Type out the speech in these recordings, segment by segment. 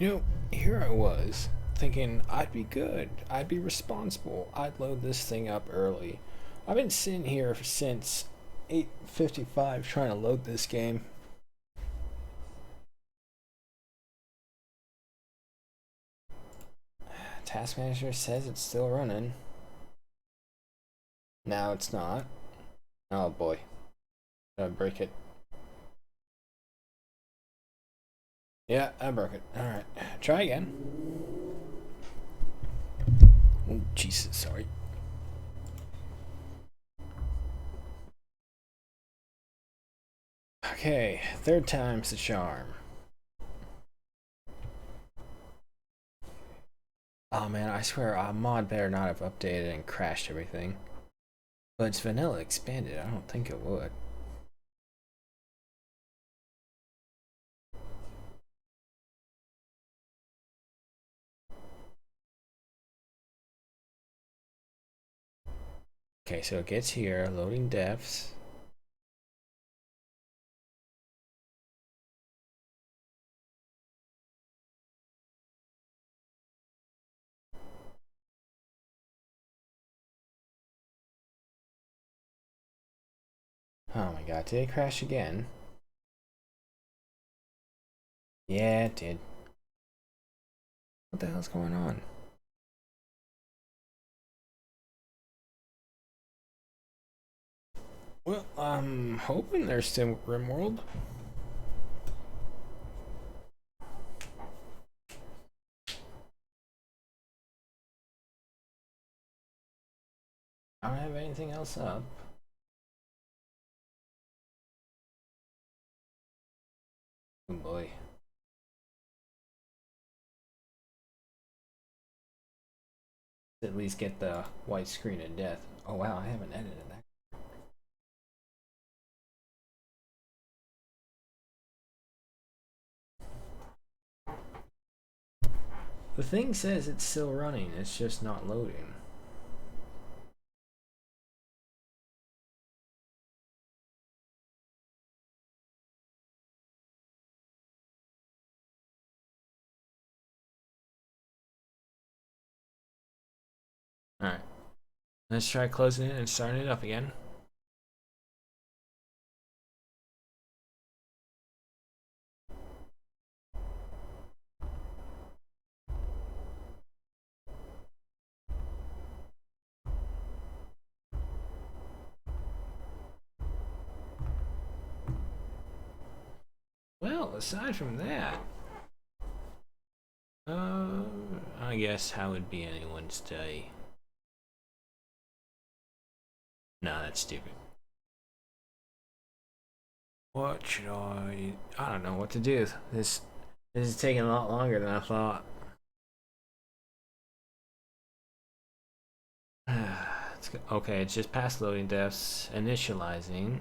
You know, here I was thinking I'd be good, I'd be responsible, I'd load this thing up early. I've been sitting here since 8:55 trying to load this game. Task manager says it's still running. Now it's not. Oh boy. Did I break it? Yeah, I broke it. Alright. Try again. Oh, Jesus, sorry. Okay, third time's the charm. Oh man, I swear, mod better not have updated and crashed everything. But it's vanilla expanded, I don't think it would. Okay, so it gets here, loading depths. Oh my god, did it crash again? Yeah, it did. What the hell's going on? Well, I'm hoping there's still Rimworld. I don't have anything else up. Oh boy. At least get the white screen of death. Oh wow, I haven't edited that. The thing says it's still running, it's just not loading. Alright. Let's try closing it and starting it up again. Well, aside from that, I guess how would be anyone's day? Nah, that's stupid. What should I don't know what to do. This is taking a lot longer than I thought. Okay, it's just past loading depths, initializing.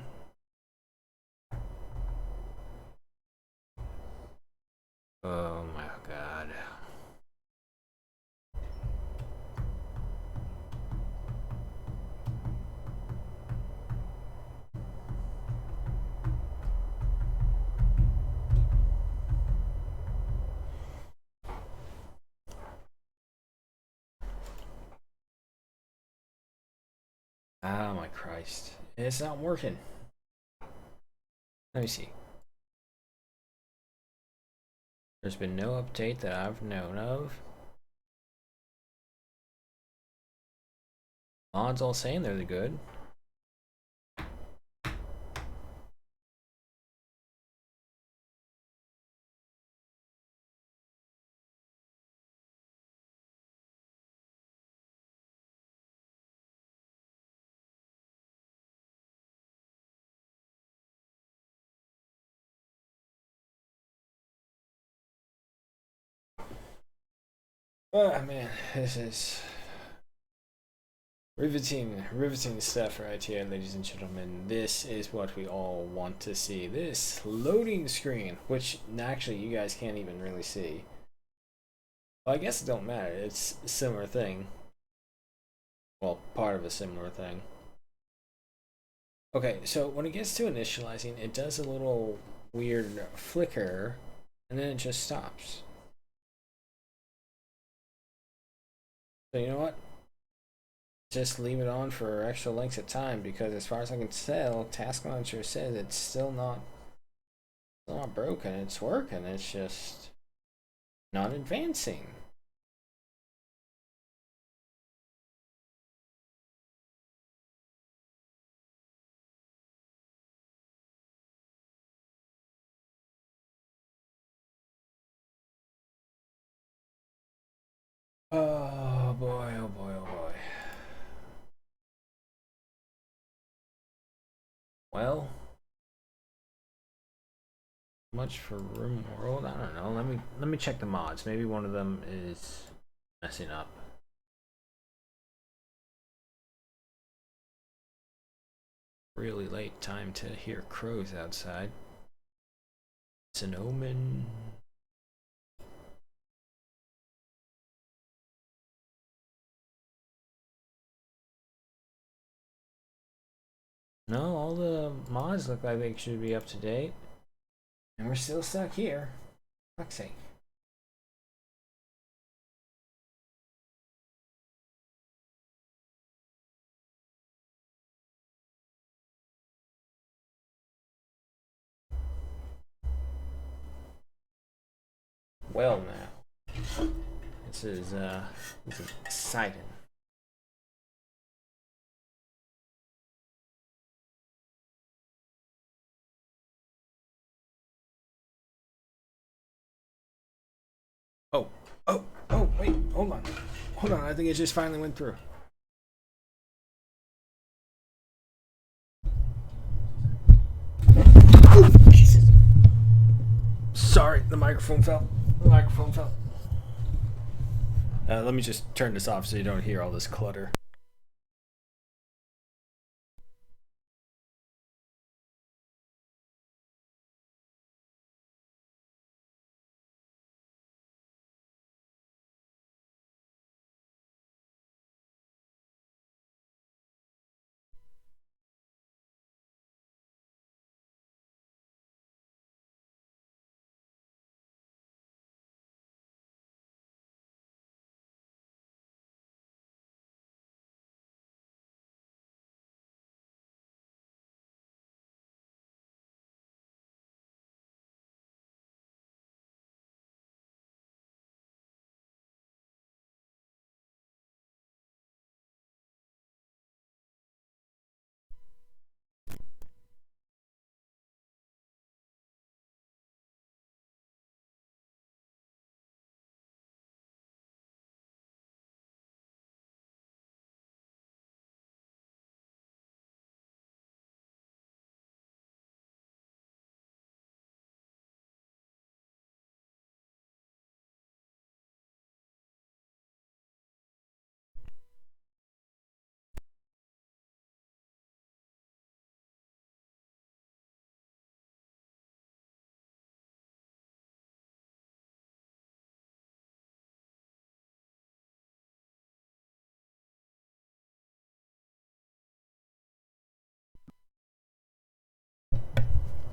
Oh my god. Oh my Christ. It's not working. Let me see. There's been no update that I've known of. Mods all saying they're good. Oh man, this is riveting stuff right here, ladies and gentlemen. This is what we all want to see. This loading screen, which actually you guys can't even really see. Well, I guess it don't matter. It's a similar thing. Well, part of a similar thing. Okay, so when it gets to initializing, it does a little weird flicker, and then it just stops. So you know what? Just leave it on for extra lengths of time because as far as I can tell, Task Launcher says it's still not broken. It's working. It's just not advancing. Oh boy, oh boy, oh boy. Well, much for Rimworld. I don't know. Let me check the mods. Maybe one of them is messing up. Really late time to hear crows outside. It's an omen. No, all the mods look like they should be up to date. And we're still stuck here. Fuck's sake. Well now. This is exciting. Oh, wait, hold on. Hold on, I think it just finally went through. Oh, Jesus. Sorry, the microphone fell. Let me just turn this off so you don't hear all this clutter.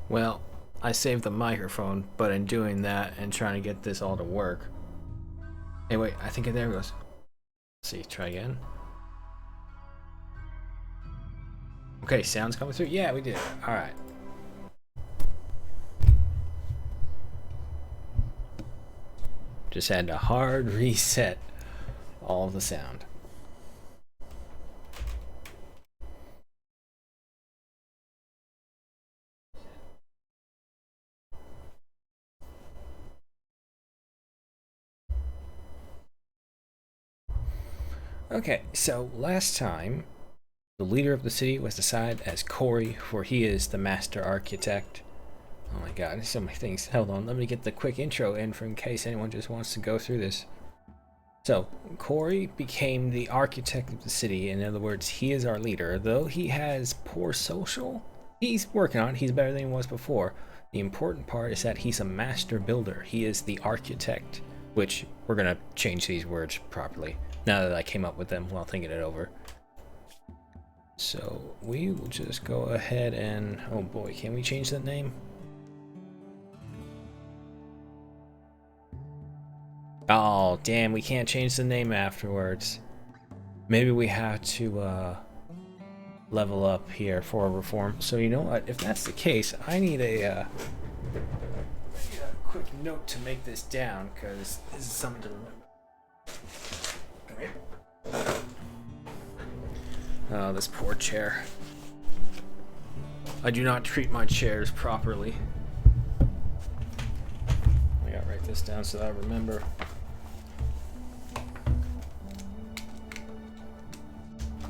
Well, I saved the microphone, but in doing that and trying to get this all to work. Hey, wait, I think there it goes. Let's see, try again. Okay, sound's coming through. Yeah, we did it. All right. Just had to hard reset all of the sound. Okay, so last time, the leader of the city was decided as Corey, for he is the master architect. Oh my god, there's so many things. Hold on, let me get the quick intro in for in case anyone just wants to go through this. So, Corey became the architect of the city. In other words, he is our leader. Though he has poor social, he's working on it. He's better than he was before. The important part is that he's a master builder. He is the architect, which we're going to change these words properly now that I came up with them while thinking it over. So, we will just go ahead and... Oh boy, can we change that name? Oh, damn, we can't change the name afterwards. Maybe we have to level up here for reform. So you know what? If that's the case, I need a quick note to make this down, because this is something to remember. Oh, this poor chair. I do not treat my chairs properly. I gotta write this down so that I remember.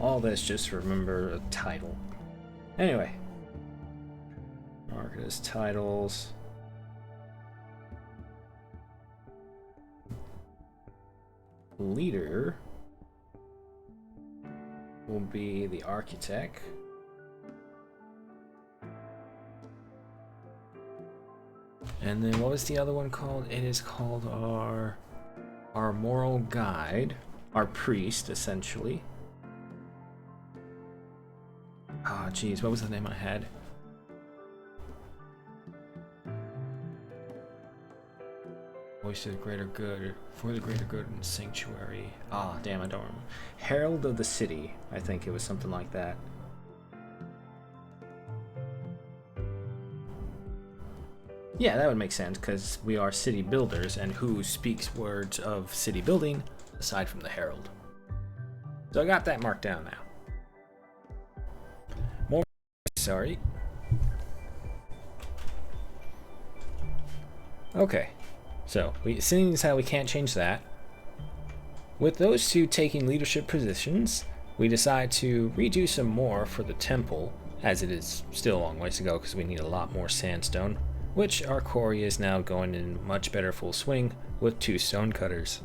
All this just to remember a title. Anyway. Mark it as titles. Leader will be the architect. And then what was the other one called? It is called our moral guide, our priest, essentially. Ah, oh, geez, what was the name I had? Voice of the greater good, for the greater good and sanctuary. Ah, damn, I don't remember. Herald of the City, I think it was something like that. Yeah, that would make sense, because we are city builders, and who speaks words of city building aside from the Herald? So I got that marked down now. More, sorry. Okay, so seeing as how we can't change that, with those two taking leadership positions, we decide to redo some more for the temple, as it is still a long ways to go because we need a lot more sandstone, which our quarry is now going in much better full swing with 2 stone cutters.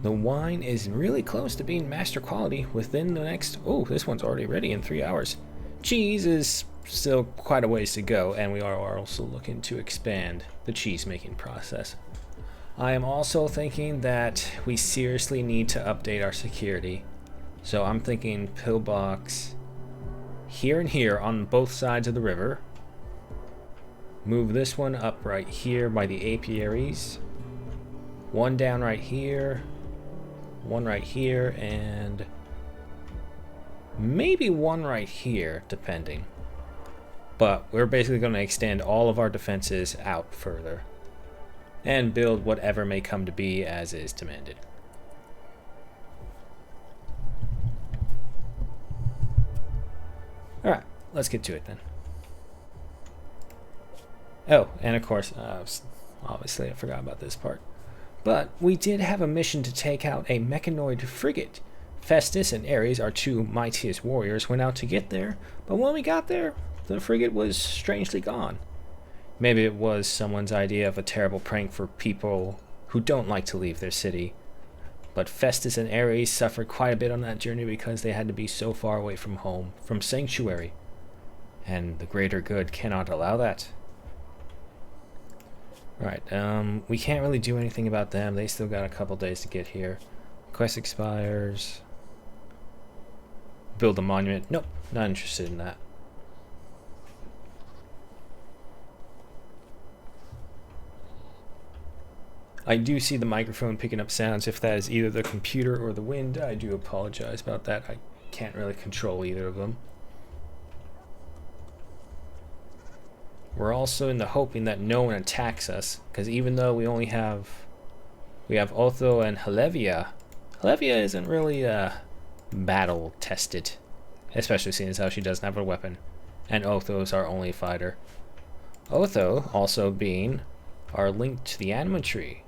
The wine is really close to being master quality within the next... Oh, this one's already ready in 3 hours. Cheese is still quite a ways to go, and we are also looking to expand the cheese making process. I am also thinking that we seriously need to update our security. So I'm thinking pillbox here and here on both sides of the river. Move this one up right here by the apiaries. One down right here. One right here, and maybe one right here, depending. But we're basically going to extend all of our defenses out further and build whatever may come to be as is demanded. Alright, let's get to it then. Oh, and of course, obviously I forgot about this part. But we did have a mission to take out a mechanoid frigate. Festus and Ares, our 2 mightiest warriors, went out to get there, but when we got there, the frigate was strangely gone. Maybe it was someone's idea of a terrible prank for people who don't like to leave their city. But Festus and Ares suffered quite a bit on that journey because they had to be so far away from home, from Sanctuary. And the greater good cannot allow that. Alright, we can't really do anything about them. They still got a couple days to get here. Quest expires. Build a monument. Nope, not interested in that. I do see the microphone picking up sounds. If that is either the computer or the wind, I do apologize about that. I can't really control either of them. We're also in the hoping that no one attacks us, because even though we have Otho and Helevia isn't really battle tested, especially seeing as how she doesn't have a weapon, and Otho's our only fighter. Otho also being our link to the anima tree.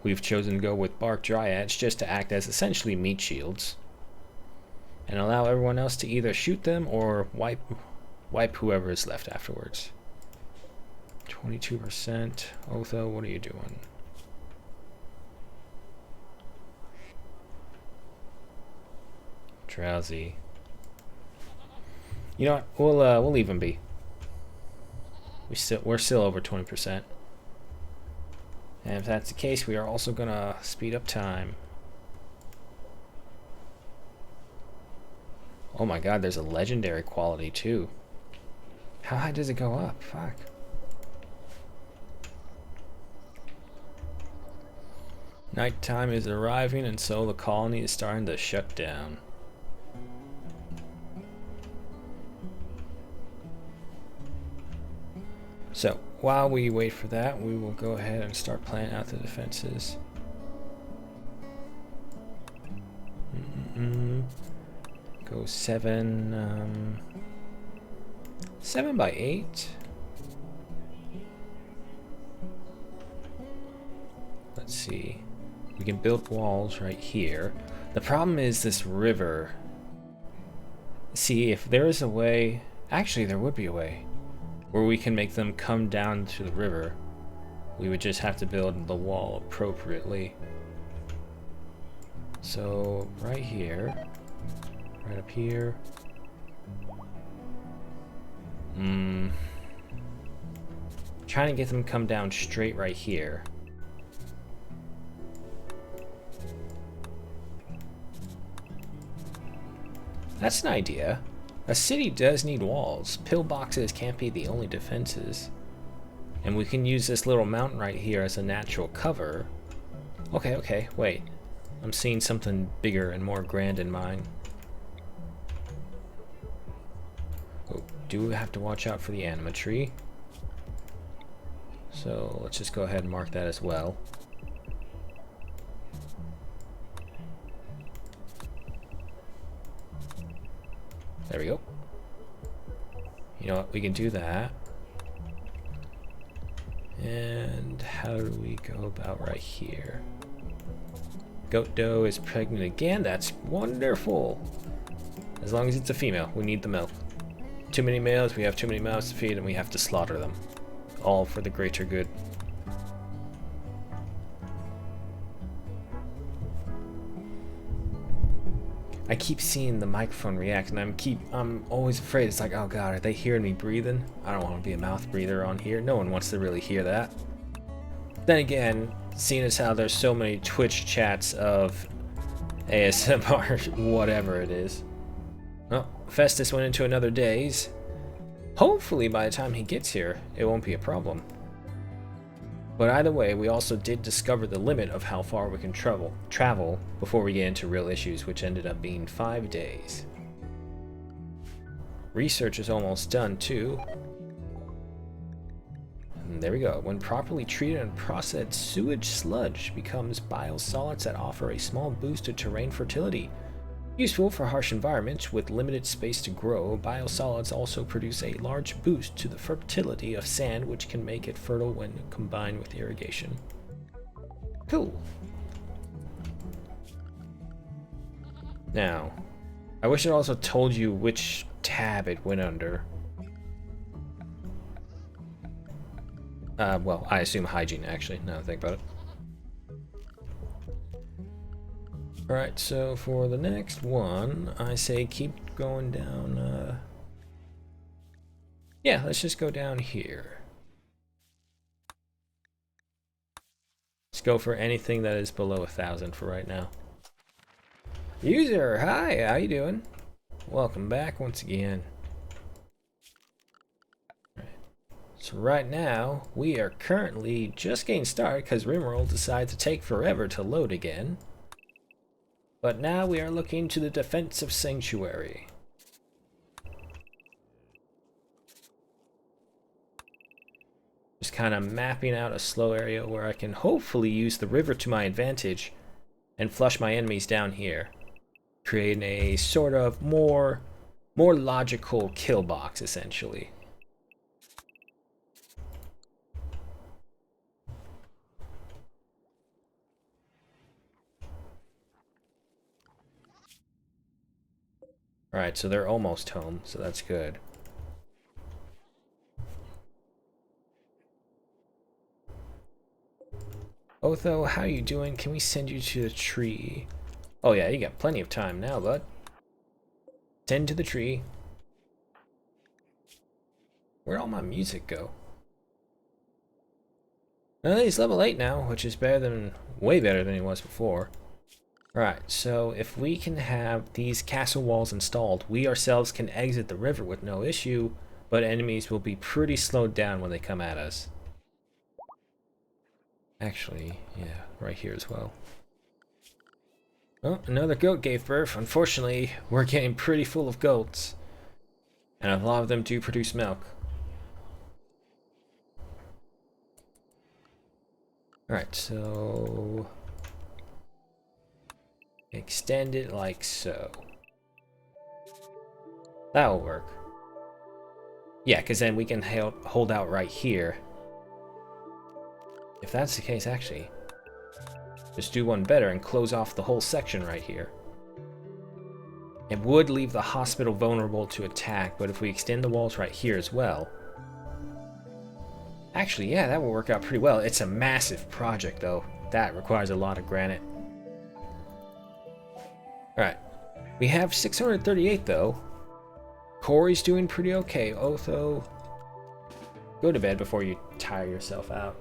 We've chosen to go with bark dryads just to act as essentially meat shields, and allow everyone else to either shoot them or wipe whoever is left afterwards. 22%. Otho, what are you doing? Drowsy. You know what? We'll leave him be. We're still over 20%. And if that's the case, we are also gonna speed up time. Oh my god, there's a legendary quality too. How high does it go up? Fuck. Nighttime is arriving, and so the colony is starting to shut down. So, while we wait for that, we will go ahead and start planning out the defenses. Go 7 by 8. Let's see. We can build walls right here. The problem is this river. See, if there is a way, actually there would be a way, where we can make them come down to the river. We would just have to build the wall appropriately. So, right here, right up here. Trying to get them to come down straight right here. That's an idea. A city does need walls. Pillboxes can't be the only defenses. And we can use this little mountain right here as a natural cover. Okay, wait. I'm seeing something bigger and more grand in mind. Oh, do we have to watch out for the anima tree? So let's just go ahead and mark that as well. There we go. You know what, we can do that. And how do we go about right here? Goat doe is pregnant again. That's wonderful. As long as it's a female, we need the milk. Too many males, we have too many mouths to feed, and we have to slaughter them. All for the greater good. I keep seeing the microphone react, and I'm always afraid. It's like, oh god, are they hearing me breathing? I don't want to be a mouth breather on here. No one wants to really hear that. Then again, seeing as how there's so many Twitch chats of ASMR, whatever it is. Well, Festus went into another daze. Hopefully by the time he gets here, it won't be a problem. But either way, we also did discover the limit of how far we can travel before we get into real issues, which ended up being 5 days. Research is almost done too. And there we go. When properly treated and processed, sewage sludge becomes biosolids that offer a small boost to terrain fertility. Useful for harsh environments with limited space to grow, biosolids also produce a large boost to the fertility of sand, which can make it fertile when combined with irrigation. Cool. Now, I wish it also told you which tab it went under. Well, I assume hygiene, actually, now that I think about it. Alright, so for the next one, I say keep going down, yeah, let's just go down here. Let's go for anything that is below 1,000 for right now. User, hi, how you doing? Welcome back once again. So right now, we are currently just getting started because Rimworld decided to take forever to load again. But now we are looking to the defense of Sanctuary. Just kind of mapping out a slow area where I can hopefully use the river to my advantage and flush my enemies down here, creating a sort of more logical kill box, essentially. Alright, so they're almost home, so that's good. Otho, how you doing? Can we send you to the tree? Oh yeah, you got plenty of time now, bud. Tend to the tree. Where'd all my music go? Well, he's level 8 now, which is way better than he was before. Alright, so if we can have these castle walls installed, we ourselves can exit the river with no issue, but enemies will be pretty slowed down when they come at us. Actually, yeah, right here as well. Oh, another goat gave birth. Unfortunately, we're getting pretty full of goats. And a lot of them do produce milk. Alright, so... extend it like so. That'll work. Yeah, because then we can hold out right here. If that's the case, actually, just do one better and close off the whole section right here. It would leave the hospital vulnerable to attack, but if we extend the walls right here as well... Actually, yeah, that will work out pretty well. It's a massive project, though. That requires a lot of granite. Alright. We have 638, though. Corey's doing pretty okay. Otho, go to bed before you tire yourself out.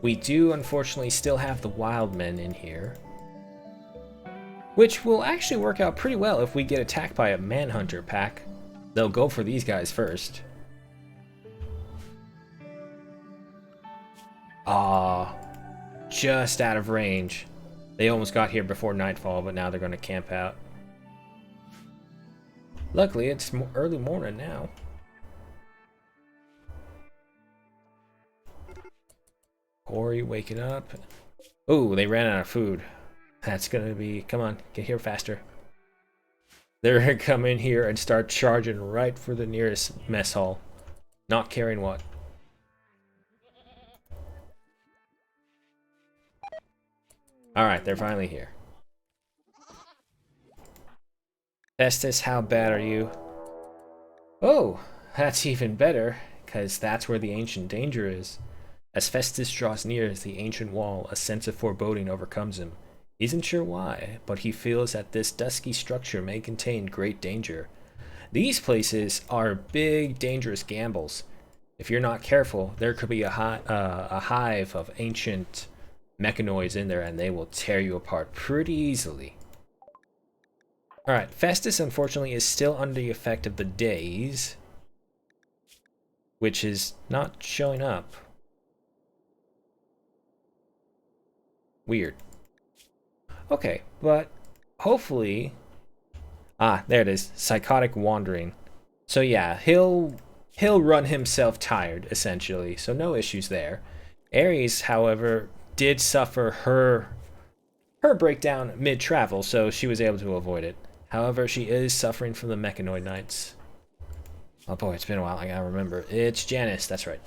We do, unfortunately, still have the wild men in here. Which will actually work out pretty well if we get attacked by a manhunter pack. They'll go for these guys first. Ah, just out of range. They almost got here before nightfall, but now they're going to camp out. Luckily, it's early morning now. Corey waking up. Oh, they ran out of food. That's gonna be... come on, get here faster. They're gonna come in here and start charging right for the nearest mess hall. Not caring what. Alright, they're finally here. Festus, how bad are you? Oh, that's even better, because that's where the ancient danger is. As Festus draws near the ancient wall, a sense of foreboding overcomes him. He isn't sure why, but he feels that this dusky structure may contain great danger. These places are big, dangerous gambles. If you're not careful, there could be a hive of ancient mechanoids in there, and they will tear you apart pretty easily. Alright, Festus, unfortunately, is still under the effect of the daze, which is not showing up. Weird. Okay, but hopefully... Ah, there it is. Psychotic wandering. So yeah, he'll run himself tired, essentially. So no issues there. Ares, however, did suffer her breakdown mid-travel, so she was able to avoid it. However, she is suffering from the mechanoid nights. Oh boy, it's been a while. I gotta remember. It's Janice, that's right.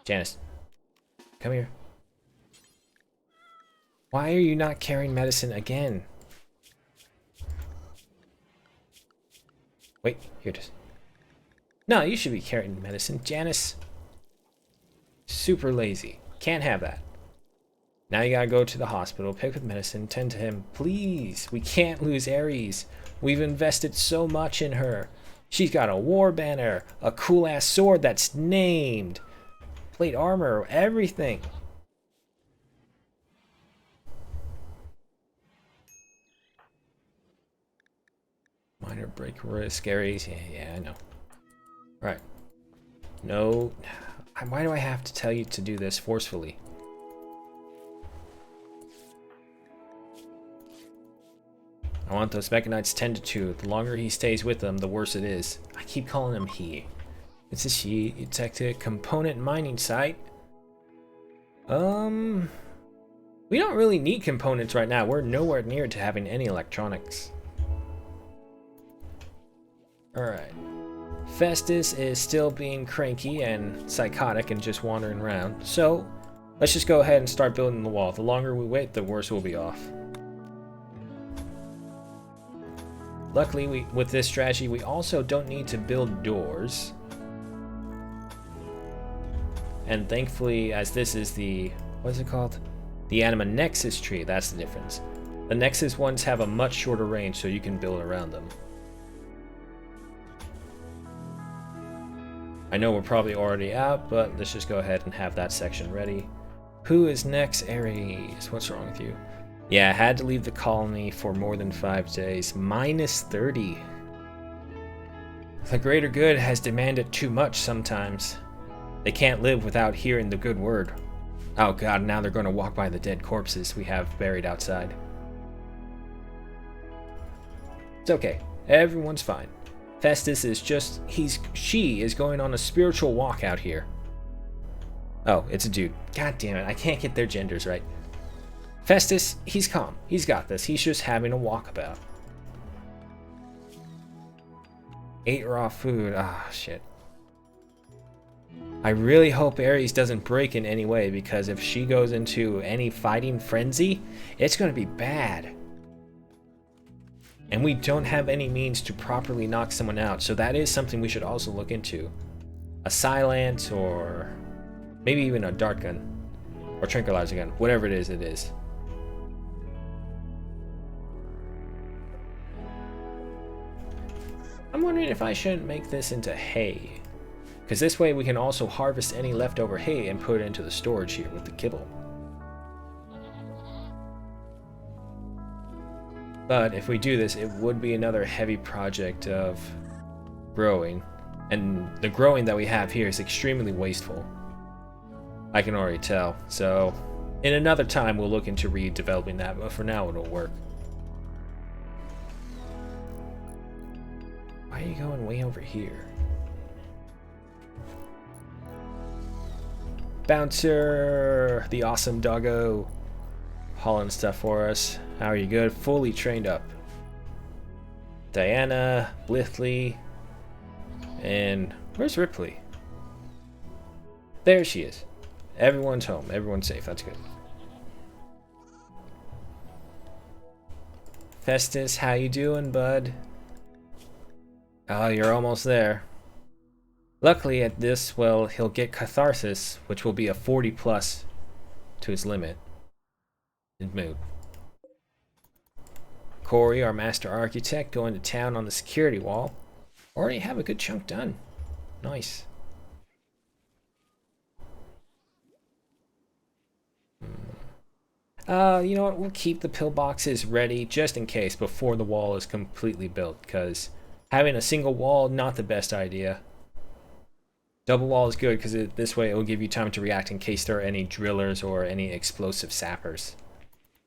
Janice. Come here. Why are you not carrying medicine again? Wait, here it is. No, you should be carrying medicine. Janice. Super lazy. Can't have that. Now you gotta go to the hospital, pick up medicine, tend to him. Please, we can't lose Ares. We've invested so much in her. She's got a war banner, a cool-ass sword that's named. Plate armor, everything. Minor break risk, Ares. Yeah, I know. Right. No. Why do I have to tell you to do this forcefully? I want those mechanites tended to. The longer he stays with them, the worse it is. I keep calling him he. It's a she. It's like a component mining site. We don't really need components right now. We're nowhere near to having any electronics. Alright. Festus is still being cranky and psychotic and just wandering around. So, let's just go ahead and start building the wall. The longer we wait, the worse we'll be off. Luckily, with this strategy, we also don't need to build doors. And thankfully, as this is the... what is it called? The Anima Nexus tree, that's the difference. The Nexus ones have a much shorter range, so you can build around them. I know we're probably already out, but let's just go ahead and have that section ready. Who is next? Ares. What's wrong with you? Yeah, I had to leave the colony for more than 5 days. Minus 30. The greater good has demanded too much sometimes. They can't live without hearing the good word. Oh god, now they're going to walk by the dead corpses we have buried outside. It's okay. Everyone's fine. Festus is just... she is going on a spiritual walk out here. Oh, it's a dude. God damn it, I can't get their genders right. Festus, he's calm. He's got this. He's just having a walkabout. Ate raw food. Ah, shit. I really hope Ares doesn't break in any way, because if she goes into any fighting frenzy, it's going to be bad. And we don't have any means to properly knock someone out, so that is something we should also look into. A silent, or maybe even a dart gun, or tranquilizer gun, whatever it is, it is. I'm wondering if I shouldn't make this into hay, because this way we can also harvest any leftover hay and put it into the storage here with the kibble. But if we do this, it would be another heavy project of growing, and the growing that we have here is extremely wasteful. I can already tell, so in another time we'll look into redeveloping that, but for now it'll work. Why are you going way over here? Bouncer, the awesome doggo, hauling stuff for us. How are you? Good? Fully trained up. Diana, Blithley, and where's Ripley? There she is. Everyone's home. Everyone's safe. That's good. Festus, how you doing, bud? Oh, you're almost there. Luckily at this, well, he'll get Catharsis, which will be a 40 plus to his limit in mood. Corey, our master architect, going to town on the security wall. Already have a good chunk done. Nice. You know what? We'll keep the pillboxes ready just in case before the wall is completely built, because having a single wall, not the best idea. Double wall is good because this way it will give you time to react in case there are any drillers or any explosive sappers.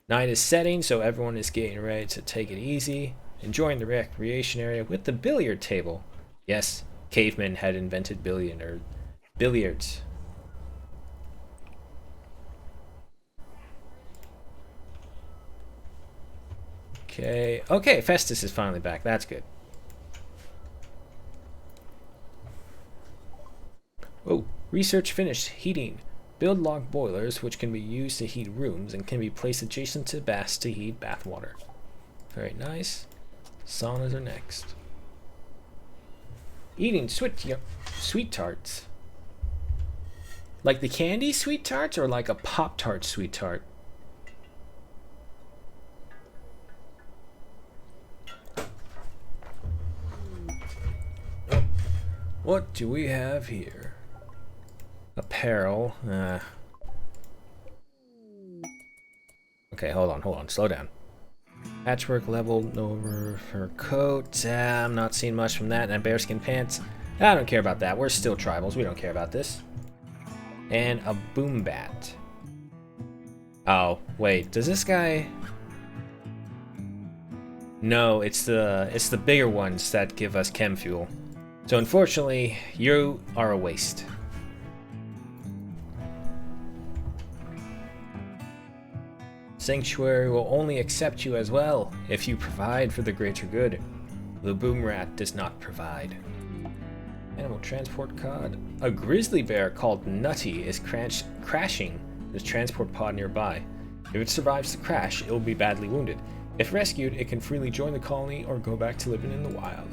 Night is setting, so everyone is getting ready to take it easy, enjoying the recreation area with the billiard table. Yes, cavemen had invented billiards. Okay, Festus is finally back. That's good. Oh, research finished. Heating. Build log boilers, which can be used to heat rooms and can be placed adjacent to baths to heat bath water. Very nice. Saunas are next. Eating sweet tarts. Like the candy sweet tarts or like a Pop-Tart sweet tart? What do we have here? Apparel. Okay, hold on, slow down. Patchwork leveled over her coat. I'm not seeing much from that. And bearskin pants. I don't care about that. We're still tribals. We don't care about this. And a boom bat. Oh, wait. Does this guy... No, it's the bigger ones that give us chem fuel. So unfortunately, you are a waste. Sanctuary will only accept you as well if you provide for the greater good. The boom rat does not provide. Animal transport cod. A grizzly bear called Nutty is crashing the transport pod nearby. If it survives the crash, it will be badly wounded. If rescued, it can freely join the colony or go back to living in the wild.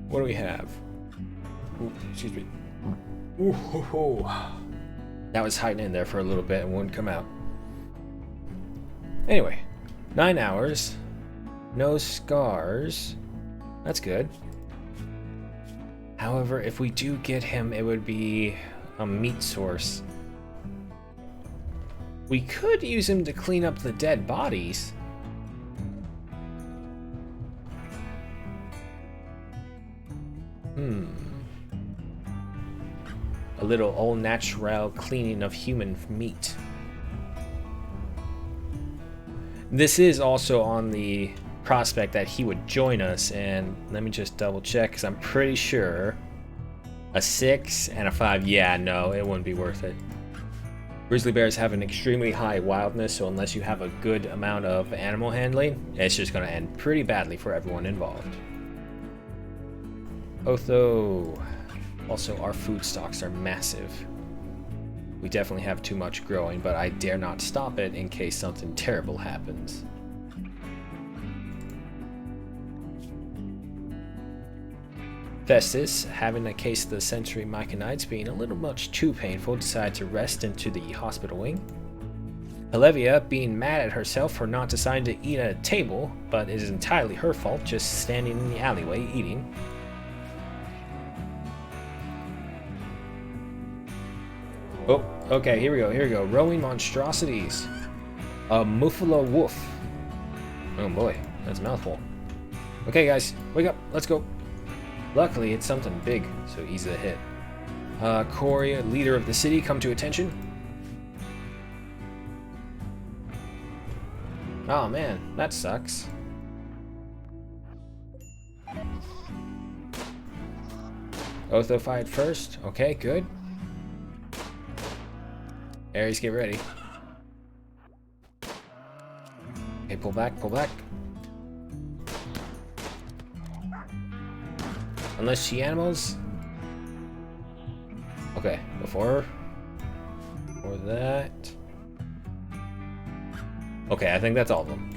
What do we have? Ooh, excuse me. Ooh, ho, ho. That was hiding in there for a little bit and wouldn't come out. Anyway, 9 hours. No scars. That's good. However, if we do get him, it would be a meat source. We could use him to clean up the dead bodies. little all natural cleaning of human meat. This is also on the prospect that he would join us, and let me just double check because I'm pretty sure a 6 and a 5, yeah, no, it wouldn't be worth it. Grizzly bears have an extremely high wildness, so unless you have a good amount of animal handling, it's just going to end pretty badly for everyone involved. Otho. Also, our food stocks are massive. We definitely have too much growing, but I dare not stop it in case something terrible happens. Festus, having a case of the sensory myconites being a little much too painful, decided to rest into the hospital wing. Olivia, being mad at herself for not deciding to eat at a table, but it is entirely her fault, just standing in the alleyway eating. Oh, okay, here we go. Rowing monstrosities. A Muffalo wolf. Oh boy, that's a mouthful. Okay, guys, wake up, let's go. Luckily, it's something big, so easy to hit. Corey, leader of the city, come to attention. Oh man, that sucks. Otho fired first. Okay, good. Ares, get ready. Okay, pull back, pull back. Unless she animals. Okay, before that. Okay, I think that's all of them.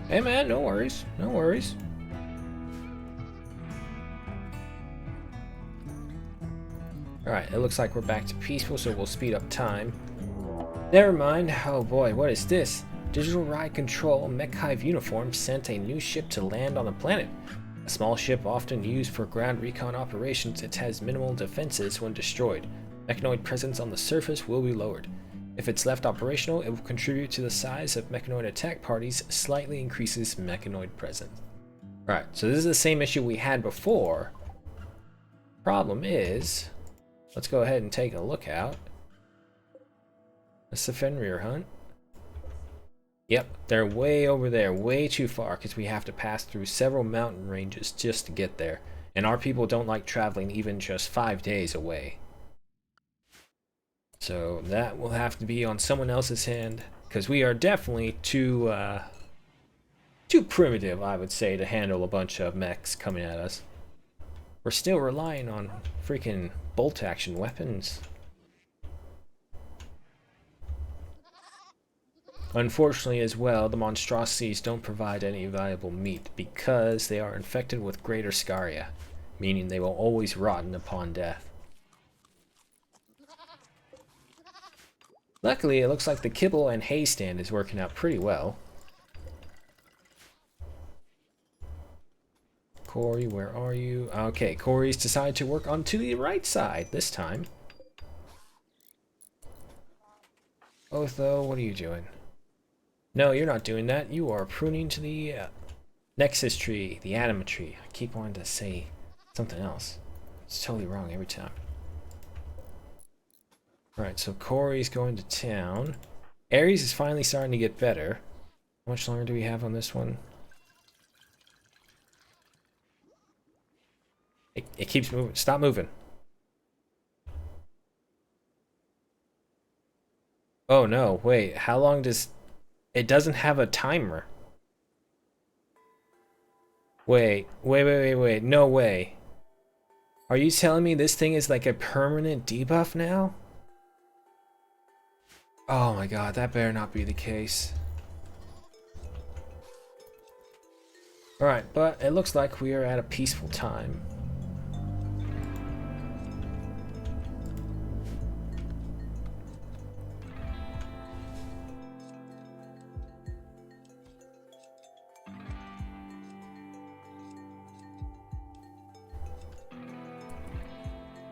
Hey man, no worries, no worries. Alright, it looks like we're back to peaceful, so we'll speed up time. Never mind. Oh boy, what is this? Digital Ride Control Mech Hive Uniform sent a new ship to land on the planet. A small ship often used for ground recon operations, it has minimal defenses when destroyed. Mechanoid presence on the surface will be lowered. If it's left operational, it will contribute to the size of mechanoid attack parties, slightly increases mechanoid presence. Alright, so this is the same issue we had before. Problem is, let's go ahead and take a look out. That's the Fenrir hunt. Yep, they're way over there, way too far, because we have to pass through several mountain ranges just to get there. And our people don't like traveling even just 5 days away. So that will have to be on someone else's hand, because we are definitely too primitive, I would say, to handle a bunch of mechs coming at us. We're still relying on freaking bolt action weapons. Unfortunately as well, the monstrosities don't provide any valuable meat because they are infected with greater scaria, meaning they will always rotten upon death. Luckily, it looks like the kibble and hay stand is working out pretty well. Corey, where are you? Okay, Corey's decided to work onto the right side this time. Otho, what are you doing? No, you're not doing that. You are pruning to the nexus tree, the anima tree. I keep wanting to say something else. It's totally wrong every time. Alright, so Corey's going to town. Ares is finally starting to get better. How much longer do we have on this one? It keeps moving. Stop moving. Oh no, wait. How long does... It doesn't have a timer. Wait. No way. Are you telling me this thing is like a permanent debuff now? Oh my god, that better not be the case. Alright, but it looks like we are at a peaceful time.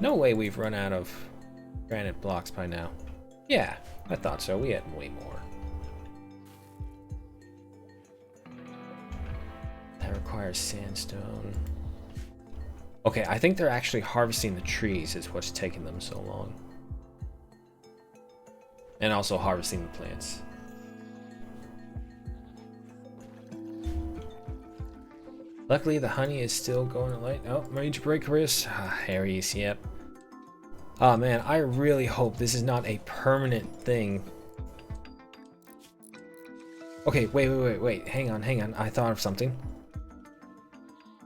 No way we've run out of granite blocks by now. Yeah, I thought so. We had way more. That requires requires sandstone. Okay, I think they're actually harvesting the trees is what's taking them so long. And also harvesting the plants. Luckily, the honey is still going to light. Oh, rage break risk. Aries, yep. Oh man, I really hope this is not a permanent thing. Okay, wait. Hang on. I thought of something.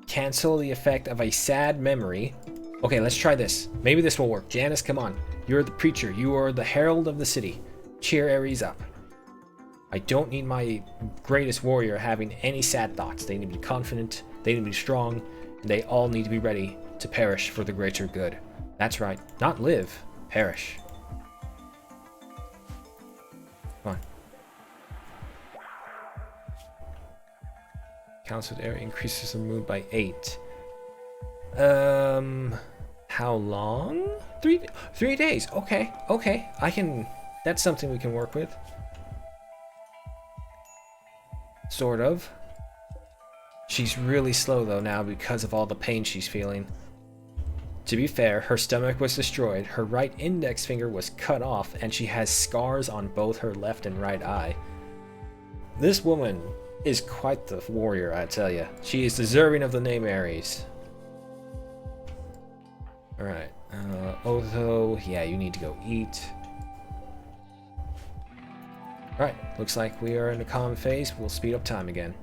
Cancel the effect of a sad memory. Okay, let's try this. Maybe this will work. Janice, come on. You're the preacher. You are the herald of the city. Cheer Aries up. I don't need my greatest warrior having any sad thoughts. They need to be confident, they need to be strong, and they all need to be ready to perish for the greater good. That's right. Not live. Perish. Come on. Council area increases the mood by 8. How long? 3 days. Okay. I can. That's something we can work with. Sort of. She's really slow though now because of all the pain she's feeling. To be fair, her stomach was destroyed, her right index finger was cut off, and she has scars on both her left and right eye. This woman is quite the warrior, I tell ya. She is deserving of the name Aries. Alright, Otho, yeah, you need to go eat. Alright, looks like we are in the calm phase. We'll speed up time again.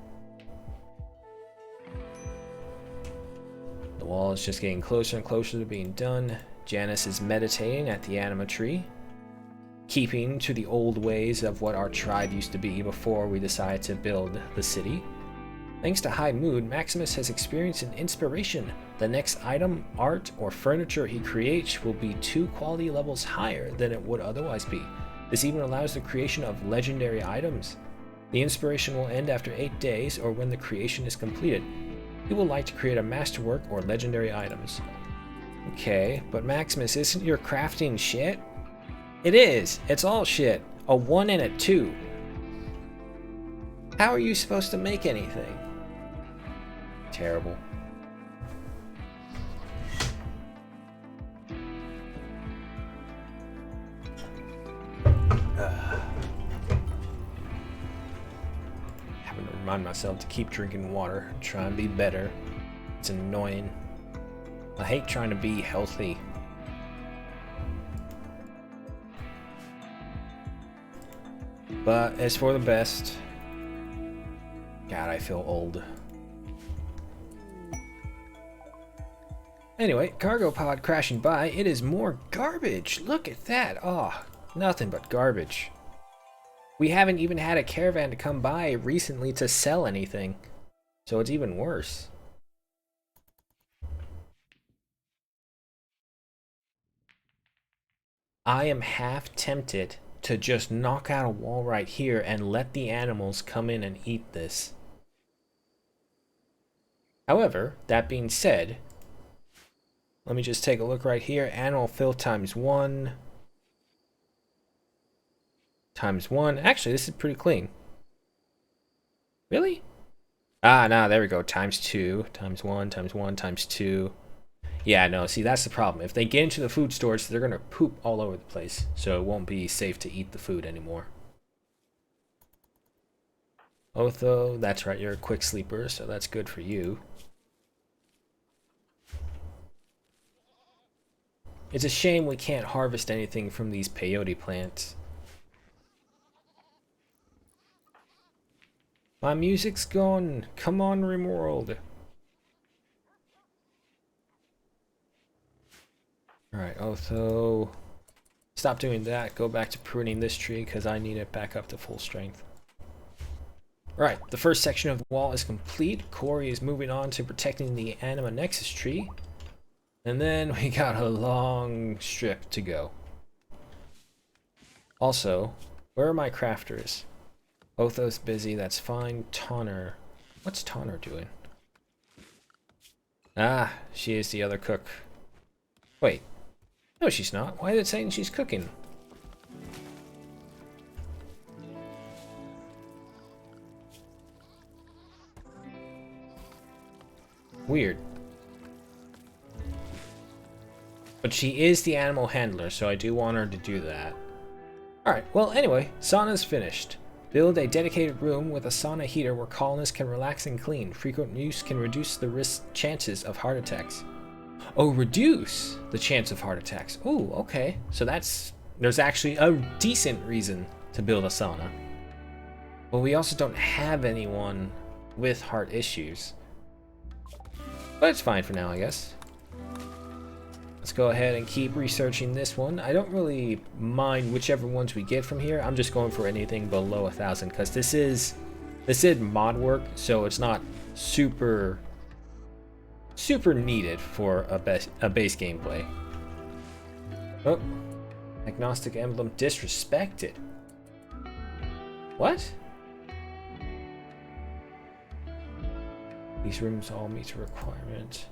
The wall is just getting closer and closer to being done. Janice is meditating at the anima tree, keeping to the old ways of what our tribe used to be before we decided to build the city. Thanks to high mood, Maximus has experienced an inspiration. The next item, art, or furniture he creates will be 2 quality levels higher than it would otherwise be. This even allows the creation of legendary items. The inspiration will end after 8 days or when the creation is completed. He will like to create a masterwork or legendary items. Okay, but Maximus, isn't your crafting shit? It is. It's all shit. A 1 and a 2. How are you supposed to make anything? Terrible. Having to remind myself to keep drinking water, try and be better. It's annoying. I hate trying to be healthy. But it's for the best. God, I feel old. Anyway, cargo pod crashing by. It is more garbage. Look at that. Oh, nothing but garbage. We haven't even had a caravan to come by recently to sell anything. So it's even worse. I am half tempted to just knock out a wall right here and let the animals come in and eat this. However, that being said, let me just take a look right here. Animal filth times 1. Times 1. Actually, this is pretty clean. Really? Ah, no, there we go. Times 2. Times 1, times 1, times 2. Yeah, no, see, that's the problem. If they get into the food stores, they're going to poop all over the place. So it won't be safe to eat the food anymore. Otho, that's right, you're a quick sleeper, so that's good for you. It's a shame we can't harvest anything from these peyote plants. My music's gone. Come on, Rimworld. Alright, Otho. Stop doing that. Go back to pruning this tree because I need it back up to full strength. Alright, the first section of the wall is complete. Corey is moving on to protecting the Anima Nexus tree. And then we got a long strip to go. Also, where are my crafters? Otho's busy, that's fine. Tonner. What's Tonner doing? Ah, she is the other cook. Wait. No, she's not. Why is it saying she's cooking? Weird. But she is the animal handler, so I do want her to do that. Alright, well anyway, sauna's finished. Build a dedicated room with a sauna heater where colonists can relax and clean. Frequent use can reduce the chances of heart attacks. Oh, reduce the chance of heart attacks. Oh, okay. So there's actually a decent reason to build a sauna. But we also don't have anyone with heart issues. But it's fine for now, I guess. Let's go ahead and keep researching this one. I don't really mind whichever ones we get from here. I'm just going for anything below 1,000 because this is mod work, so it's not super needed for a base gameplay. Oh, agnostic emblem disrespected. What? These rooms all meet the requirement.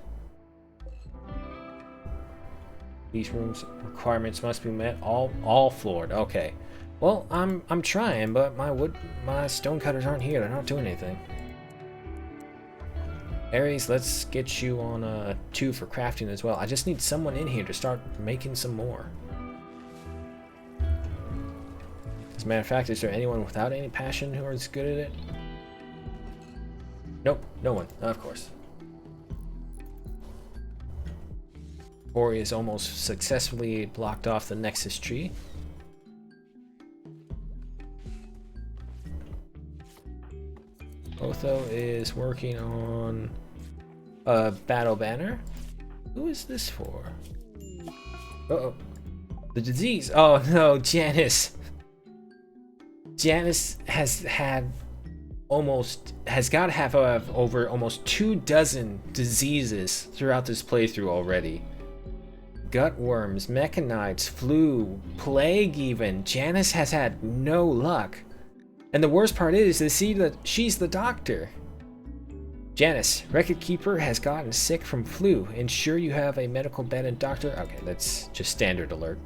These rooms requirements must be met. All floored. Okay. Well, I'm trying, but my stonecutters aren't here. They're not doing anything. Aries, let's get you on a 2 for crafting as well. I just need someone in here to start making some more. As a matter of fact, is there anyone without any passion who is good at it? Nope, no one, of course. Ori is almost successfully blocked off the Nexus tree. Otho is working on a battle banner. Who is this for? Uh-oh. The disease. Oh no, Janice. Janice has got to have over almost 24 diseases throughout this playthrough already. Gutworms, mechanites, flu, plague even. Janice has had no luck. And the worst part is to see that she's the doctor. Janice, Record Keeper has gotten sick from flu. Ensure you have a medical bed and doctor. Okay, that's just standard alert.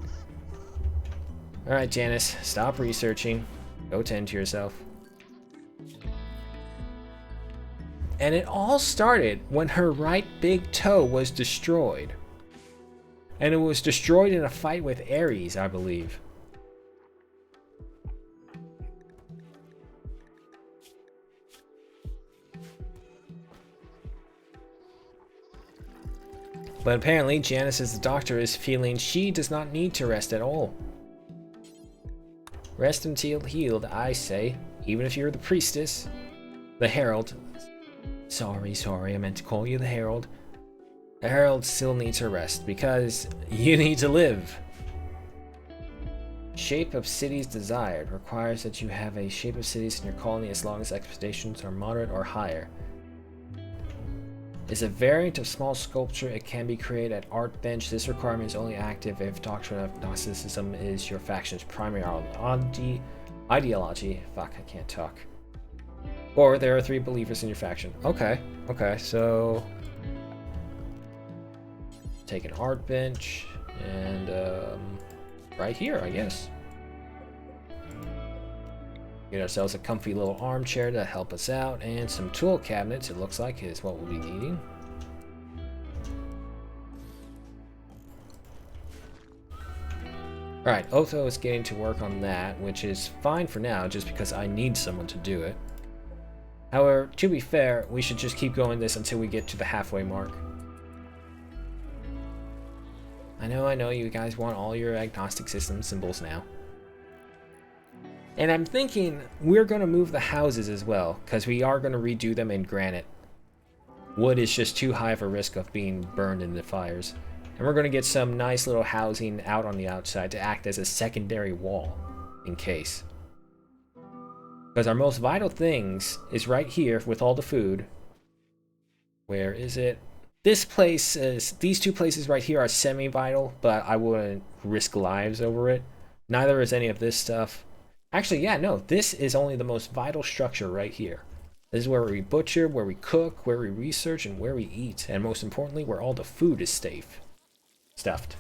Alright, Janice, stop researching. Go tend to yourself. And it all started when her right big toe was destroyed. And it was destroyed in a fight with Ares, I believe. But apparently, Janice as the doctor is feeling she does not need to rest at all. Rest until healed, I say. Even if you're the priestess. The Herald. Sorry, I meant to call you the Herald. The Herald still needs her rest, because you need to live. Shape of cities desired requires that you have a shape of cities in your colony as long as expectations are moderate or higher. Is a variant of small sculpture. It can be created at Art Bench. This requirement is only active if Doctrine of Gnosticism is your faction's primary ideology. Fuck, I can't talk. Or there are 3 believers in your faction. Okay, so take an Art Bench and right here, I guess. Get ourselves a comfy little armchair to help us out, and some tool cabinets, it looks like, is what we'll be needing. Alright, Otho is getting to work on that, which is fine for now, just because I need someone to do it. However, to be fair, we should just keep going this until we get to the halfway mark. I know, you guys want all your agnostic system symbols now. And I'm thinking we're going to move the houses as well, because we are going to redo them in granite. Wood is just too high of a risk of being burned in the fires. And we're going to get some nice little housing out on the outside to act as a secondary wall, in case. Because our most vital things is right here with all the food. Where is it? This place is, these 2 places right here are semi-vital, but I wouldn't risk lives over it. Neither is any of this stuff. Actually, yeah, no, this is only the most vital structure right here. This is where we butcher, where we cook, where we research, and where we eat. And most importantly, where all the food is safe. Stuffed.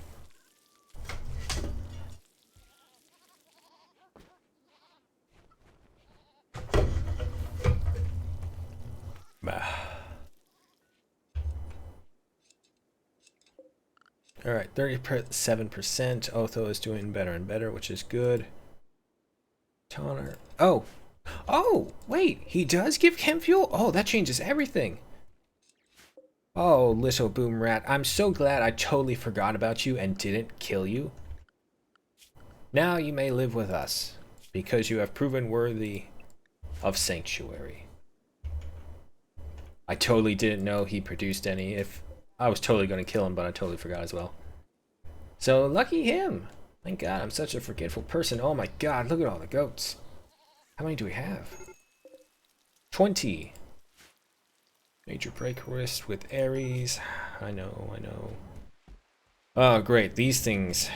Alright, 37%. Otho is doing better and better, which is good. Toner. Oh! Oh! Wait! He does give chem fuel? Oh, that changes everything! Oh, little boom rat. I'm so glad I totally forgot about you and didn't kill you. Now you may live with us, because you have proven worthy of sanctuary. I totally didn't know he produced any. If I was totally going to kill him, but I totally forgot as well. So lucky him. Thank God, I'm such a forgetful person. Oh my God, look at all the goats. How many do we have? 20. Major break wrist with Ares. I know, I know. Oh, great. These things.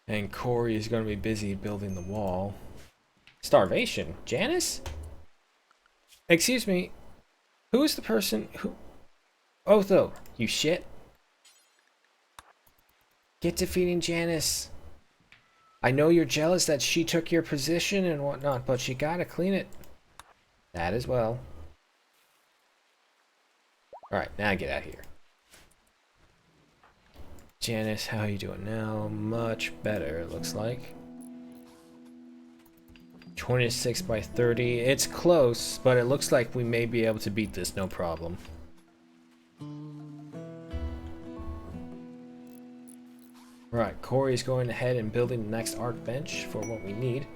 And Corey is going to be busy building the wall. Starvation? Janice? Excuse me. Who is the person who... Otho, you shit. Get defeating Janice. I know you're jealous that she took your position and whatnot, but you gotta clean it. That as well. Alright, now get out of here. Janice, how are you doing now? Much better, it looks like. 26 by 30. It's close, but it looks like we may be able to beat this, no problem. Alright, Corey's going ahead and building the next art bench for what we need.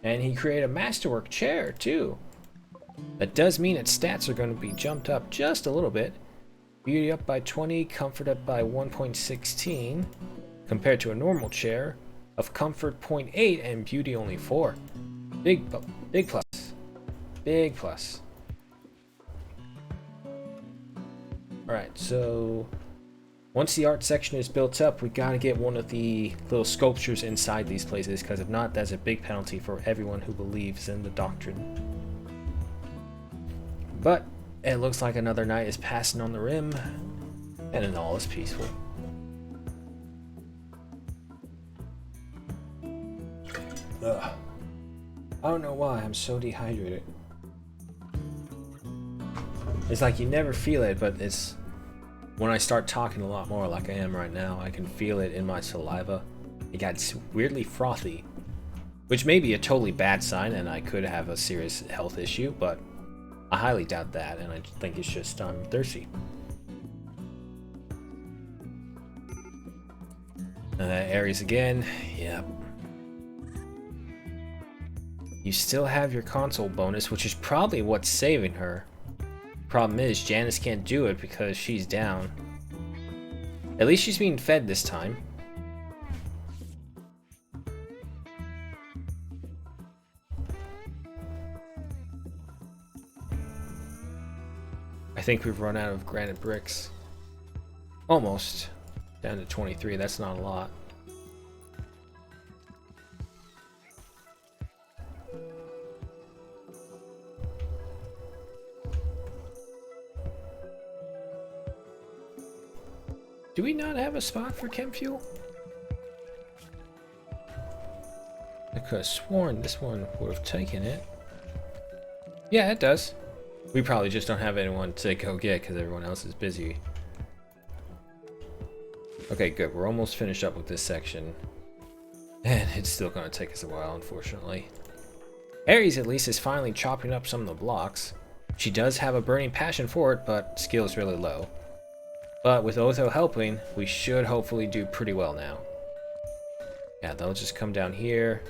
And he created a masterwork chair, too. That does mean its stats are going to be jumped up just a little bit. Beauty up by 20, comfort up by 1.16, compared to a normal chair of comfort 0.8 and beauty only 4. Big plus. Big plus. Alright, so once the art section is built up, we gotta get one of the little sculptures inside these places, because if not, that's a big penalty for everyone who believes in the doctrine. But it looks like another night is passing on the rim, and then all is peaceful. Ugh. I don't know why, I'm so dehydrated. It's like you never feel it, but it's... when I start talking a lot more like I am right now, I can feel it in my saliva. It got weirdly frothy, which may be a totally bad sign and I could have a serious health issue, but I highly doubt that, and I think it's just I'm thirsty. Ares again. Yep. You still have your console bonus, which is probably what's saving her. Problem is, Janice can't do it because she's down. At least she's being fed this time. I think we've run out of granite bricks. Almost. Down to 23, that's not a lot. Do we not have a spot for chem fuel? I could have sworn this one would have taken it. Yeah, it does. We probably just don't have anyone to go get because everyone else is busy. Okay, good. We're almost finished up with this section. And it's still going to take us a while, unfortunately. Ares, at least, is finally chopping up some of the blocks. She does have a burning passion for it, but skill is really low. But with Otho helping, we should hopefully do pretty well now. Yeah, they'll just come down here,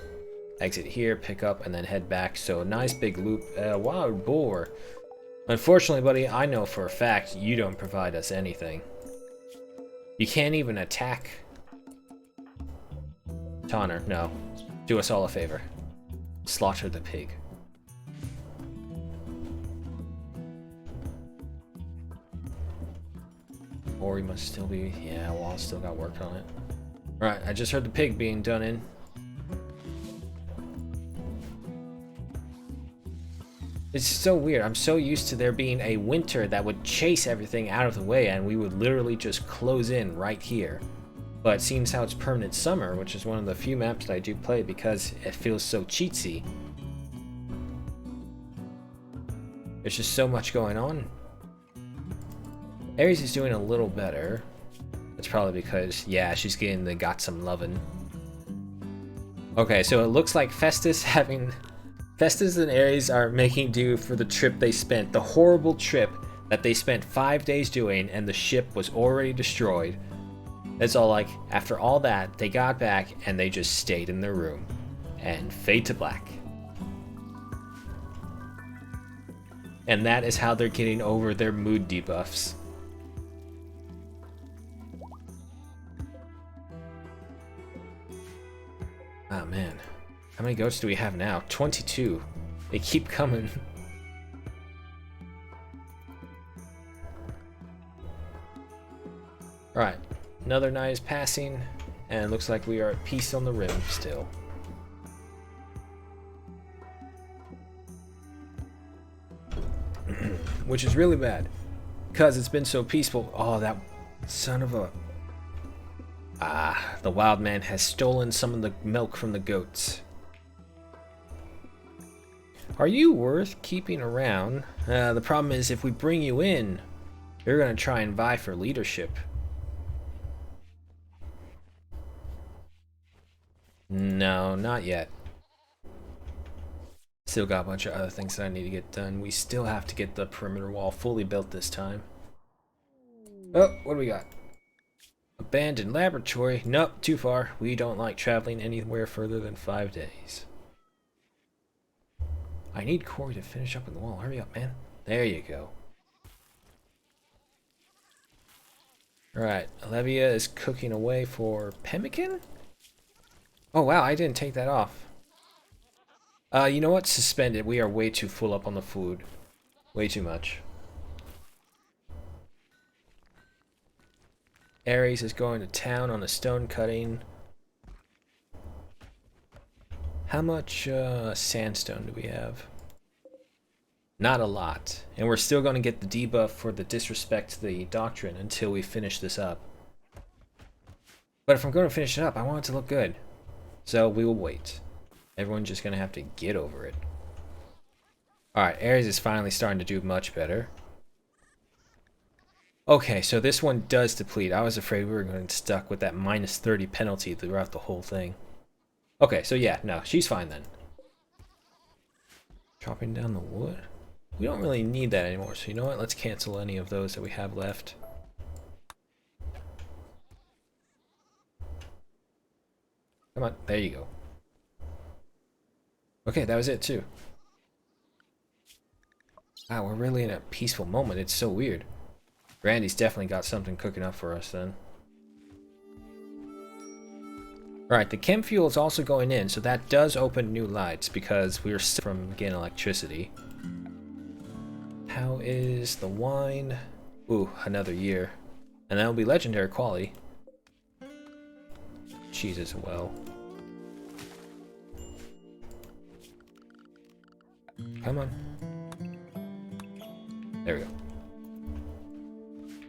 exit here, pick up, and then head back. So a nice big loop. Wild boar. Unfortunately, buddy, I know for a fact you don't provide us anything. You can't even attack. Tonner, no. Do us all a favor. Slaughter the pig. Or he must still be... yeah, well, I still got work on it. Alright, I just heard the pig being done in. It's so weird. I'm so used to there being a winter that would chase everything out of the way and we would literally just close in right here. But seeing how it's permanent summer, which is one of the few maps that I do play because it feels so cheatsy. There's just so much going on. Aries is doing a little better. That's probably because, yeah, she's getting the got some lovin'. Okay, so it looks like Festus and Aries are making do for the trip they spent, the horrible trip that they spent 5 days doing, and the ship was already destroyed. It's all like, after all that, they got back and they just stayed in their room. And fade to black. And that is how they're getting over their mood debuffs. Oh man. How many goats do we have now? 22. They keep coming. Alright. Another night is passing. And it looks like we are at peace on the rim still. Which is really bad. Because it's been so peaceful. Oh, that son of a... Ah, the wild man has stolen some of the milk from the goats. Are you worth keeping around? The problem is if we bring you in, you're going to try and vie for leadership. No, not yet. Still got a bunch of other things that I need to get done. We still have to get the perimeter wall fully built this time. Oh, what do we got? Abandoned laboratory. Nope, too far. We don't like traveling anywhere further than 5 days. I need Corey to finish up in the wall. Hurry up, man. There you go. Alright, Olivia is cooking away for pemmican? Oh wow, I didn't take that off. You know what? Suspend it. We are way too full up on the food. Way too much. Aries is going to town on a stone cutting. How much sandstone do we have? Not a lot. And we're still going to get the debuff for the disrespect to the doctrine until we finish this up. But if I'm going to finish it up, I want it to look good. So we will wait. Everyone's just going to have to get over it. Alright, Aries is finally starting to do much better. Okay, so this one does deplete. I was afraid we were going to get stuck with that minus 30 penalty throughout the whole thing. Okay, so yeah, no, she's fine then. Chopping down the wood? We don't really need that anymore, so you know what? Let's cancel any of those that we have left. Come on, there you go. Okay, that was it too. Wow, we're really in a peaceful moment. It's so weird. Randy's definitely got something cooking up for us then. Alright, the chem fuel is also going in, so that does open new lights because we are still from getting electricity. How is the wine? Ooh, another year. And that will be legendary quality. Cheese as well. Come on. There we go.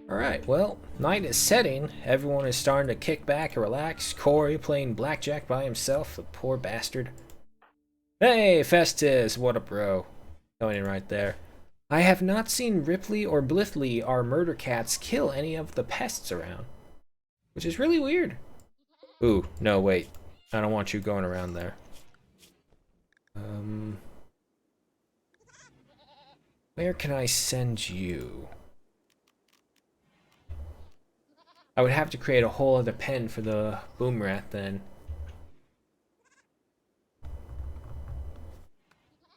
Alright, well, night is setting. Everyone is starting to kick back and relax. Corey playing blackjack by himself, the poor bastard. Hey, Festus, what up, bro? Going in right there. I have not seen Ripley or Blithely, our murder cats, kill any of the pests around. Which is really weird. Ooh, no, wait. I don't want you going around there. Where can I send you? I would have to create a whole other pen for the boom rat then.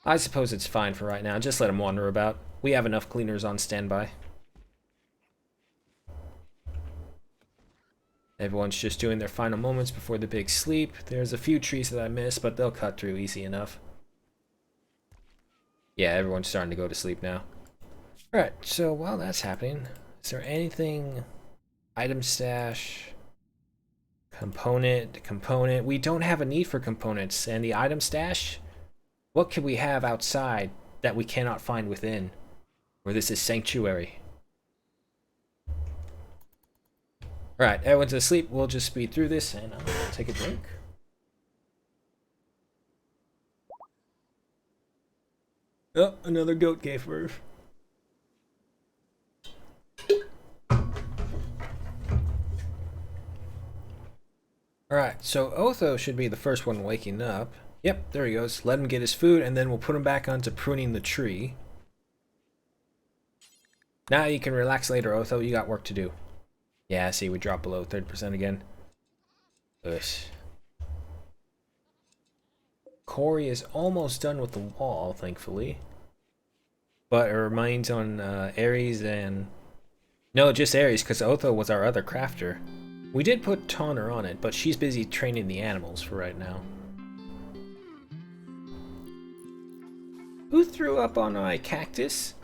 I suppose it's fine for right now. Just let him wander about. We have enough cleaners on standby. Everyone's just doing their final moments before the big sleep. There's a few trees that I missed, but they'll cut through easy enough. Yeah, everyone's starting to go to sleep now. Alright, so while that's happening, is there anything... Item stash... Component... We don't have a need for components, and the item stash? What can we have outside that we cannot find within? Where this is sanctuary. Alright, everyone's asleep. We'll just speed through this, and I'm gonna take a drink. Oh, another goat gave birth. Alright, so Otho should be the first one waking up. Yep, there he goes. Let him get his food, and then we'll put him back onto pruning the tree. Now you can relax later, Otho. You got work to do. Yeah, see, we dropped below 30% again. Ugh. Corey is almost done with the wall, thankfully. But it remains on Ares and... No, just Ares, because Otho was our other crafter. We did put Tonner on it, but she's busy training the animals for right now. Who threw up on my cactus?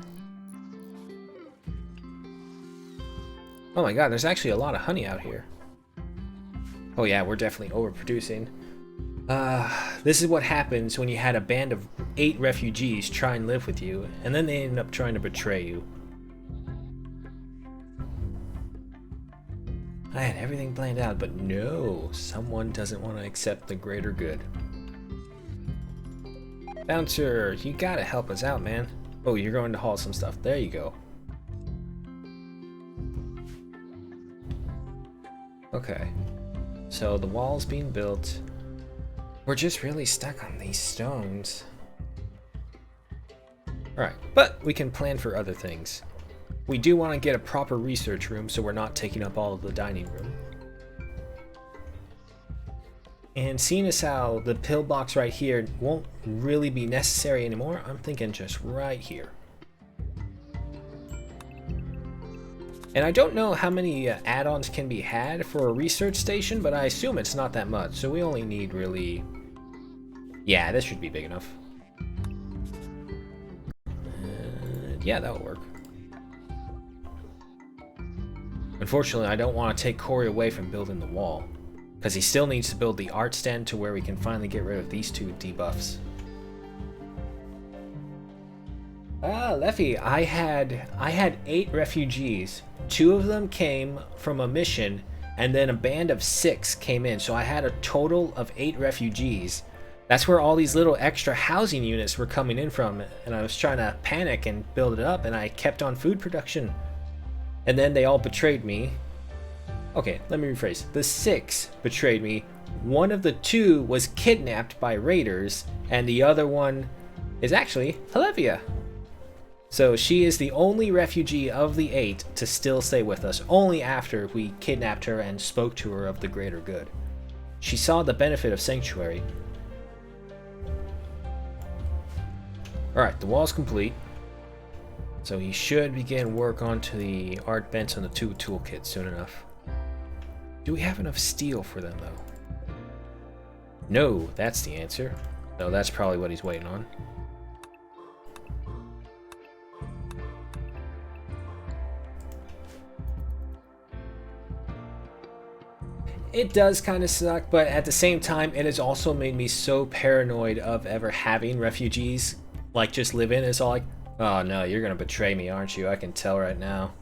Oh my god, there's actually a lot of honey out here. Oh yeah, we're definitely overproducing. This is what happens when you had a band of 8 refugees try and live with you, and then they end up trying to betray you. I had everything planned out, but no, someone doesn't want to accept the greater good. Bouncer, you gotta help us out, man. Oh, you're going to haul some stuff. There you go. Okay. So the wall's being built. We're just really stuck on these stones. Alright, but we can plan for other things. We do want to get a proper research room so we're not taking up all of the dining room. And seeing as how the pillbox right here won't really be necessary anymore, I'm thinking just right here. And I don't know how many add-ons can be had for a research station, but I assume it's not that much, so we only need really... Yeah, this should be big enough. Yeah, that'll work. Unfortunately, I don't want to take Corey away from building the wall, because he still needs to build the art stand to where we can finally get rid of these 2 debuffs. Leffy, I had 8 refugees. 2 of them came from a mission, and then a band of 6 came in, so I had a total of 8 refugees. That's where all these little extra housing units were coming in from, and I was trying to panic and build it up, and I kept on food production. And then they all betrayed me. Okay, let me rephrase. The 6 betrayed me. One of the 2 was kidnapped by raiders, and the other one is actually Helevia. So she is the only refugee of the 8 to still stay with us, only after we kidnapped her and spoke to her of the greater good. She saw the benefit of Sanctuary. Alright, the wall's complete. So he should begin work onto the art bench on the 2 toolkits soon enough. Do we have enough steel for them, though? No, that's the answer. No, that's probably what he's waiting on. It does kind of suck, but at the same time, it has also made me so paranoid of ever having refugees, like, just live in. It's all like, oh no, you're gonna betray me, aren't you? I can tell right now.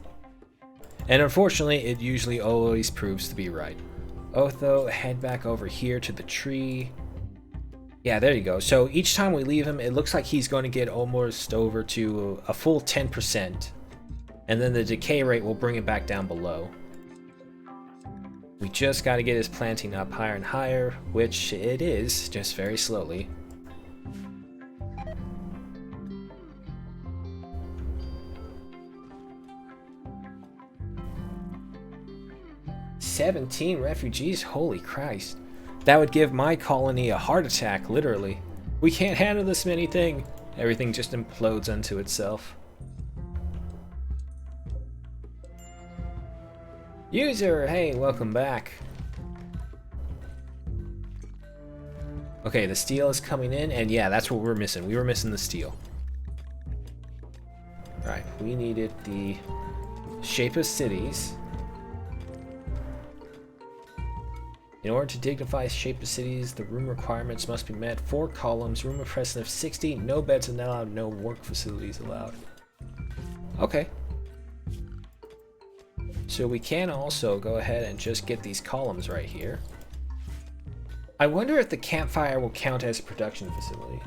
And unfortunately, it usually always proves to be right. Otho, head back over here to the tree. Yeah, there you go. So each time we leave him, it looks like he's going to get almost over to a full 10%. And then the decay rate will bring it back down below. We just got to get his planting up higher and higher, which it is, just very slowly. "17 refugees? Holy Christ. That would give my colony a heart attack, literally. We can't handle this many things. Everything just implodes unto itself." User, hey, welcome back. Okay, the steel is coming in, and yeah, that's what we're missing. We were missing the steel. Alright, we needed the shape of cities. In order to dignify shape of cities, the room requirements must be met. 4 columns, room of precedent of 60, no beds allowed, no work facilities allowed. Okay. So we can also go ahead and just get these columns right here. I wonder if the campfire will count as a production facility.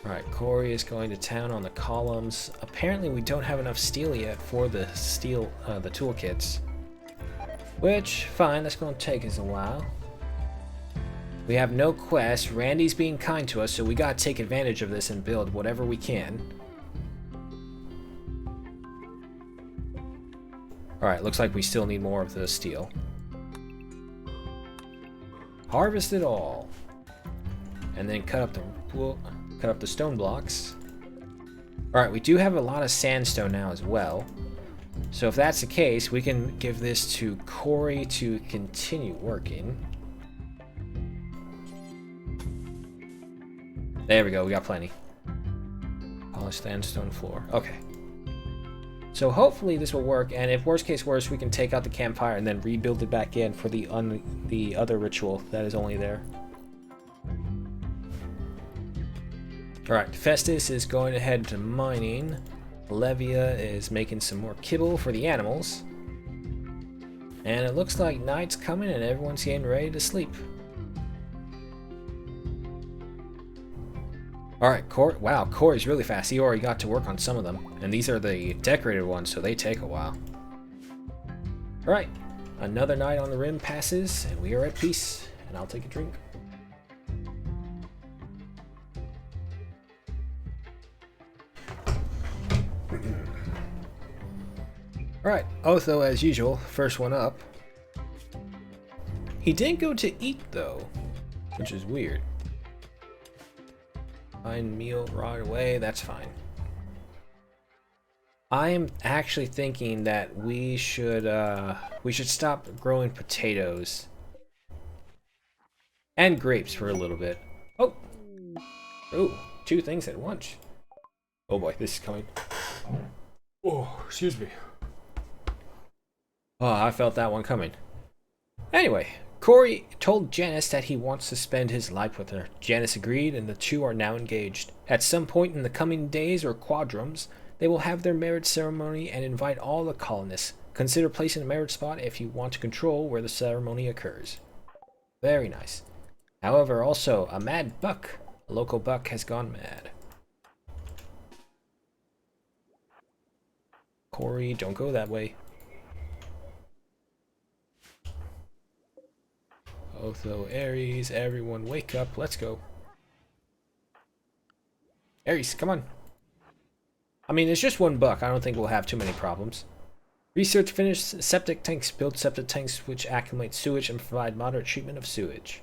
Alright, Corey is going to town on the columns. Apparently we don't have enough steel yet for the steel, the toolkits. Which, fine, that's going to take us a while. We have no quest. Randy's being kind to us, so we gotta take advantage of this and build whatever we can. Alright, looks like we still need more of the steel. Harvest it all. And then cut up the stone blocks. Alright, we do have a lot of sandstone now as well. So if that's the case, we can give this to Corey to continue working. There we go, we got plenty. Polished sandstone floor. Okay. So hopefully this will work, and if worst case worst, we can take out the campfire and then rebuild it back in for the other ritual that is only there. Alright, Festus is going ahead to mining. Levia is making some more kibble for the animals. And it looks like night's coming and everyone's getting ready to sleep. Alright, wow, Corey's really fast. He already got to work on some of them. And these are the decorated ones, so they take a while. Alright, another night on the rim passes, and we are at peace. And I'll take a drink. Alright, Otho as usual, first one up. He didn't go to eat though, which is weird. Find meal right away, that's fine. I am actually thinking that we should stop growing potatoes and grapes for a little bit. Oh, two things at once. Oh boy, this is coming. Oh, excuse me. Oh, I felt that one coming. Anyway, Corey told Janice that he wants to spend his life with her. Janice agreed, and the two are now engaged. At some point in the coming days or quadrums, they will have their marriage ceremony and invite all the colonists. Consider placing a marriage spot if you want to control where the ceremony occurs. Very nice. However, also, a mad buck. A local buck has gone mad. Corey, don't go that way. Otho, Ares, everyone wake up, let's go. Ares, come on. I mean, it's just one buck, I don't think we'll have too many problems. Research finished, septic tanks, build septic tanks which acclimate sewage and provide moderate treatment of sewage.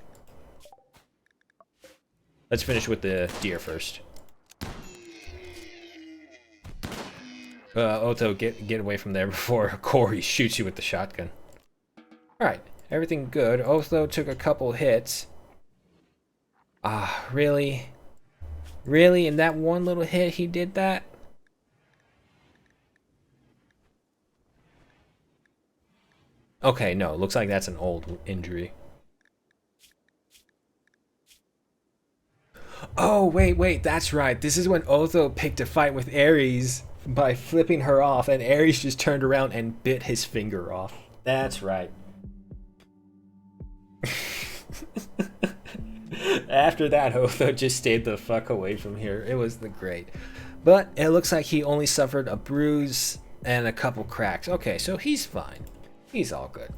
Let's finish with the deer first. Otho, get away from there before Corey shoots you with the shotgun. Alright. Everything good. Otho took a couple hits. Ah, really? Really? In that one little hit he did that? Okay, no. Looks like that's an old injury. Oh, wait. That's right. This is when Otho picked a fight with Ares by flipping her off, and Ares just turned around and bit his finger off. That's right. After that, Otho just stayed the fuck away from here. It was great. But it looks like he only suffered a bruise and a couple cracks. Okay, so he's fine. He's all good.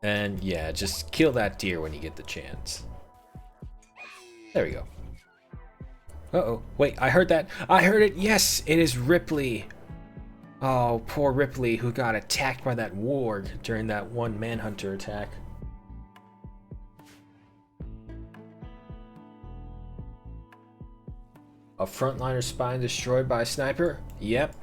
And yeah, just kill that deer when you get the chance. There we go. Uh-oh. Wait, I heard that. I heard it. Yes, it is Ripley. Oh, poor Ripley, who got attacked by that warg during that one manhunter attack. A frontliner spine destroyed by a sniper? Yep.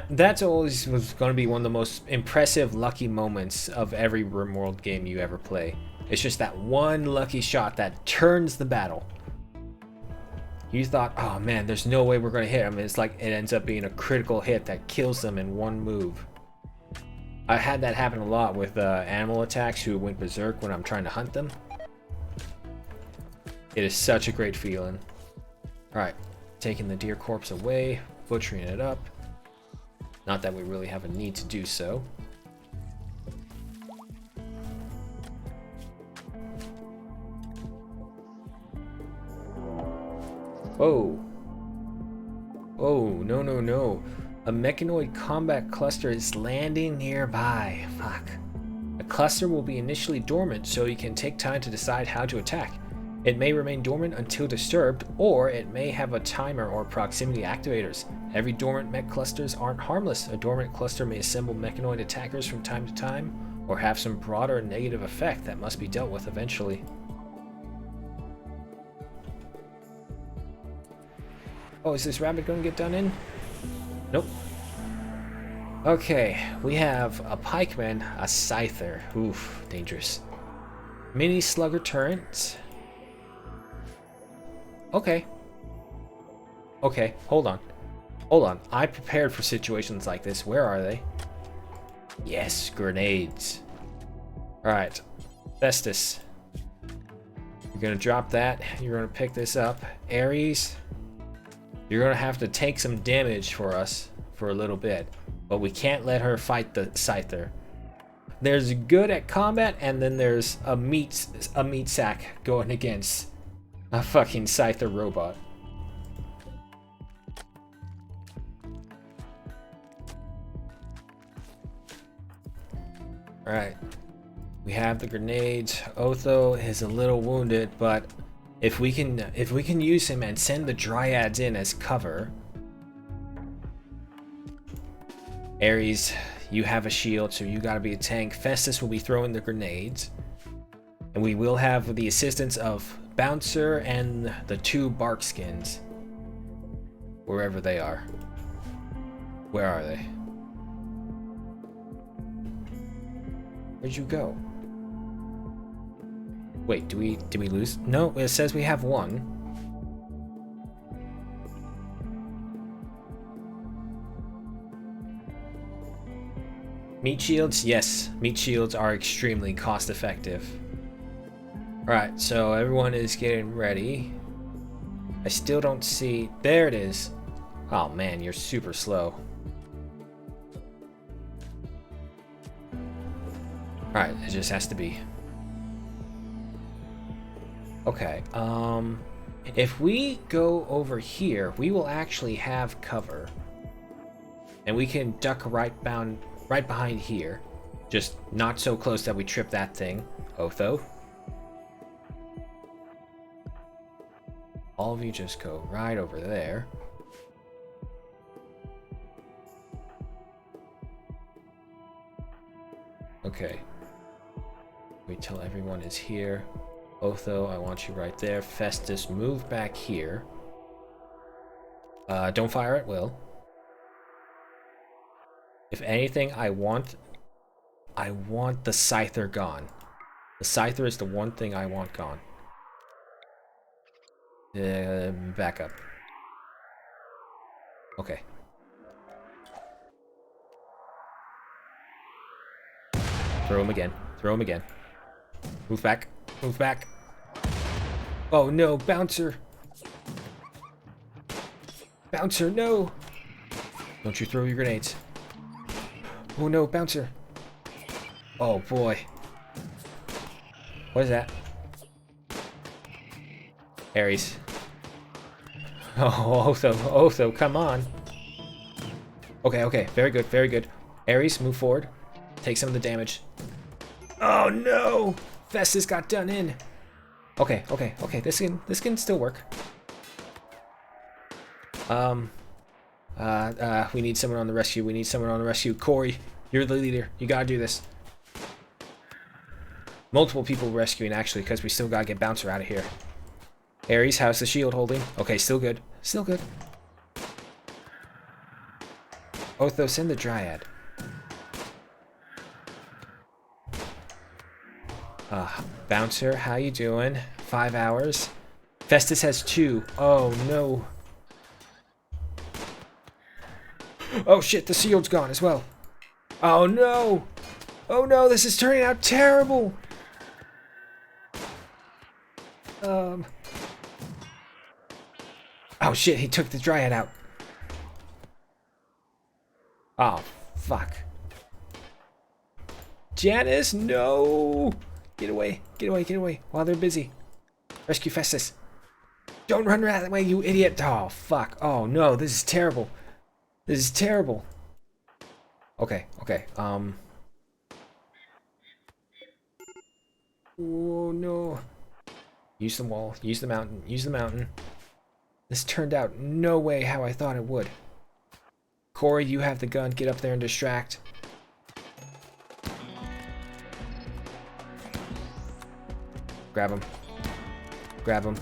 That's always was going to be one of the most impressive lucky moments of every Rimworld game you ever play. It's just that one lucky shot that turns the battle. You thought, oh man, there's no way we're going to hit him. It's like it ends up being a critical hit that kills them in one move. I had that happen a lot with animal attacks who went berserk when I'm trying to hunt them. It is such a great feeling. Alright, taking the deer corpse away, butchering it up. Not that we really have a need to do so. Oh. Oh, no, no, no. A mechanoid combat cluster is landing nearby. Fuck. A cluster will be initially dormant, so you can take time to decide how to attack. It may remain dormant until disturbed, or it may have a timer or proximity activators. Every dormant mech clusters aren't harmless. A dormant cluster may assemble mechanoid attackers from time to time, or have some broader negative effect that must be dealt with eventually. Oh, is this rabbit going to get done in? Nope. Okay, we have a pikeman, a scyther. Oof, dangerous. Mini slugger turret. Okay. Okay, hold on. Hold on. I prepared for situations like this. Where are they? Yes, grenades. Alright. Festus. You're gonna drop that. You're gonna pick this up. Ares. You're gonna have to take some damage for us for a little bit. But we can't let her fight the scyther. There's good at combat, and then there's a meat sack going against a fucking scyther robot. Alright. We have the grenades. Otho is a little wounded, but if we can use him and send the dryads in as cover. Ares, you have a shield, so you gotta be a tank. Festus will be throwing the grenades. And we will have the assistance of Bouncer and the 2 bark skins. Wherever they are. Where are they? Where'd you go? Wait, did we lose? No, it says we have 1. Meat shields? Yes, meat shields are extremely cost effective. Alright, so everyone is getting ready. I still don't see... There it is. Oh man, you're super slow. Alright, it just has to be. Okay, if we go over here, we will actually have cover. And we can duck right behind here. Just not so close that we trip that thing. Otho. All of you just go right over there. Okay. Wait till everyone is here. Otho, I want you right there. Festus, move back here. Don't fire at will. If anything, I want the scyther gone. The scyther is the one thing I want gone. Back up. Okay. Throw him again. Throw him again. Move back. Move back. Oh no, Bouncer. Bouncer, no. Don't you throw your grenades. Oh no, Bouncer. Oh boy. What is that? Ares. Oh, Otho, come on. Okay, okay, very good, very good. Ares, move forward. Take some of the damage. Oh no! Festus got done in. Okay, okay, okay. This can still work. We need someone on the rescue. We need someone on the rescue. Corey, you're the leader. You gotta do this. Multiple people rescuing, actually, because we still gotta get Bouncer out of here. Ares, how's the shield holding? Okay, still good. Still good. Otho, send the Dryad. Bouncer, how you doing? 5 hours. Festus has 2. Oh, no. Oh, shit, the shield's gone as well. Oh, no. Oh, no, this is turning out terrible. Oh, shit, he took the Dryad out. Oh, fuck. Janice, no. Get away, get away, get away while they're busy. Rescue Festus. Don't run that way, you idiot. Oh, fuck. Oh, no. This is terrible. This is terrible. Okay, okay. Oh, no. Use the wall. Use the mountain. Use the mountain. This turned out no way how I thought it would. Corey, you have the gun. Get up there and distract. Grab him. Grab him.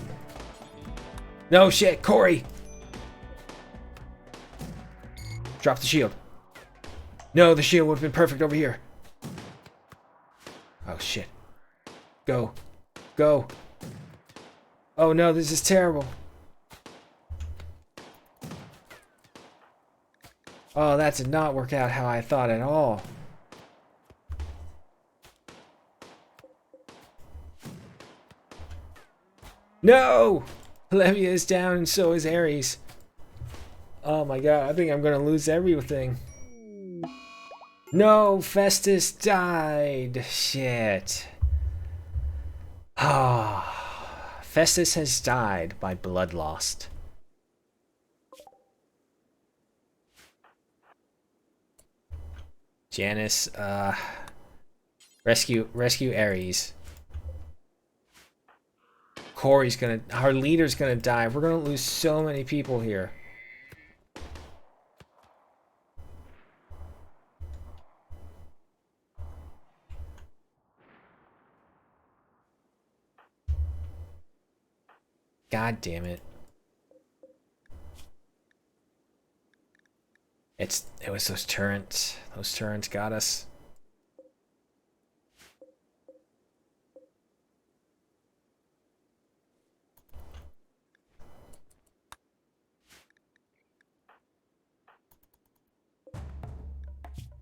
No shit, Corey! Drop the shield. No, the shield would have been perfect over here. Oh shit. Go. Go. Oh no, this is terrible. Oh, that did not work out how I thought at all. No! Olivia is down and so is Ares. Oh my god, I think I'm gonna lose everything. No, Festus died. Shit. Ah, Festus has died by blood lost. Janice, rescue Ares. Corey's gonna, our leader's gonna die. We're gonna lose so many people here. God damn it. It was those turrets. Those turrets got us.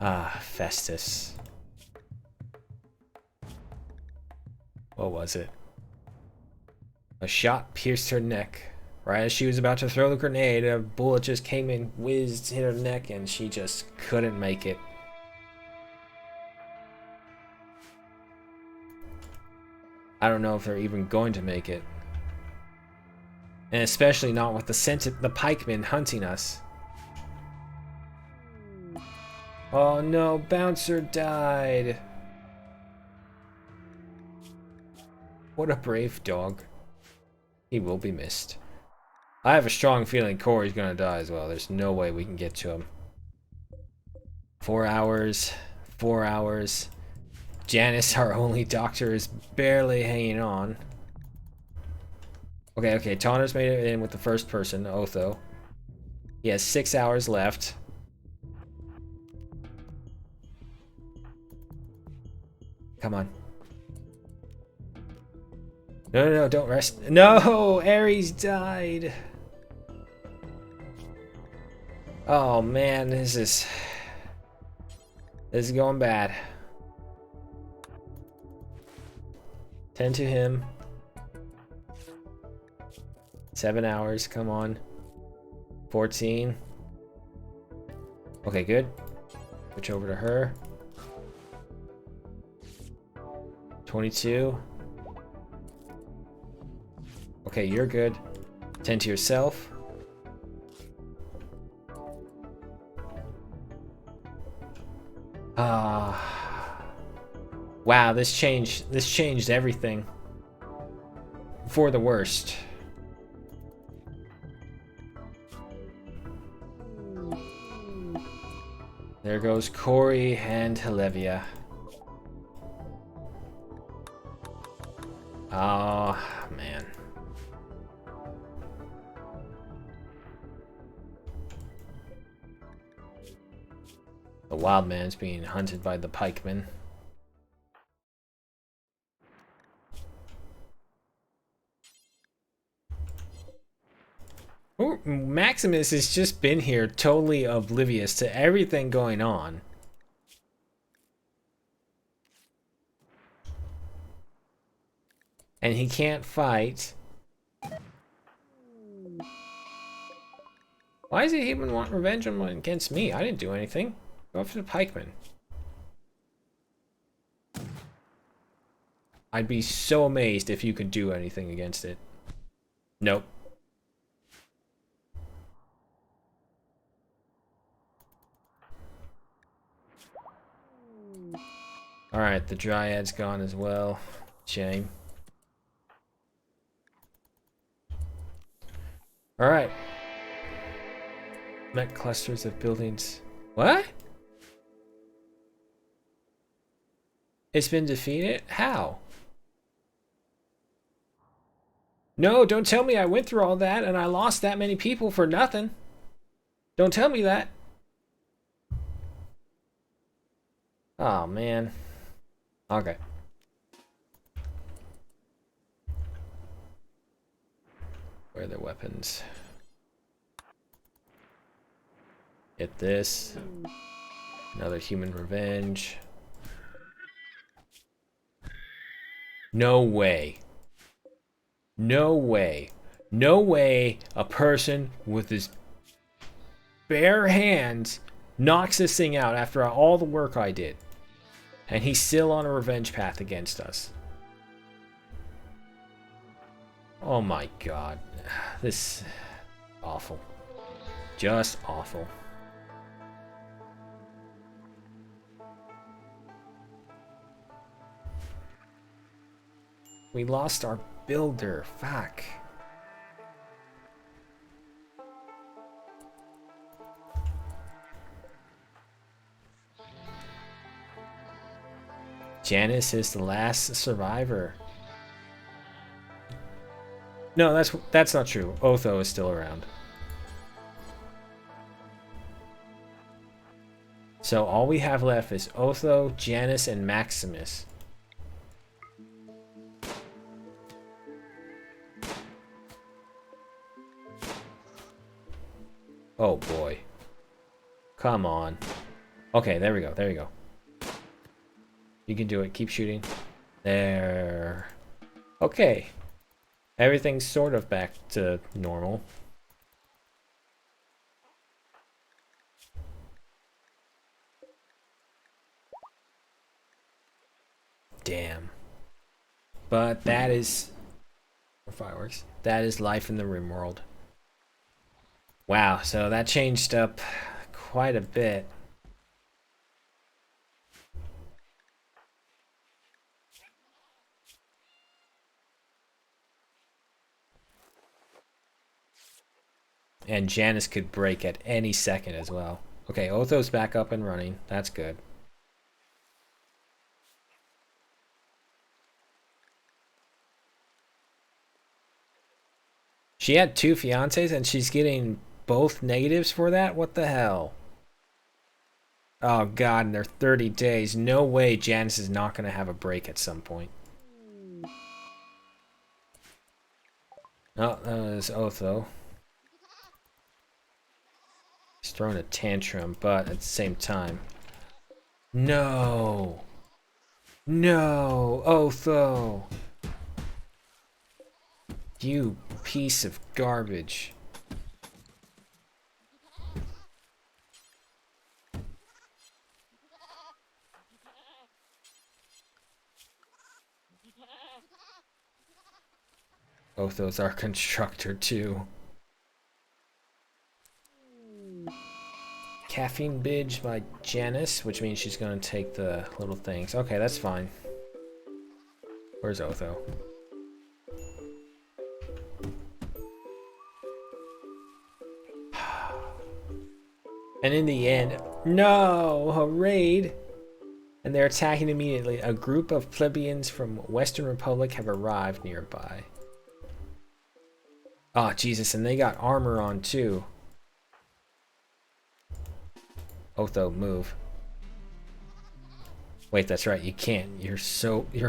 Ah, Festus. What was it? A shot pierced her neck. Right as she was about to throw the grenade, a bullet just came in, whizzed, hit her neck, and she just couldn't make it. I don't know if they're even going to make it. And especially not with the pikemen hunting us. Oh no, Bouncer died. What a brave dog. He will be missed. I have a strong feeling Corey's gonna die as well. There's no way we can get to him. 4 hours. 4 hours. Janice, our only doctor, is barely hanging on. Okay, okay. Tanner's made it in with the first person, Otho. He has 6 hours left. Come on. No, no, no, don't rest. No! Ares died! Oh man, this is going bad. Tend to him. 7 hours, come on. 14. Okay, good. Switch over to her. 22. Okay, you're good. Tend to yourself. Wow, this changed everything. For the worst. There goes Corey and Olivia. Oh, man. The wild man's being hunted by the pikemen. Ooh, Maximus has just been here totally oblivious to everything going on. And he can't fight. Why does he even want revenge against me? I didn't do anything. Go after the pikemen. I'd be so amazed if you could do anything against it. Nope. Alright, the Dryad's gone as well. Shame. Alright. Met clusters of buildings. What? It's been defeated? How? No, don't tell me I went through all that and I lost that many people for nothing. Don't tell me that. Oh, man. Okay. Where are their weapons? Get this. Another human revenge. No way. No way. No way a person with his bare hands knocks this thing out after all the work I did. And he's still on a revenge path against us. Oh my god. This... awful. Just awful. We lost our builder. Fuck. Janice is the last survivor. No, that's not true. Otho is still around. So all we have left is Otho, Janice, and Maximus. Oh boy. Come on. Okay, there we go. There you go. You can do it. Keep shooting. There. Okay. Everything's sort of back to normal. Damn. But that is... fireworks. That is life in the Rimworld. Wow, so that changed up quite a bit. And Janice could break at any second as well. Okay, Otho's back up and running. That's good. She had 2 fiancés and she's getting both negatives for that? What the hell? Oh god, in their 30 days. No way Janice is not going to have a break at some point. Oh, that was Otho. He's throwing a tantrum, but at the same time... No! No! Otho! You piece of garbage. Otho's our constructor too. Caffeine Bidge by Janice, which means she's gonna take the little things. Okay, that's fine. Where's Otho? And in the end, no, a raid. And they're attacking immediately. A group of plebeians from Western Republic have arrived nearby. Oh, Jesus, and they got armor on too. Otho, move. Wait, that's right, you can't. You're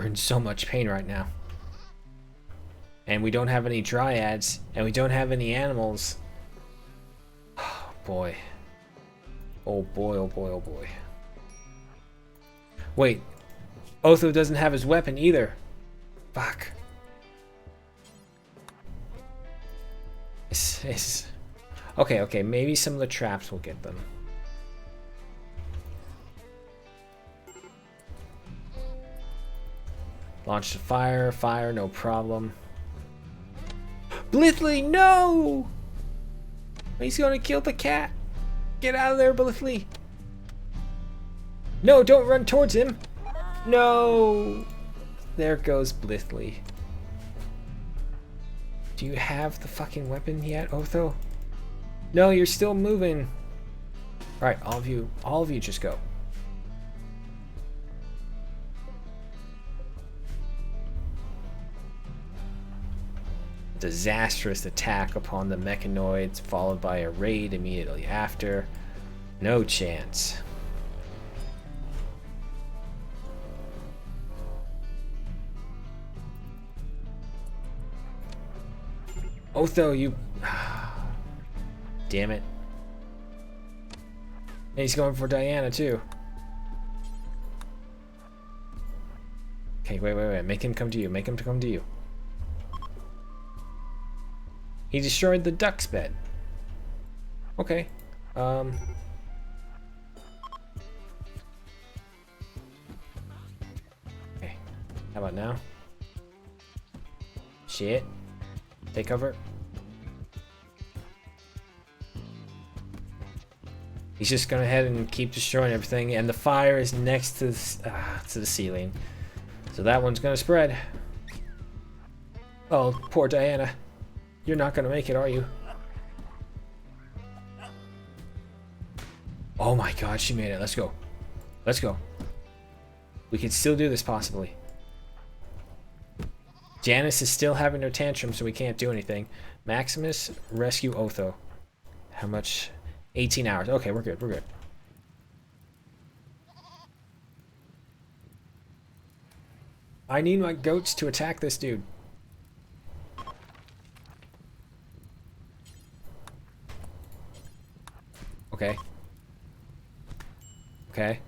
in so much pain right now. And we don't have any dryads, and we don't have any animals. Oh boy. Oh boy, oh boy, oh boy. Wait, Otho doesn't have his weapon either. Fuck. Okay, maybe some of the traps will get them. Launch the fire, no problem. Blithely, no! He's gonna kill the cat. Get out of there, Blithely. No, don't run towards him. No! There goes Blithely. Do you have the fucking weapon yet, Otho? No, you're still moving. Alright, all of you just go. Disastrous attack upon the mechanoids, followed by a raid immediately after. No chance. Otho, you... Damn it. And he's going for Diana, too. Okay, wait. Make him come to you. Make him come to you. He destroyed the duck's bed. Okay. Okay. How about now? Shit. Take cover. He's just going ahead and keep destroying everything, and the fire is next to the ceiling. So that one's going to spread. Oh, poor Diana. You're not going to make it, are you? Oh my god, she made it. Let's go. Let's go. We can still do this, possibly. Janice is still having her tantrum, so we can't do anything. Maximus, rescue Otho. How much? 18 hours. Okay, we're good. We're good. I need my goats to attack this dude. Okay. Okay.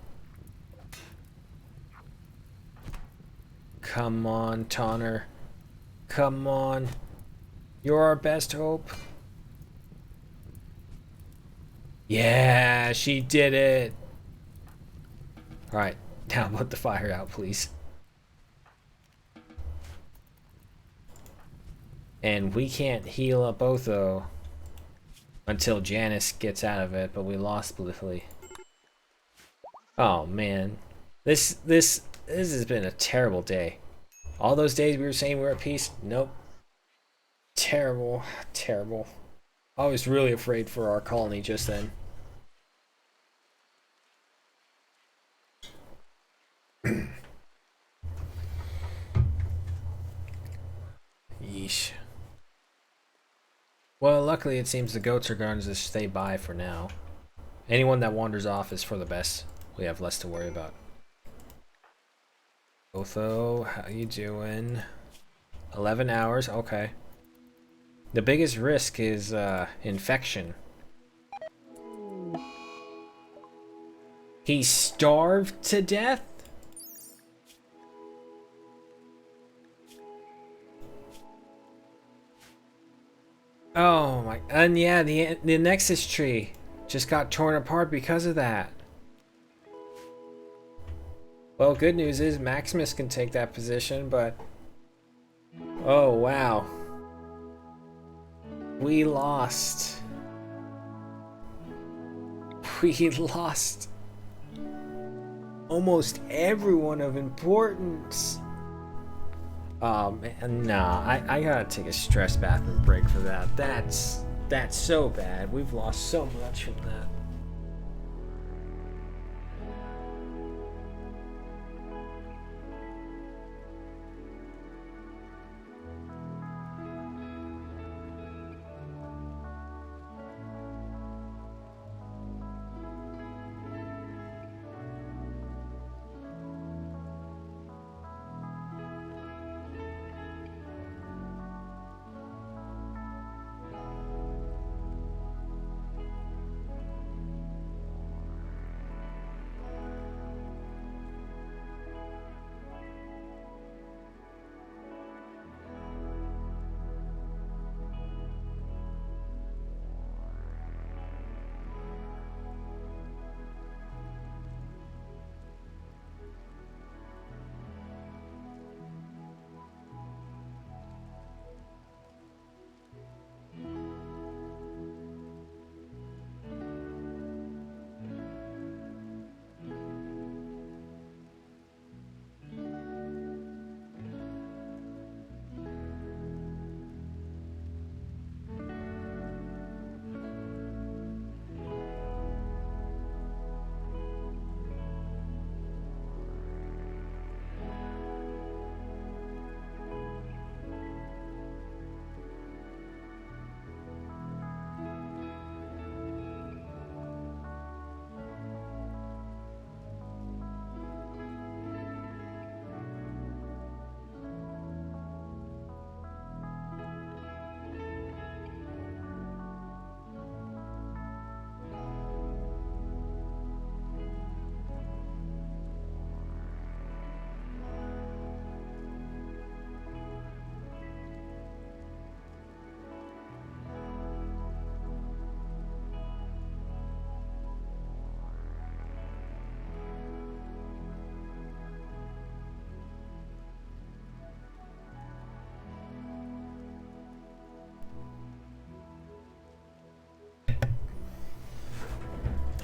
Come on, Tonner. Come on. You're our best hope. Yeah, she did it. Alright, now put the fire out, please. And we can't heal up Otho until Janice gets out of it, but we lost Blithely. Oh man. This has been a terrible day. All those days we were saying we were at peace, nope. Terrible, terrible. I was really afraid for our colony just then. Yeesh. Well, luckily it seems the goats are going to stay by for now. Anyone that wanders off is for the best. We have less to worry about. Otho, how you doing? 11 hours, okay. The biggest risk is infection. He starved to death? Oh my, and yeah, the Nexus tree just got torn apart because of that. Well, good news is Maximus can take that position, but... Oh, wow. We lost. We lost almost everyone of importance. Man, nah, I gotta take a stress bathroom break for that. That's so bad. We've lost so much from that.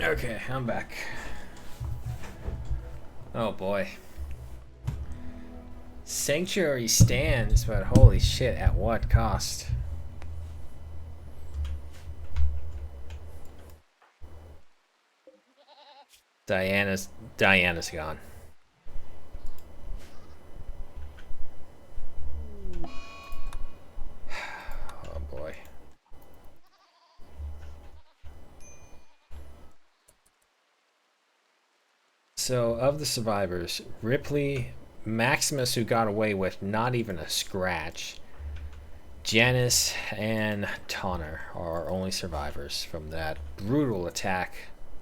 Okay, I'm back. Oh boy. Sanctuary stands, but holy shit, at what cost? Diana's gone. Oh boy. So of the survivors, Ripley, Maximus, who got away with not even a scratch, Janice, and Tonner are our only survivors from that brutal attack,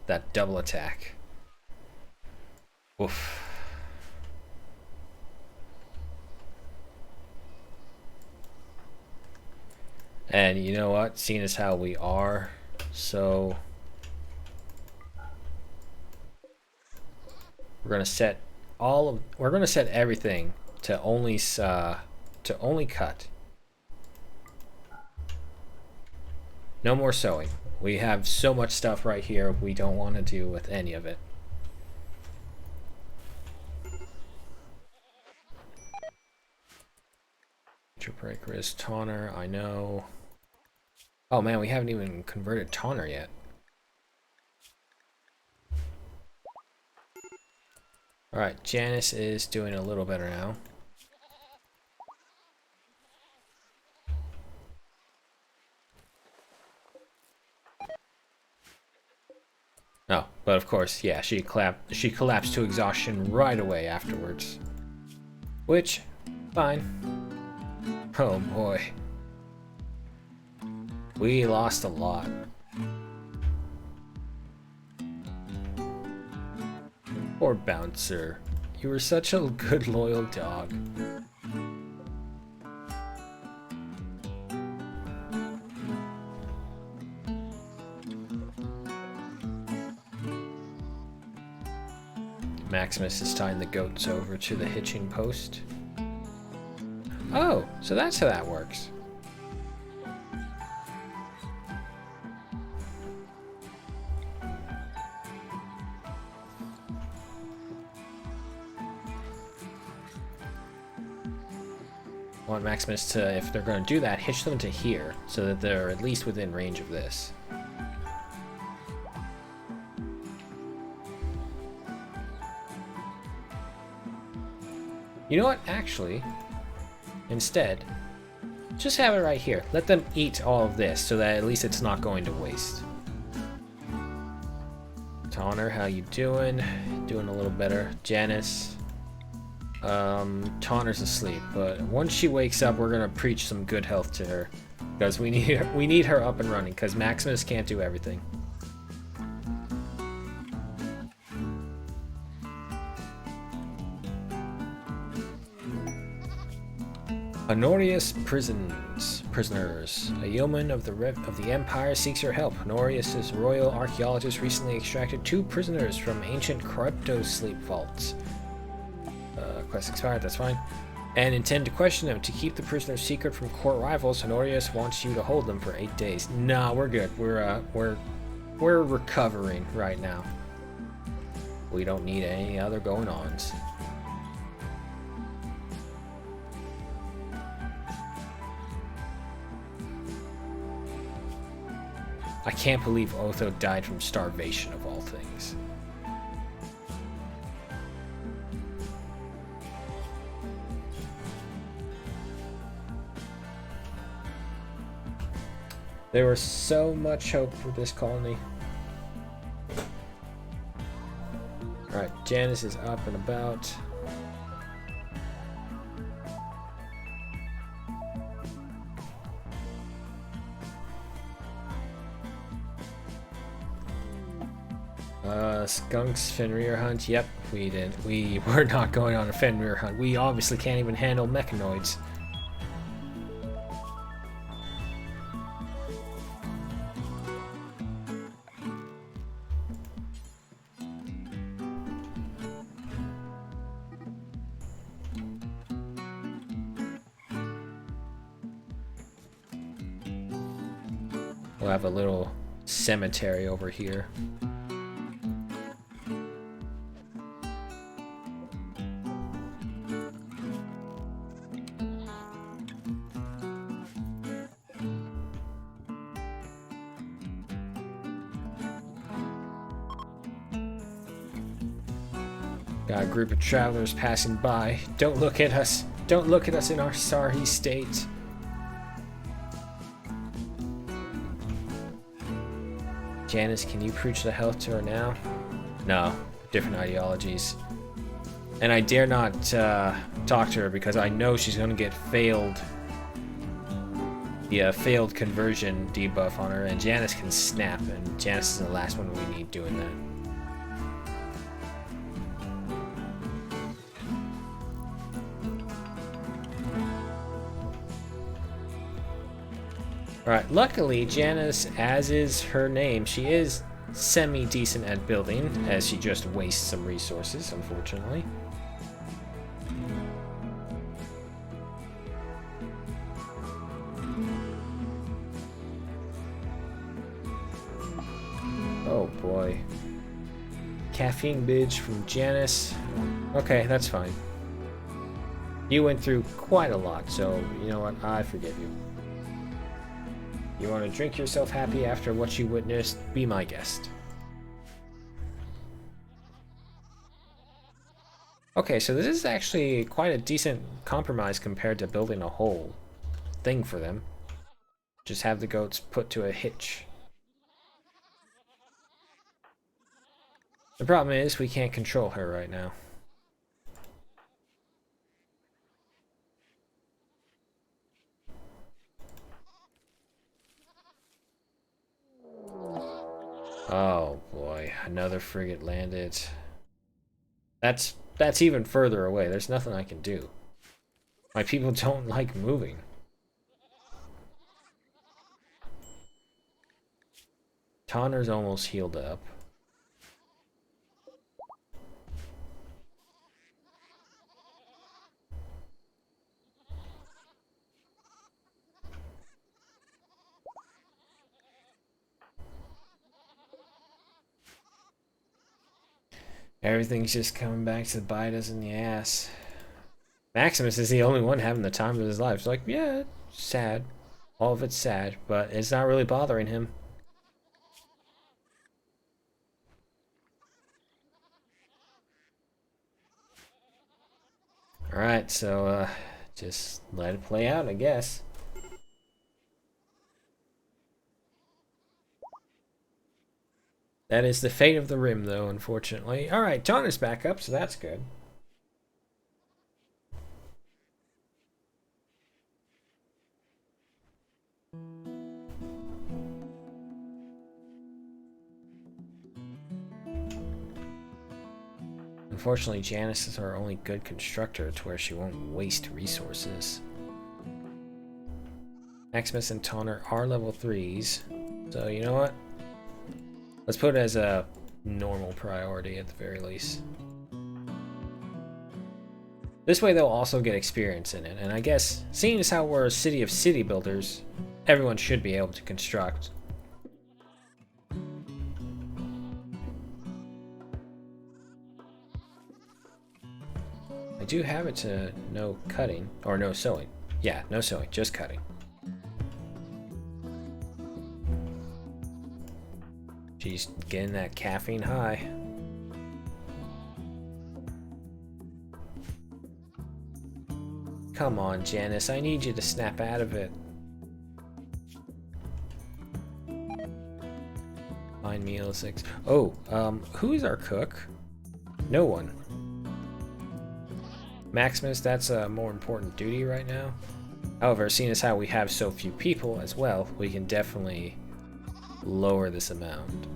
that double attack. Oof. And you know what? Seeing as how we are so, we're gonna set everything to only cut. No more sewing. We have so much stuff right here. We don't want to deal with any of it. Breaker is Tonner. I know. Oh man, we haven't even converted Tonner yet. Alright, Janice is doing a little better now. Oh, but of course, yeah, she collapsed to exhaustion right away afterwards. Which, fine. Oh boy. We lost a lot. Poor Bouncer. You were such a good, loyal dog. Maximus is tying the goats over to the hitching post. Oh, so that's how that works. I want Maximus to, if they're going to do that, hitch them to here, so that they're at least within range of this. You know what, actually, instead, just have it right here. Let them eat all of this, so that at least it's not going to waste. Tonner, how you doing? Doing a little better. Janice. Tonner's asleep, but once she wakes up, we're gonna preach some good health to her, because we need her up and running, because Maximus can't do everything. Honorius prisoners. A yeoman of the Empire seeks your help. Honorius's royal archaeologist recently extracted 2 prisoners from ancient crypto-sleep vaults. Quest expired, that's fine. And intend to question them. To keep the prisoners secret from court rivals, Honorius wants you to hold them for 8 days. Nah, we're good. We're recovering right now. We don't need any other going-ons. I can't believe Otho died from starvation of all things. There was so much hope for this colony. Alright, Janice is up and about. Skunks Fenrir hunt. Yep, we did. We were not going on a Fenrir hunt. We obviously can't even handle mechanoids. We'll have a little cemetery over here. Got a group of travelers passing by. Don't look at us. Don't look at us in our sorry state. Janice, can you preach the health to her now? No, different ideologies. And I dare not talk to her because I know she's going to get failed. The failed conversion debuff on her, and Janice can snap, and Janice is the last one we need doing that. Alright, luckily Janice, as is her name, she is semi-decent at building, as she just wastes some resources, unfortunately. Oh boy. Caffeine binge from Janice. Okay, that's fine. You went through quite a lot, so you know what? I forgive you. You want to drink yourself happy after what you witnessed? Be my guest. Okay, so this is actually quite a decent compromise compared to building a whole thing for them. Just have the goats put to a hitch. The problem is we can't control her right now. Oh boy, another frigate landed. That's even further away. There's nothing I can do. My people don't like moving. Tonner's almost healed up. Everything's just coming back to bite us in the ass. Maximus is the only one having the time of his life. It's like, yeah, it's sad. All of it's sad, but it's not really bothering him. Alright, so, just let it play out, I guess. That is the fate of the Rim, though, unfortunately. Alright, Tonner's back up, so that's good. Unfortunately, Janice is our only good constructor to where she won't waste resources. Maximus and Tonner are level 3s, so you know what? Let's put it as a normal priority at the very least. This way they'll also get experience in it, and I guess, seeing as how we're a city of city builders, everyone should be able to construct. I do have it to no cutting, or no sewing. Yeah, no sewing, just cutting. She's getting that caffeine high. Come on, Janice, I need you to snap out of it. Fine meal 6. Oh, who is our cook? No one. Maximus, that's a more important duty right now. However, seeing as how we have so few people as well, we can definitely lower this amount.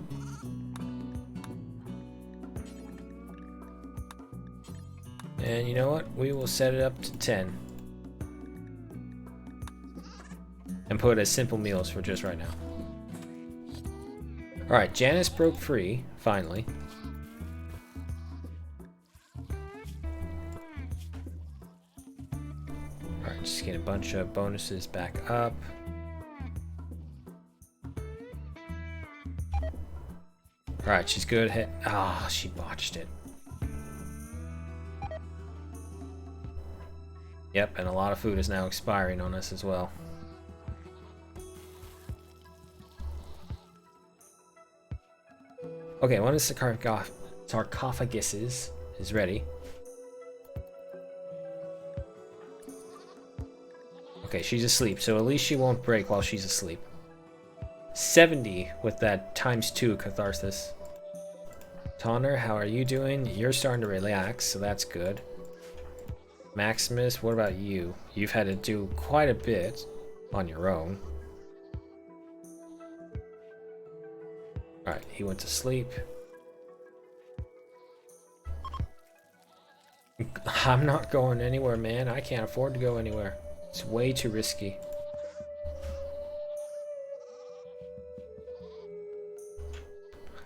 And you know what? We will set it up to 10. And put as simple meals for just right now. Alright, Janice broke free, finally. Alright, just get a bunch of bonuses back up. Alright, she's good. Ah, she botched it. Yep, and a lot of food is now expiring on us as well. Okay, one of the sarcophaguses is ready. Okay, she's asleep, so at least she won't break while she's asleep. 70 with that ×2 catharsis. Tonner, how are you doing? You're starting to relax, so that's good. Maximus, what about you? You've had to do quite a bit on your own. Alright, he went to sleep. I'm not going anywhere, man. I can't afford to go anywhere. It's way too risky.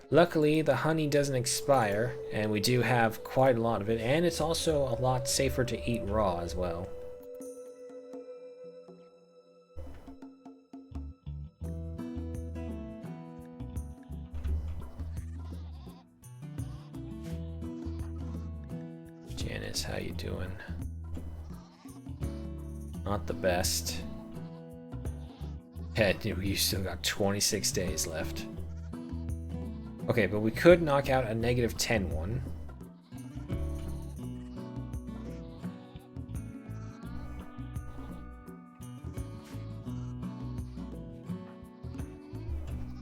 Luckily, the honey doesn't expire, and we do have quite a lot of it, and it's also a lot safer to eat raw as well. Janice, how you doing? Not the best. Yeah, you still got 26 days left. Okay, but we could knock out a -10 one.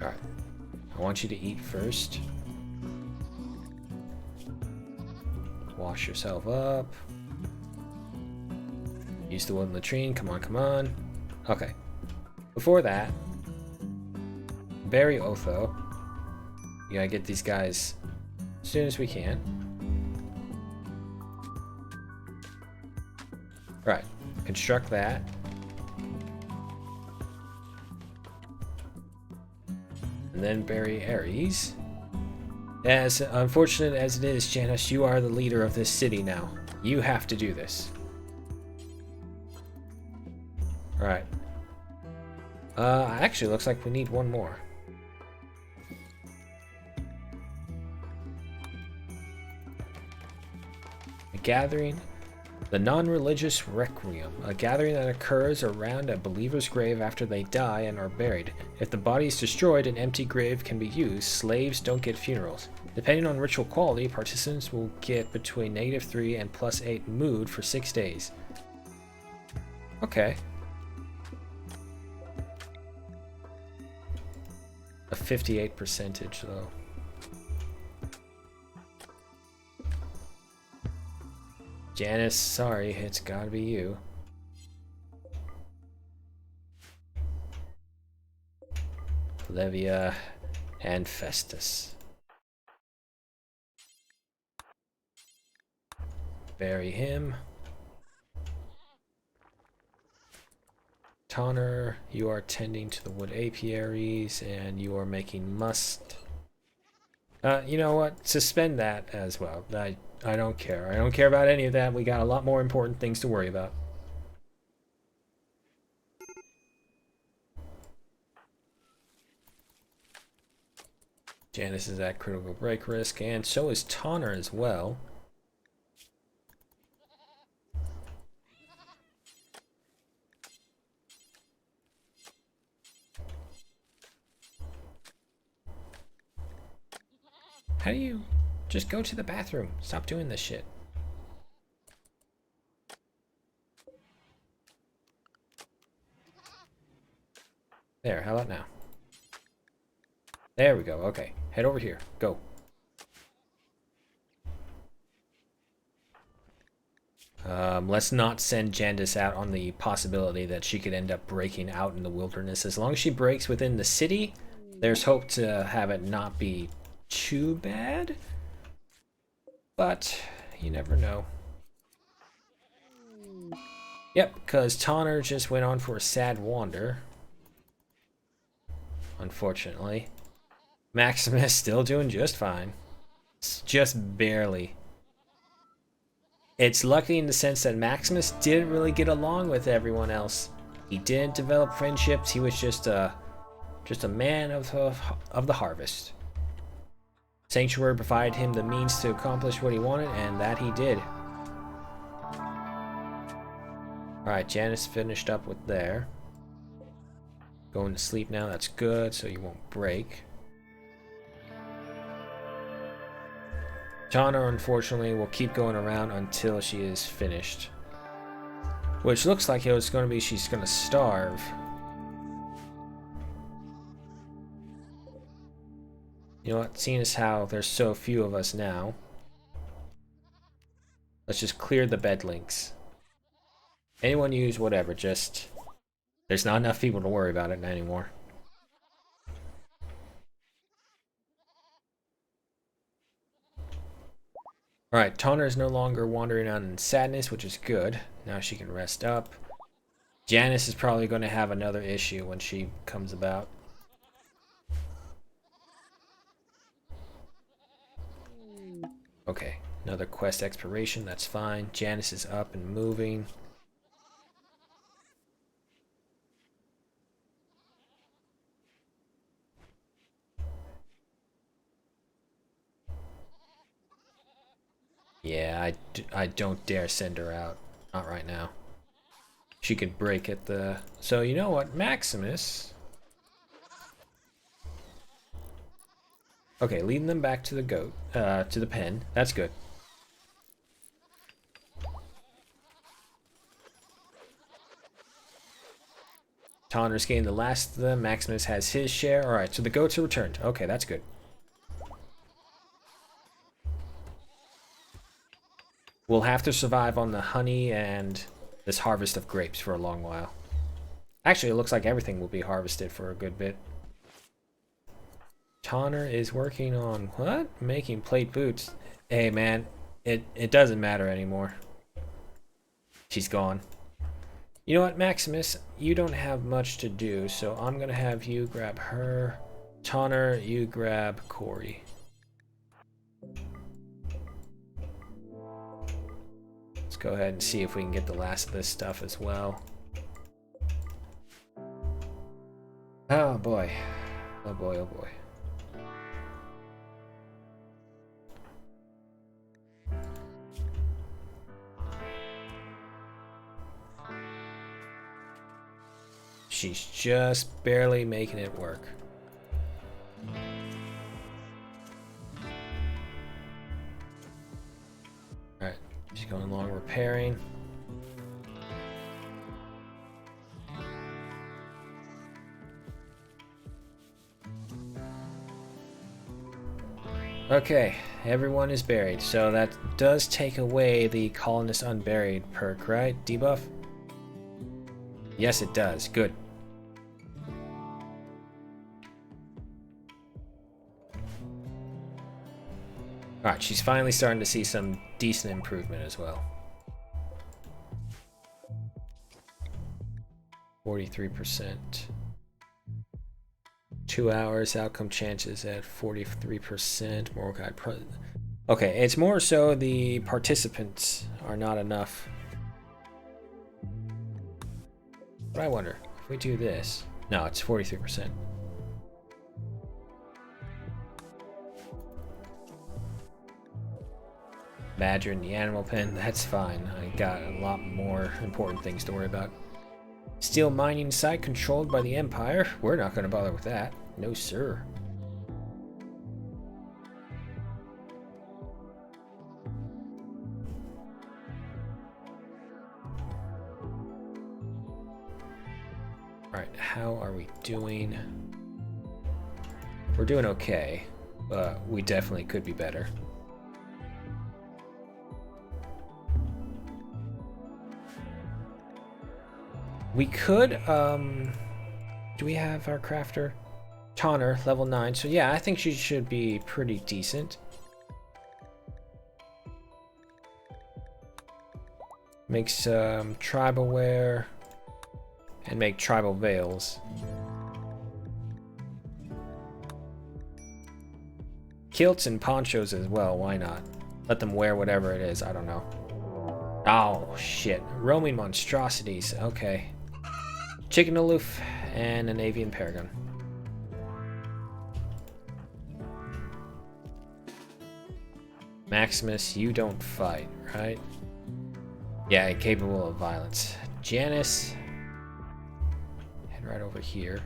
Alright. I want you to eat first. Wash yourself up. Use the wood latrine. Come on, come on. Okay. Before that, bury Otho. You gotta get these guys as soon as we can. Right. Construct that. And then bury Ares. As unfortunate as it is, Janice, you are the leader of this city now. You have to do this. Alright. Actually, looks like we need one more. A gathering. The non-religious requiem, a gathering that occurs around a believer's grave after they die and are buried. If the body is destroyed, an empty grave can be used. Slaves don't get funerals. Depending on ritual quality, participants will get between -3 and +8 mood for 6 days. Okay. A 58 percentage though. Janice, sorry, it's gotta be you. Levia and Festus. Bury him. Tonner, you are tending to the wood apiaries and you are making must. You know what? Suspend that as well. I don't care. I don't care about any of that. We got a lot more important things to worry about. Janice is at critical break risk, and so is Tonner as well. How do you just go to the bathroom? Stop doing this shit. There, how about now? There we go, okay. Head over here, go. Let's not send Jandis out on the possibility that she could end up breaking out in the wilderness. As long as she breaks within the city, there's hope to have it not be too bad. But you never know. Yep, because Tonner just went on for a sad wander. Unfortunately. Maximus still doing just fine. It's just barely. It's lucky in the sense that Maximus didn't really get along with everyone else. He didn't develop friendships. He was just a man of the harvest. Sanctuary provided him the means to accomplish what he wanted, and that he did. Alright, Janice finished up with there. Going to sleep now, that's good, so you won't break. Tana, unfortunately, will keep going around until she is finished. Which looks like it's going to be she's going to starve. You know what? Seeing as how there's so few of us now, let's just clear the bed links. Anyone use whatever, just... There's not enough people to worry about it anymore. Alright, Tana is no longer wandering around in sadness, which is good. Now she can rest up. Janice is probably going to have another issue when she comes about. Okay, another quest expiration, that's fine. Janice is up and moving. Yeah, I don't dare send her out. Not right now. She could break at the... So, you know what? Maximus... Okay, leading them back to the goat, to the pen. That's good. Tonner's gained the last of them. Maximus has his share. Alright, so the goats are returned. Okay, that's good. We'll have to survive on the honey and this harvest of grapes for a long while. Actually, it looks like everything will be harvested for a good bit. Tonner is working on what? Making plate boots. Hey man, it doesn't matter anymore. She's gone. You know what, Maximus? You don't have much to do, so I'm gonna have you grab her. Tonner, you grab Corey. Let's go ahead and see if we can get the last of this stuff as well. Oh boy. Oh boy, oh boy. She's just barely making it work. Alright, she's going along repairing. Okay, everyone is buried, so that does take away the colonist unburied perk, right? Debuff? Yes, it does. Good. Alright, she's finally starting to see some decent improvement as well. 43%. 2 hours, outcome chances at 43%. Moral guide. Okay, it's more so the participants are not enough. But I wonder, if we do this... No, it's 43%. Badger in the animal pen, that's fine. I got a lot more important things to worry about. Steel mining site controlled by the Empire. We're not going to bother with that. No, sir. Alright, how are we doing? We're doing okay, but we definitely could be better. We could, do we have our crafter? Tonner, level 9. So yeah, I think she should be pretty decent. Make some tribal wear and make tribal veils. Kilts and ponchos as well, why not? Let them wear whatever it is, I don't know. Oh, shit. Roaming monstrosities, okay. Chicken aloof and an avian paragon. Maximus, you don't fight, right? Yeah, capable of violence. Janice, head right over here.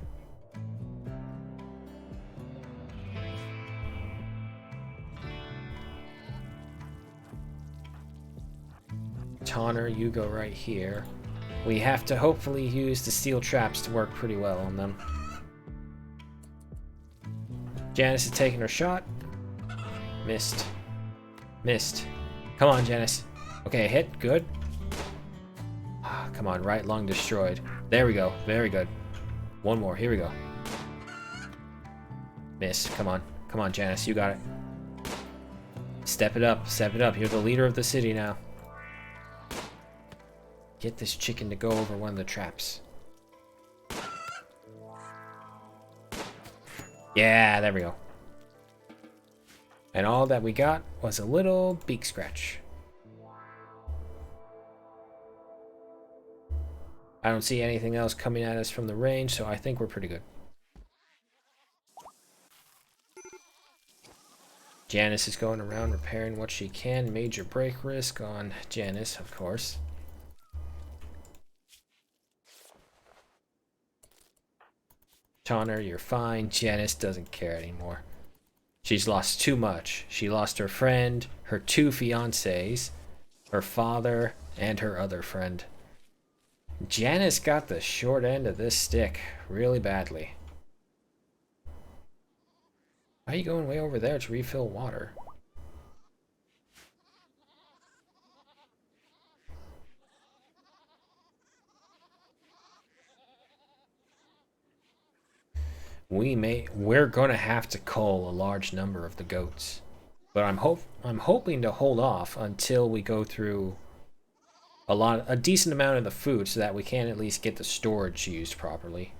Tonner, you go right here. We have to hopefully use the steel traps to work pretty well on them. Janice is taking her shot. Missed. Missed. Come on, Janice. Okay, hit. Good. Come on, right lung destroyed. There we go. Very good. One more. Here we go. Miss. Come on. Come on, Janice. You got it. Step it up. Step it up. You're the leader of the city now. Get this chicken to go over one of the traps. Yeah, there we go. And all that we got was a little beak scratch. I don't see anything else coming at us from the range, so I think we're pretty good. Janice is going around repairing what she can. Major break risk on Janice, of course. Tonner, you're fine. Janice doesn't care anymore. She's lost too much. She lost her friend, her 2 fiancés, her father, and her other friend. Janice got the short end of this stick really badly. Why are you going way over there to refill water? We're gonna have to cull a large number of the goats, but I'm hoping to hold off until we go through a decent amount of the food so that we can at least get the storage used properly.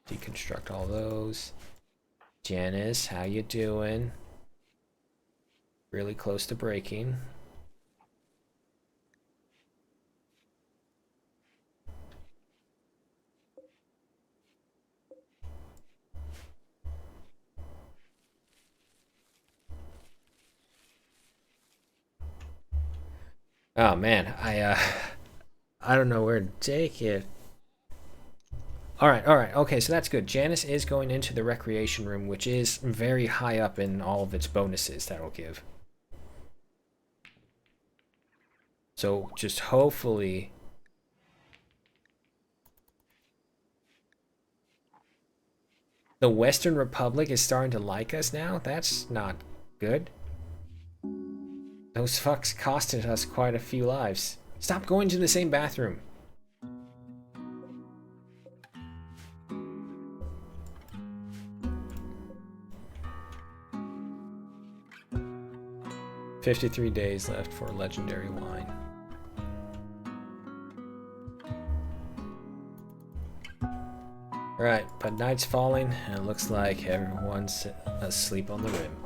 Deconstruct all those. Janice, how you doing? Really close to breaking. Oh man, I don't know where to take it. All right, okay, so that's good. Janice is going into the recreation room, which is very high up in all of its bonuses that'll give. So just hopefully... The Western Republic is starting to like us now? That's not good. Those fucks costed us quite a few lives. Stop going to the same bathroom. $53 days left for legendary wine. Alright, but night's falling, and it looks like everyone's asleep on the rim.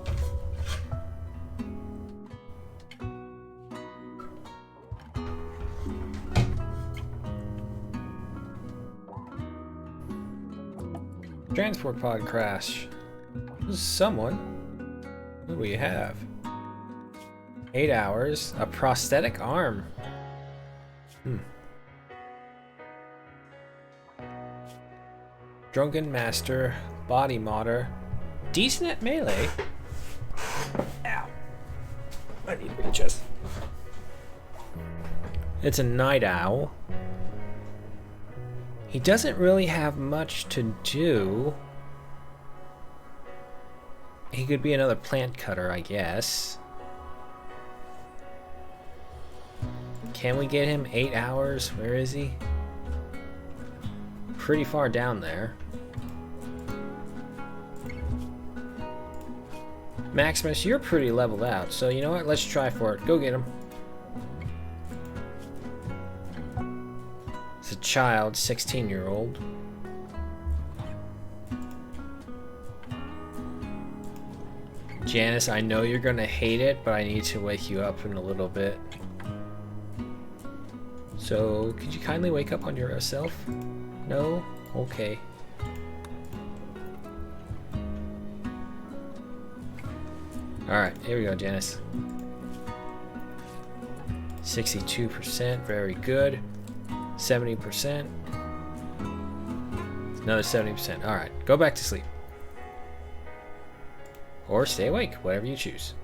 Transport pod crash. This is someone. What do we have? 8 hours. A prosthetic arm. Drunken Master, Body Modder, decent at melee. Ow. I need to readjust. It's a Night Owl. He doesn't really have much to do. He could be another plant cutter, I guess. Can we get him 8 hours? Where is he? Pretty far down there. Maximus, you're pretty leveled out, so you know what? Let's try for it. Go get him. It's a child, 16-year-old. Janice, I know you're gonna hate it, but I need to wake you up in a little bit. So, could you kindly wake up on yourself? No? Okay. Alright, here we go, Janice. 62%, very good. 70%. Another 70%. Alright, go back to sleep. Or stay awake, whatever you choose.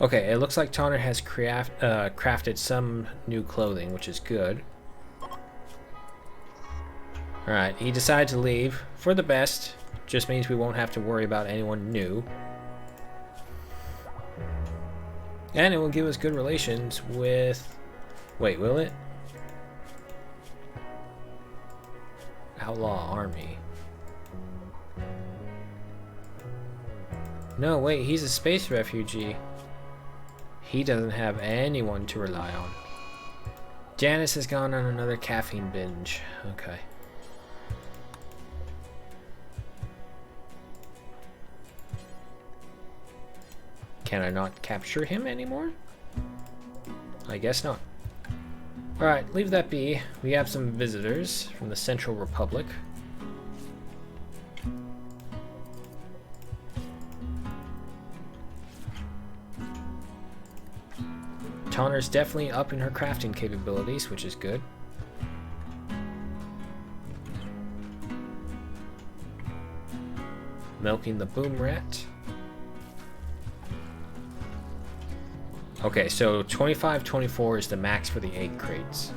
Okay, it looks like Tonner has crafted some new clothing, which is good. Alright, he decided to leave. For the best. Just means we won't have to worry about anyone new. And it will give us good relations with... Wait, will it? Outlaw army. No, wait, he's a space refugee. He doesn't have anyone to rely on. Janice has gone on another caffeine binge. Okay. Can I not capture him anymore? I guess not. Alright, leave that be. We have some visitors from the Central Republic. Tonner's definitely up in her crafting capabilities, which is good. Milking the boom rat. Okay, so 25-24 is the max for the egg crates.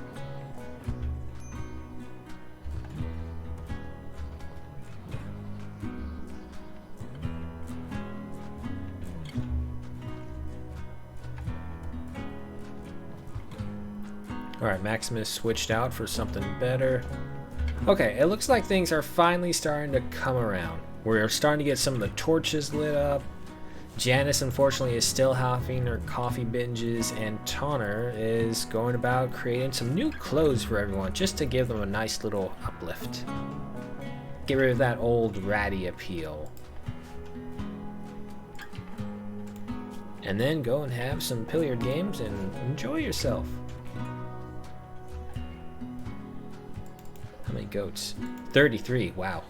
Alright, Maximus switched out for something better. Okay, it looks like things are finally starting to come around. We're starting to get some of the torches lit up. Janice, unfortunately, is still having her coffee binges, and Tonner is going about creating some new clothes for everyone, just to give them a nice little uplift. Get rid of that old ratty appeal. And then go and have some billiard games and enjoy yourself. How many goats? 33, wow.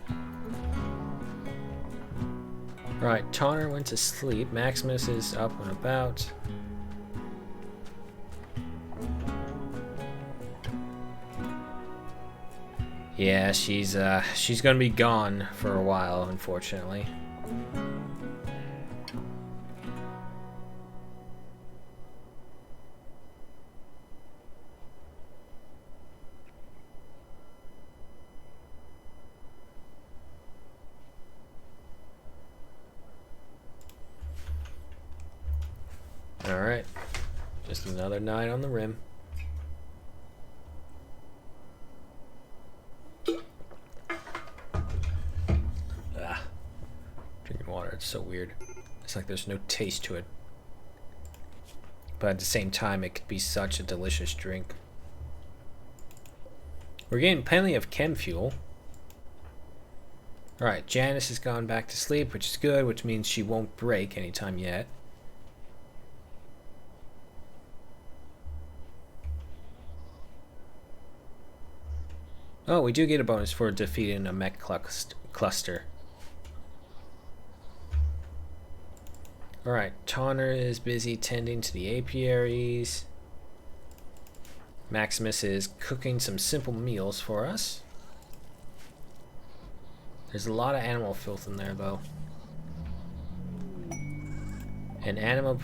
Right, Tonner went to sleep. Maximus is up and about. Yeah, she's gonna be gone for a while, unfortunately. Alright, just another night on the rim. Ah, drinking water, it's so weird. It's like there's no taste to it. But at the same time, it could be such a delicious drink. We're getting plenty of chem fuel. Alright, Janice has gone back to sleep, which is good, which means she won't break anytime yet. Oh, we do get a bonus for defeating a mech cluster. Alright, Tonner is busy tending to the apiaries. Maximus is cooking some simple meals for us. There's a lot of animal filth in there, though. An animal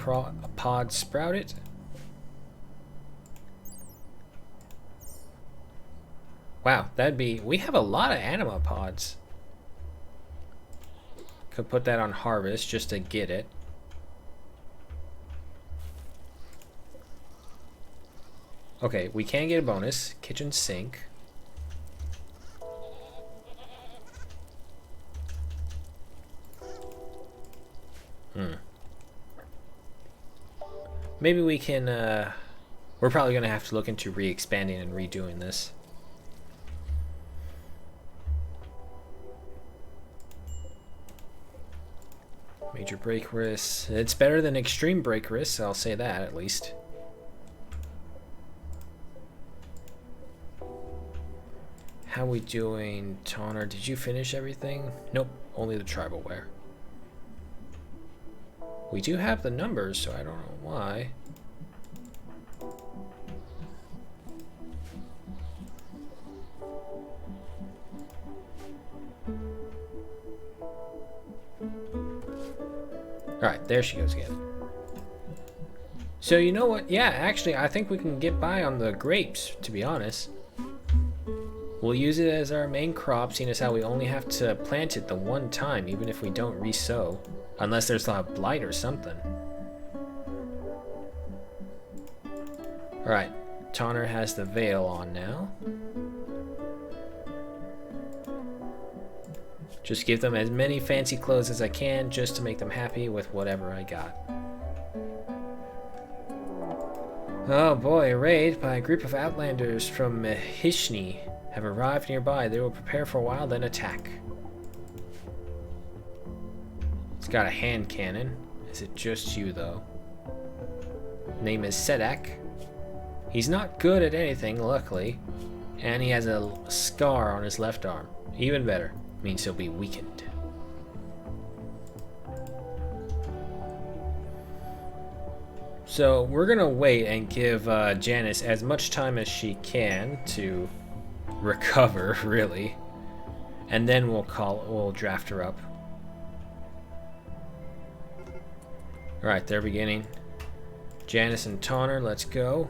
pod sprouted. Wow, that'd be... We have a lot of anima pods. Could put that on harvest just to get it. Okay, we can get a bonus. Kitchen sink. Maybe we can... We're probably going to have to look into re-expanding and redoing this. Major break risk. It's better than extreme break risk, I'll say that at least. How we doing, Tonner? Did you finish everything? Nope, only the tribal wear. We do have the numbers, so I don't know why. Alright, there she goes again. So you know what? Yeah, actually, I think we can get by on the grapes, to be honest. We'll use it as our main crop, seeing as how we only have to plant it the one time, even if we don't re-sow. Unless there's a blight or something. Alright, Tonner has the veil on now. Just give them as many fancy clothes as I can, just to make them happy with whatever I got. Oh boy, a raid by a group of outlanders from Hishni have arrived nearby. They will prepare for a while, then attack. It's got a hand cannon. Is it just you, though? Name is Sedak. He's not good at anything, luckily. And he has a scar on his left arm. Even better. Means he'll be weakened. So we're gonna wait and give Janice as much time as she can to recover, really, and then we'll draft her up. All right, they're beginning. Janice and Tonner, let's go.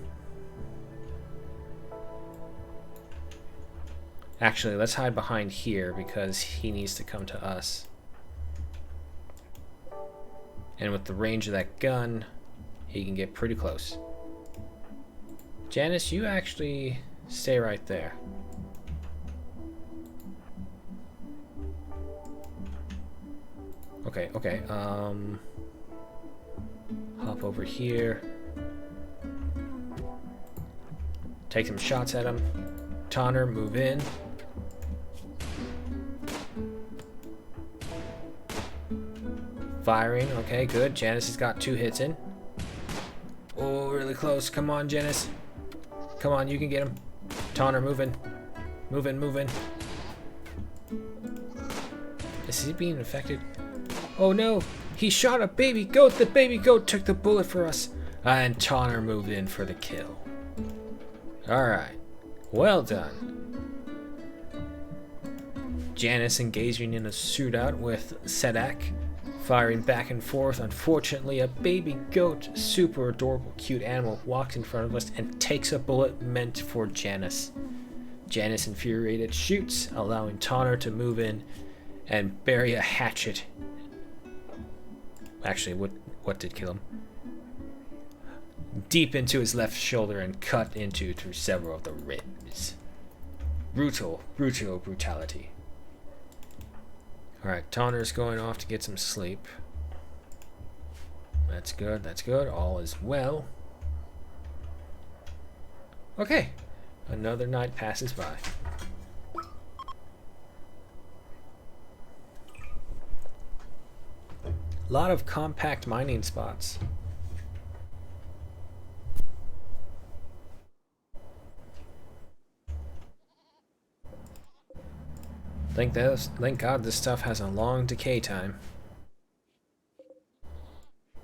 Actually, let's hide behind here because he needs to come to us. And with the range of that gun, he can get pretty close. Janice, you actually stay right there. Okay, okay, hop over here. Take some shots at him. Tonner, move in. Firing, okay, good. Janice has got 2 hits in. Oh, really close. Come on, Janice. Come on, you can get him. Tonner, moving. Moving. Is he being infected? Oh no, he shot a baby goat. The baby goat took the bullet for us. And Tonner moved in for the kill. Alright, well done. Janice engaging in a shootout with Sedak. Firing back and forth. Unfortunately, a baby goat, super adorable, cute animal, walks in front of us and takes a bullet meant for Janice. Janice, infuriated, shoots, allowing Tonner to move in and bury a hatchet. Actually, what did kill him? Deep into his left shoulder and cut into through several of the ribs. Brutality. Alright, Tonner's going off to get some sleep. That's good. All is well. Okay, another night passes by. A lot of compact mining spots. Thank God this stuff has a long decay time.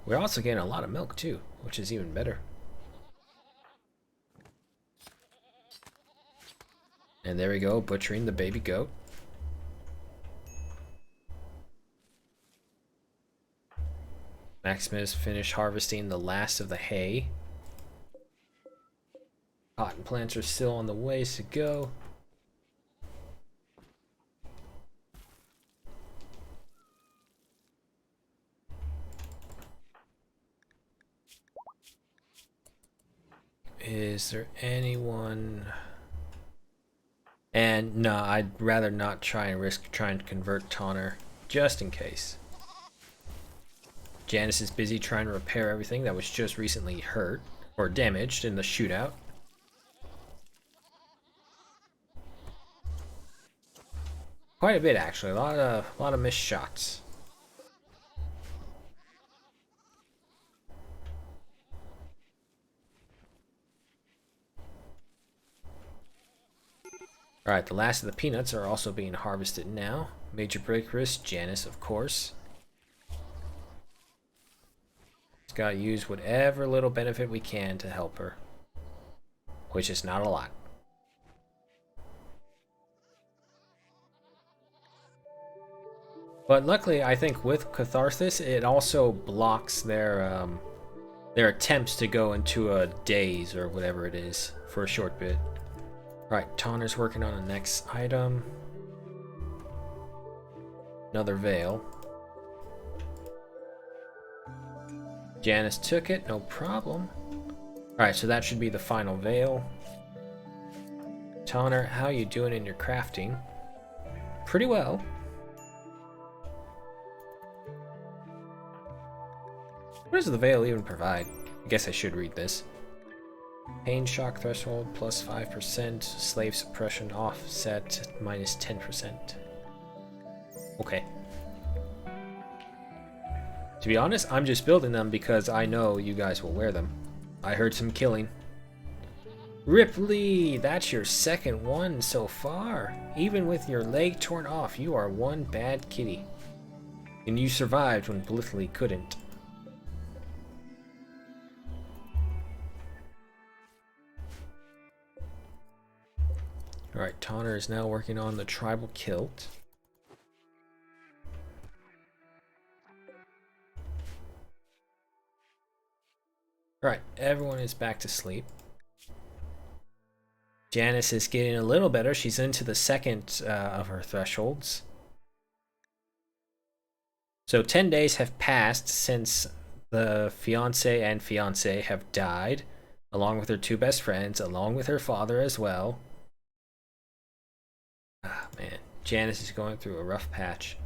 We're also getting a lot of milk too, which is even better. And there we go, butchering the baby goat. Maximus finished harvesting the last of the hay. Cotton plants are still on the ways to go. Is there anyone? And no, I'd rather not try and risk trying to convert Tonner, just in case. Janice is busy trying to repair everything that was just recently hurt or damaged in the shootout. Quite a bit, actually. A lot of missed shots. Alright, the last of the peanuts are also being harvested now. Major break risk, Janice, of course. Just gotta use whatever little benefit we can to help her. Which is not a lot. But luckily, I think with Catharsis, it also blocks their attempts to go into a daze or whatever it is for a short bit. Alright, Tanner's working on the next item. Another veil. Janice took it, no problem. Alright, so that should be the final veil. Tanner, how you doing in your crafting? Pretty well. What does the veil even provide? I guess I should read this. Pain shock threshold plus 5%. Slave suppression offset minus 10%. Okay. To be honest, I'm just building them because I know you guys will wear them. I heard some killing. Ripley, that's your second one so far. Even with your leg torn off, you are one bad kitty. And you survived when Blithley couldn't. Alright, Tanner is now working on the tribal kilt. Alright, everyone is back to sleep. Janice is getting a little better. She's into the second of her thresholds. So 10 days have passed since the fiance and fiancé have died, along with her two best friends, along with her father as well. Ah, man. Janice is going through a rough patch.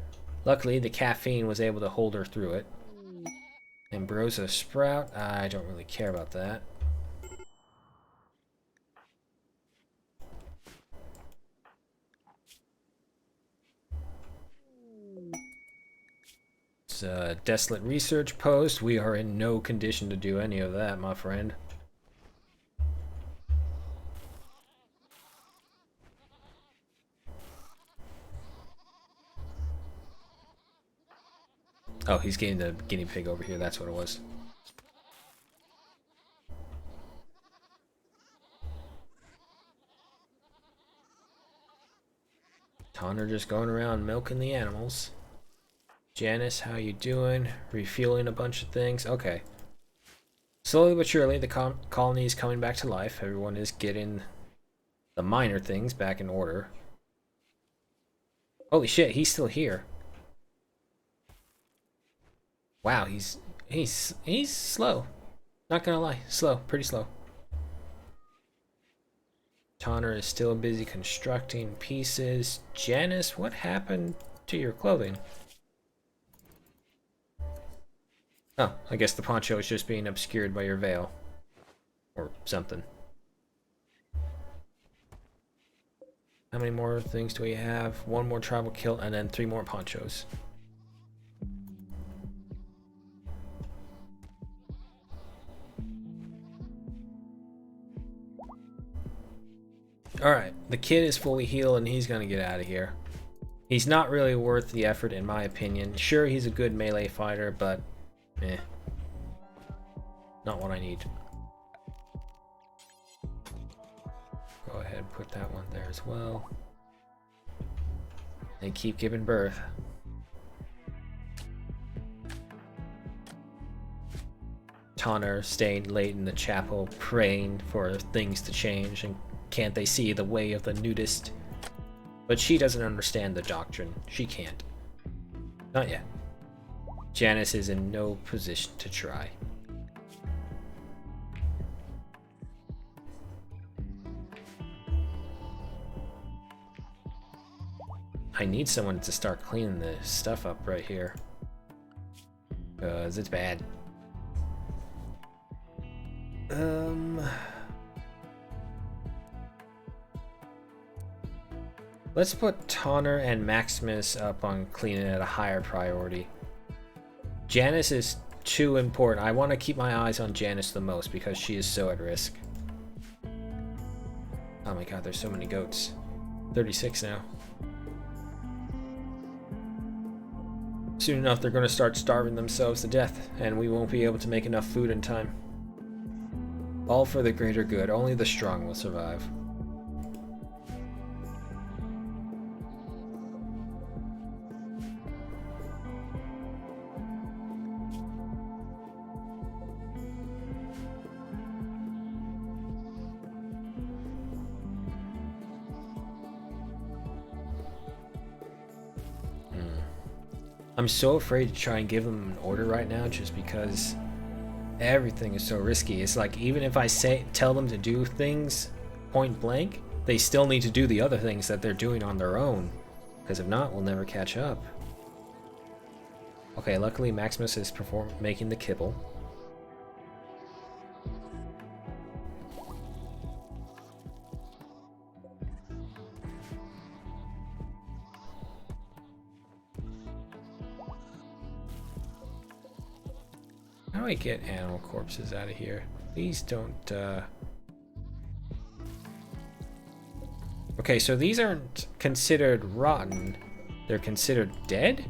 Luckily, the caffeine was able to hold her through it. Ambrosia Sprout, I don't really care about that. It's a desolate research post. We are in no condition to do any of that, my friend. Oh, he's getting the guinea pig over here. That's what it was. Tanner just going around milking the animals. Janice, how you doing? Refueling a bunch of things. Okay. Slowly but surely, the colony is coming back to life. Everyone is getting the minor things back in order. Holy shit, he's still here. Wow, he's slow. Not gonna lie, slow, pretty slow. Tanner is still busy constructing pieces. Janice, what happened to your clothing? Oh, I guess the poncho is just being obscured by your veil. Or something. How many more things do we have? One more tribal kilt and then 3 more ponchos. Alright, the kid is fully healed and he's gonna get out of here. He's not really worth the effort in my opinion. Sure, he's a good melee fighter, but eh. Not what I need. Go ahead and put that one there as well. And keep giving birth. Tanner staying late in the chapel praying for things to change, and can't they see the way of the nudist? But she doesn't understand the doctrine. She can't. Not yet. Janice is in no position to try. I need someone to start cleaning this stuff up right here. Because it's bad. Let's put Tanner and Maximus up on cleaning at a higher priority. Janice is too important. I want to keep my eyes on Janice the most because she is so at risk. Oh my god, there's so many goats. 36 now. soon enough they're going to start starving themselves to death, and we won't be able to make enough food in time. All for the greater good. Only the strong will survive. I'm so afraid to try and give them an order right now just because everything is so risky. It's like even if I tell them to do things point blank, they still need to do the other things that they're doing on their own. Because if not, we'll never catch up. Okay, luckily Maximus is making the kibble. How do I get animal corpses out of here? Please don't, Okay, so these aren't considered rotten. They're considered dead?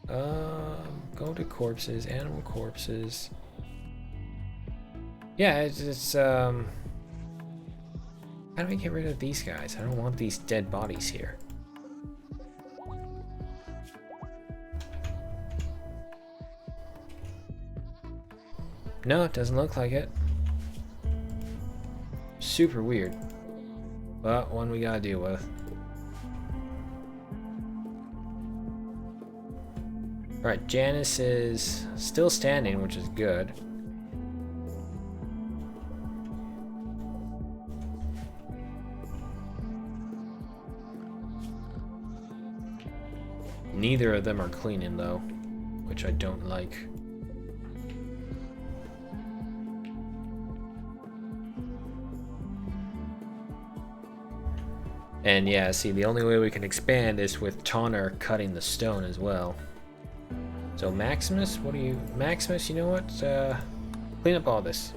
Go to corpses, animal corpses. Yeah, it's how do I get rid of these guys? I don't want these dead bodies here. No, it doesn't look like it. Super weird. But one we gotta deal with. Alright, Janice is still standing, which is good. Neither of them are cleaning though, which I don't like. And yeah, see, the only way we can expand is with Tonner cutting the stone as well. So Maximus, Maximus, you know what? Clean up all this.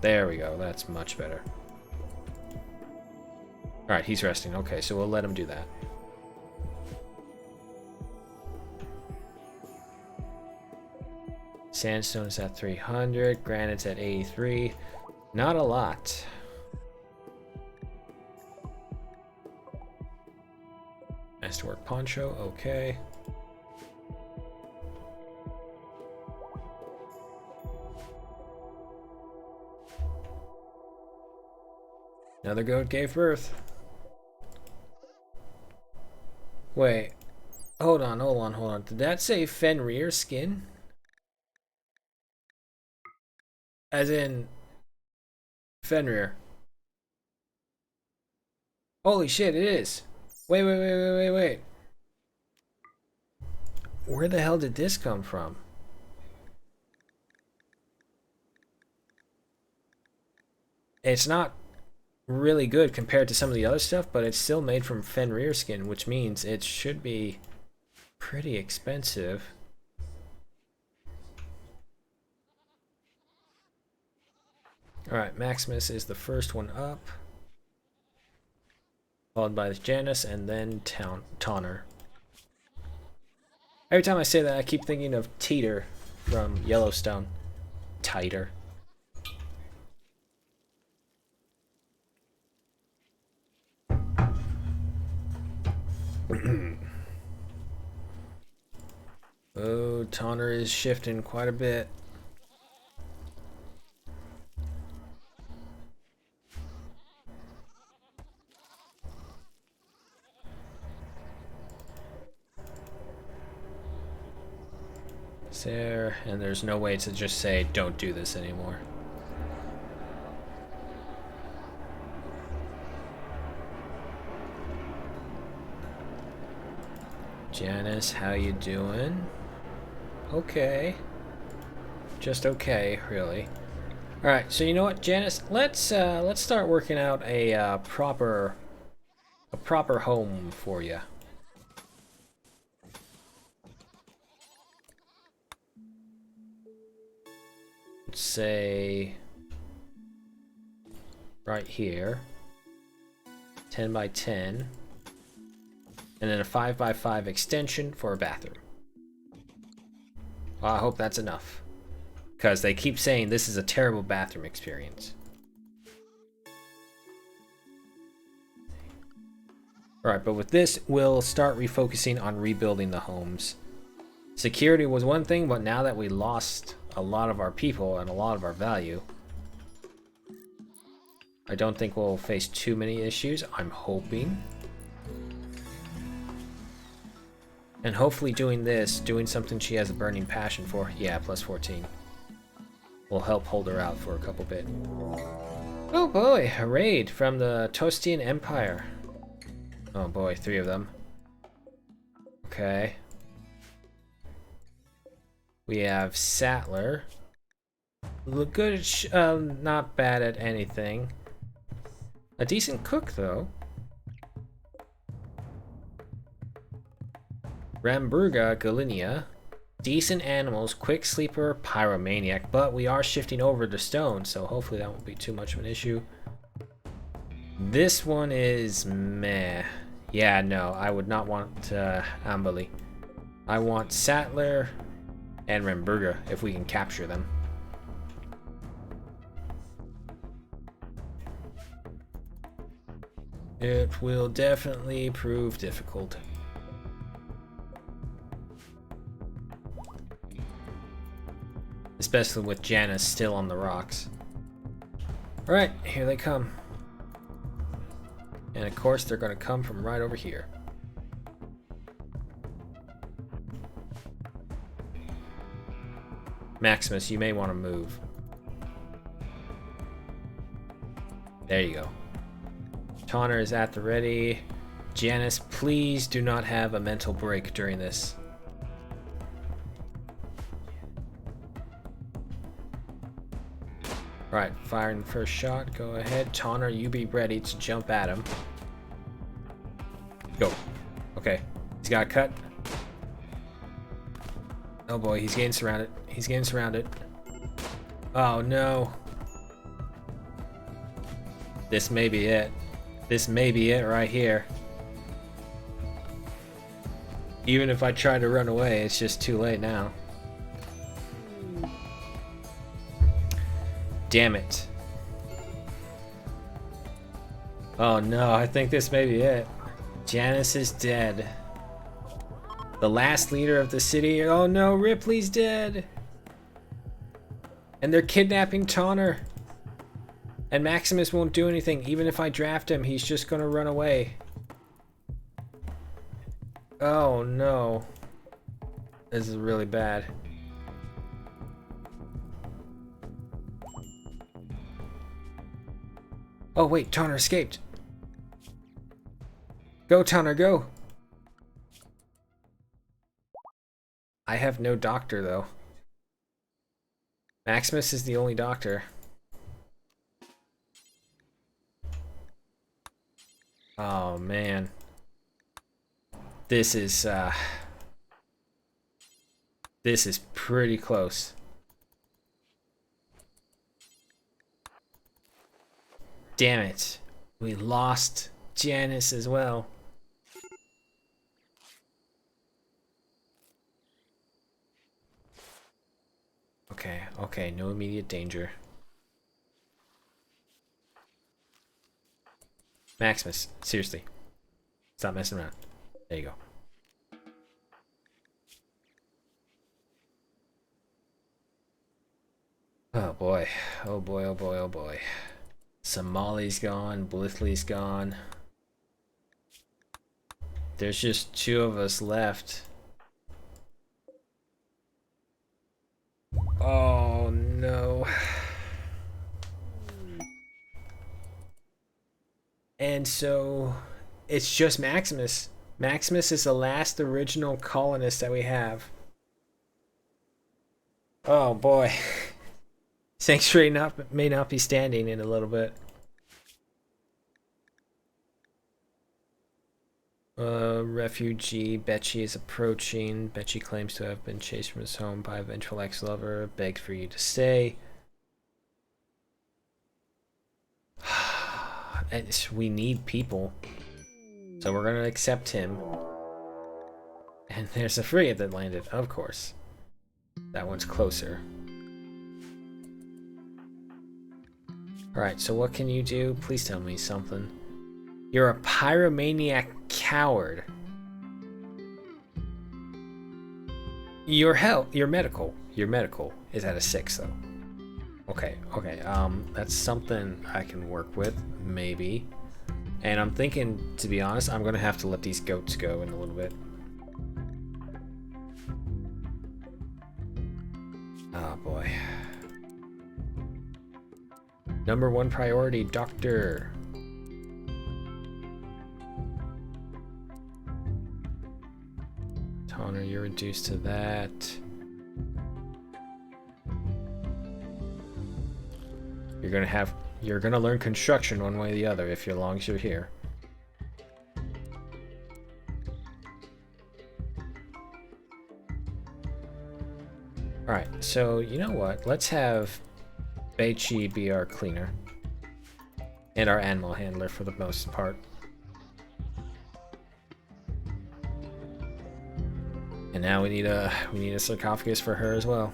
There we go, that's much better. Alright, he's resting. Okay, so we'll let him do that. Sandstone is at 300, granite's at 83. Not a lot. Masterwork poncho, okay. Another goat gave birth. Wait. Hold on. Did that say Fenrir skin? As in Fenrir. Holy shit, it is. Wait. Where the hell did this come from? It's not really good compared to some of the other stuff, but it's still made from Fenrir skin, which means it should be pretty expensive. Alright, Maximus is the first one up, followed by Janice and then Tonner. Every time I say that, I keep thinking of Teeter from Yellowstone. Titer. Oh, Tonner is shifting quite a bit. There, and there's no way to just say don't do this anymore. Janice, how you doing? Okay. Just okay, really. All right, so you know what, Janice? Let's start working out a proper home for you. Say right here. 10 by 10. And then a 5 by 5 extension for a bathroom. Well, I hope that's enough. Because they keep saying this is a terrible bathroom experience. Alright, but with this, we'll start refocusing on rebuilding the homes. Security was one thing, but now that we lost a lot of our people and a lot of our value, I don't think we'll face too many issues. I'm hoping. And hopefully doing this, doing something she has a burning passion for, yeah, plus 14, will help hold her out for a couple bit. Oh boy, a raid from the Tostian Empire. Oh boy, 3 of them. Okay. We have Sattler. Look good, not bad at anything. A decent cook, though. Ramburga Galinia. Decent animals, quick sleeper, pyromaniac, but we are shifting over to stone, so hopefully that won't be too much of an issue. This one is meh. Yeah, no, I would not want Ambali. I want Sattler and Ramburga if we can capture them. It will definitely prove difficult. Especially with Janice still on the rocks. Alright, here they come. And of course they're gonna come from right over here. Maximus, you may want to move. There you go. Tonner is at the ready. Janice, please do not have a mental break during this. Right, firing the first shot. Go ahead. Tonner, you be ready to jump at him. Go. Okay. He's got a cut. Oh boy, he's getting surrounded. He's getting surrounded. Oh no. This may be it. This may be it right here. Even if I try to run away, it's just too late now. Damn it. Oh no, I think this may be it. Janice is dead. The last leader of the city. Oh no, Ripley's dead. And they're kidnapping Tonner. And Maximus won't do anything. Even if I draft him, he's just gonna run away. Oh no. This is really bad. Oh wait, Tonner escaped. Go, Tonner, go. I have no doctor, though. Maximus is the only doctor. Oh, man. This is pretty close. Damn it. We lost Janice as well. Okay, okay, no immediate danger. Maximus, seriously. Stop messing around. There you go. Oh boy, oh boy, oh boy, oh boy. Somali's gone, Blithley's gone. There's just 2 of us left. Oh no. And so it's just Maximus. Maximus is the last original colonist that we have. Oh boy. Sanctuary may not be standing in a little bit. Refugee, Betchy is approaching. Betchy claims to have been chased from his home by a vengeful ex-lover. Begs for you to stay. we need people. So we're gonna accept him. And there's a frigate that landed, of course. That one's closer. Alright, so what can you do? Please tell me something. You're a pyromaniac coward. Your medical is at a 6 though. Okay, that's something I can work with, maybe. And I'm thinking, to be honest, I'm gonna have to let these goats go in a little bit. Oh boy. Number 1 priority, Doctor. Toner, you're reduced to that. You're gonna learn construction one way or the other if as long as you're here. Alright, so you know what? Let's have Beichi be our cleaner. And our animal handler for the most part. And now we need a sarcophagus for her as well.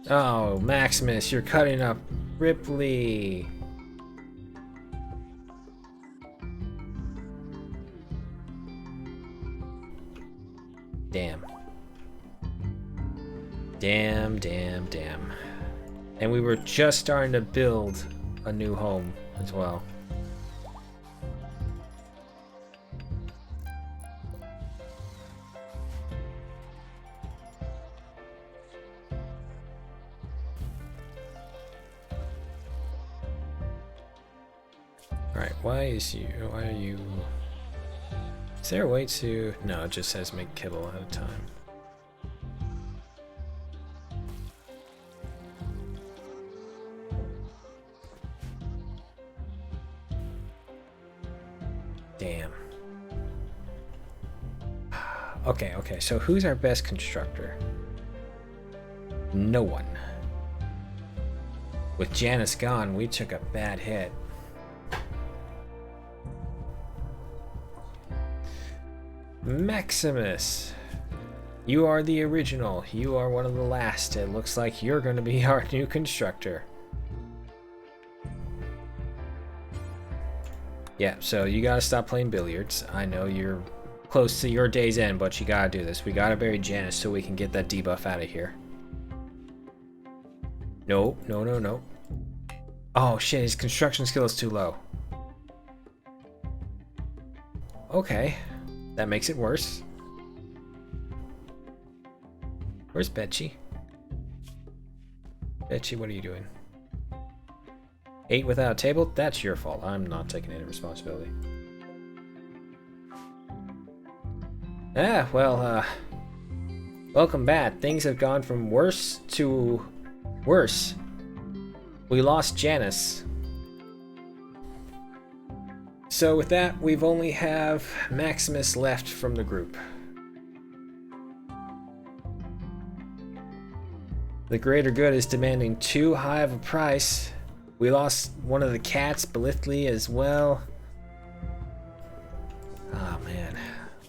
Oh, Maximus, you're cutting up Ripley. Damn. Damn. And we were just starting to build a new home as well. Alright, why are you... Is there a way to... No, it just says make kibble at a time. Damn. Okay, so who's our best constructor? No one. With Janice gone, we took a bad hit. Maximus, you are the original. You are one of the last. It looks like you're going to be our new constructor. Yeah, so you gotta stop playing billiards. I know you're close to your day's end, but you gotta do this. We gotta bury Janice so we can get that debuff out of here. No. Oh shit, his construction skill is too low. Okay, that makes it worse. Where's Betsy? Betsy, what are you doing? 8 without a table? That's your fault. I'm not taking any responsibility. Welcome back. Things have gone from worse to worse. We lost Janice. So with that, we've only have Maximus left from the group. The greater good is demanding too high of a price. We lost one of the cats, Blithely, as well. Oh man,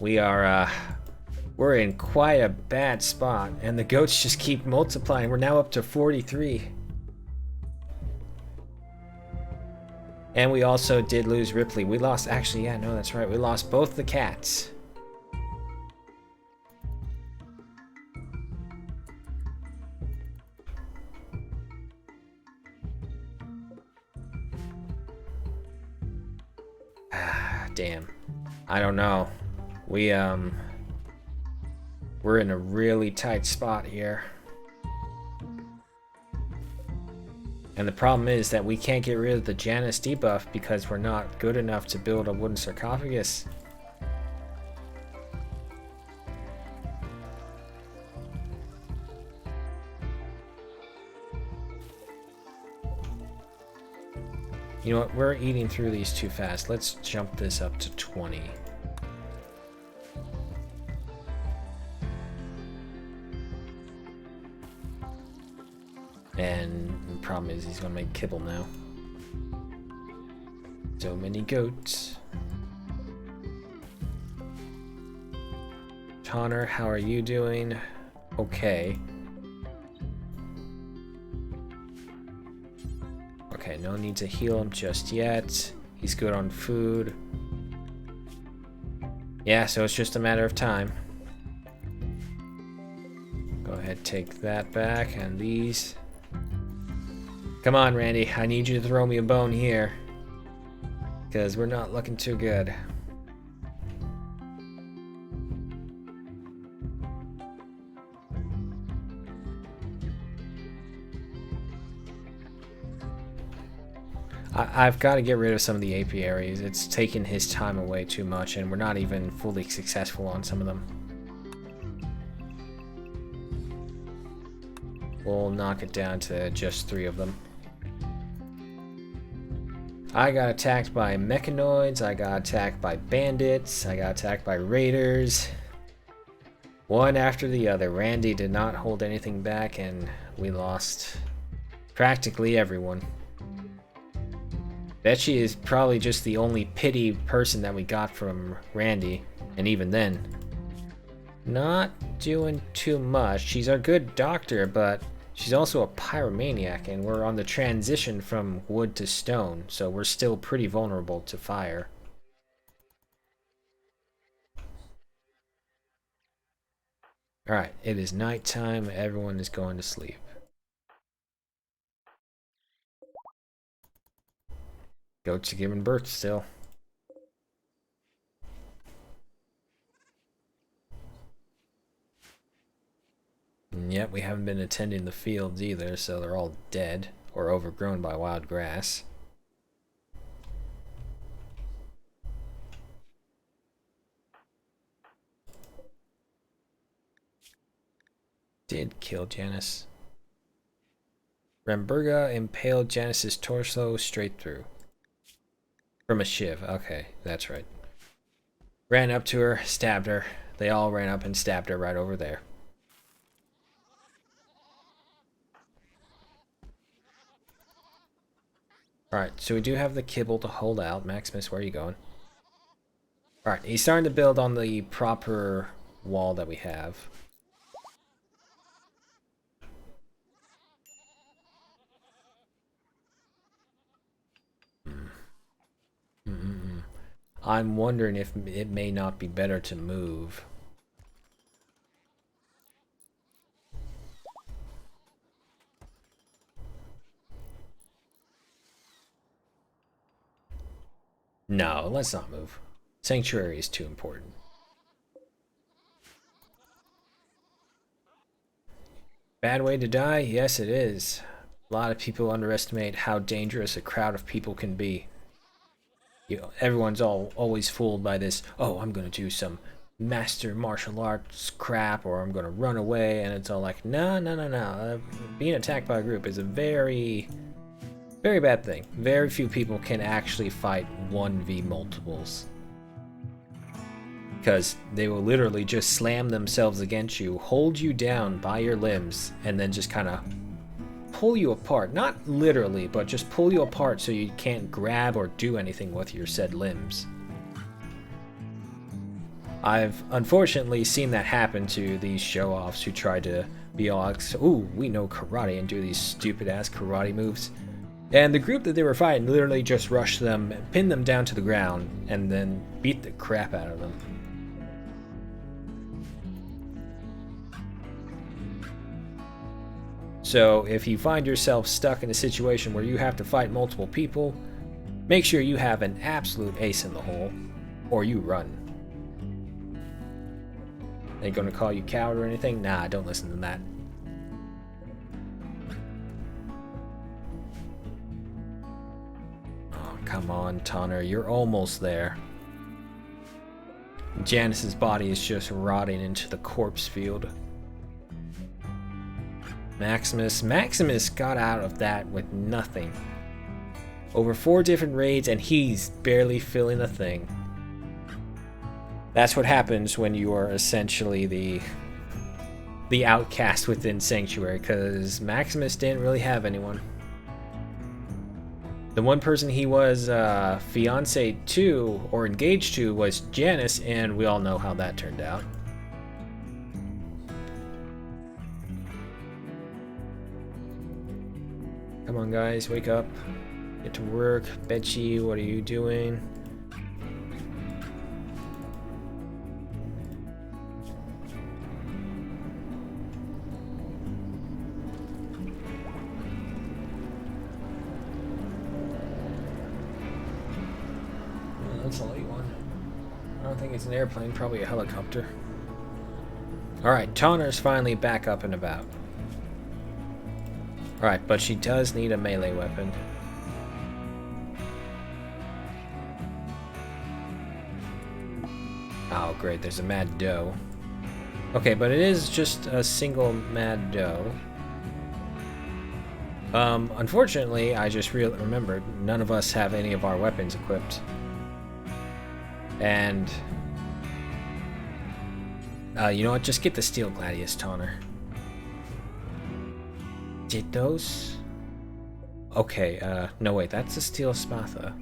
we're in quite a bad spot, and the goats just keep multiplying. We're now up to 43. And we also did lose Ripley. We lost, actually, yeah, no, that's right. We lost both the cats. Damn. I don't know. We're in a really tight spot here. And the problem is that we can't get rid of the Janice debuff because we're not good enough to build a wooden sarcophagus. You know what, we're eating through these too fast. Let's jump this up to 20. And the problem is he's gonna make kibble now. So many goats. Connor, how are you doing? Okay. Okay, no need to heal him just yet. He's good on food. Yeah, so it's just a matter of time. Go ahead, take that back, and these. Come on, Randy, I need you to throw me a bone here. Because we're not looking too good. I've got to get rid of some of the apiaries. It's taken his time away too much, and we're not even fully successful on some of them. We'll knock it down to just 3 of them. I got attacked by mechanoids, I got attacked by bandits, I got attacked by raiders. One after the other. Randy did not hold anything back, and we lost practically everyone. Betchy is probably just the only pity person that we got from Randy, and even then, not doing too much. She's our good doctor, but she's also a pyromaniac, and we're on the transition from wood to stone, so we're still pretty vulnerable to fire. Alright, it is nighttime. Everyone is going to sleep. Goats are giving birth still. And yet we haven't been attending the fields either, so they're all dead or overgrown by wild grass. Did kill Janice. Ramburga impaled Janice's torso straight through. From a shiv. Okay, that's right. Ran up to her, stabbed her. They all ran up and stabbed her right over there. Alright, so we do have the kibble to hold out. Maximus, where are you going? Alright, he's starting to build on the proper wall that we have. I'm wondering if it may not be better to move. No, let's not move. Sanctuary is too important. Bad way to die? Yes, it is. A lot of people underestimate how dangerous a crowd of people can be. You know, everyone's always fooled by this, oh, I'm going to do some master martial arts crap, or I'm going to run away, and it's all like, no. Being attacked by a group is a very, very bad thing. Very few people can actually fight 1v multiples. Because they will literally just slam themselves against you, hold you down by your limbs, and then just kind of pull you apart. Not literally, but just pull you apart so you can't grab or do anything with your said limbs. I've unfortunately seen that happen to these show-offs who try to be all, ooh, we know karate, and do these stupid-ass karate moves. And the group that they were fighting literally just rushed them, pinned them down to the ground, and then beat the crap out of them. So if you find yourself stuck in a situation where you have to fight multiple people, make sure you have an absolute ace in the hole, or you run. They gonna call you coward or anything? Nah, don't listen to that. Oh, come on, Tonner, you're almost there. Janice's body is just rotting into the corpse field. Maximus got out of that with nothing. Over 4 different raids, and he's barely feeling a thing. That's what happens when you are essentially the the outcast within Sanctuary, because Maximus didn't really have anyone. The one person he was fiancé to or engaged to was Janice, and we all know how that turned out. Come on, guys, wake up. Get to work. Betsy, what are you doing? That's a light one. I don't think it's an airplane, probably a helicopter. Alright, Tonner's finally back up and about. Alright, but she does need a melee weapon. Oh, great, there's a Mad Doe. Okay, but it is just a single Mad Doe. Unfortunately, I just remembered, none of us have any of our weapons equipped. And... you know what, just get the Steel Gladius, Tonner. Did those? Okay, no wait, that's a Steel Spatha.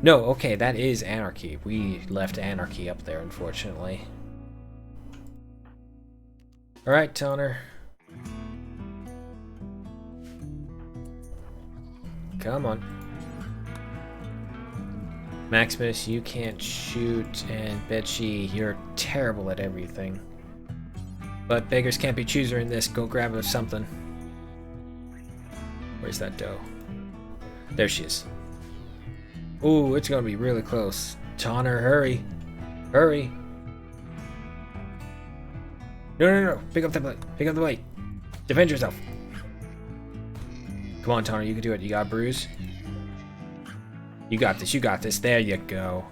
No, okay, that is Anarchy. We left Anarchy up there, unfortunately. Alright, Tonner. Come on. Maximus, you can't shoot, and Betsy, you're terrible at everything. But beggars can't be choosers in this. Go grab us something. Where's that doe? There she is. Ooh, it's gonna be really close. Tonner, hurry. Hurry. No. Pick up the blade. Pick up the blade. Defend yourself. Come on, Tonner, you can do it. You got a bruise? You got this. You got this. There you go.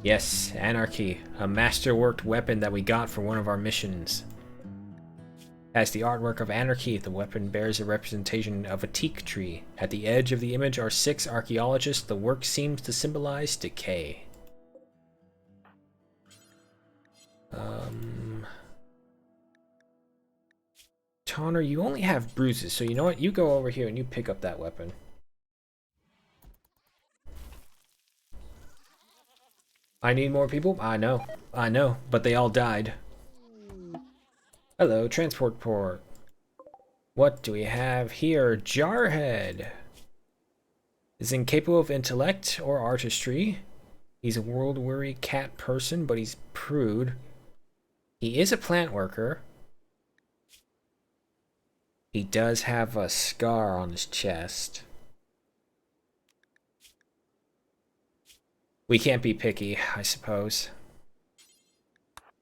Yes, Anarchy. A masterworked weapon that we got for one of our missions. As the artwork of Anarchy, the weapon bears a representation of a teak tree. At the edge of the image are 6 archaeologists. The work seems to symbolize decay. Tonner, you only have bruises, so you know what? You go over here and you pick up that weapon. I need more people? I know, but they all died. Hello, transport port. What do we have here? Jarhead is incapable of intellect or artistry. He's a world-weary cat person, but he's prude. He is a plant worker. He does have a scar on his chest. We can't be picky, I suppose.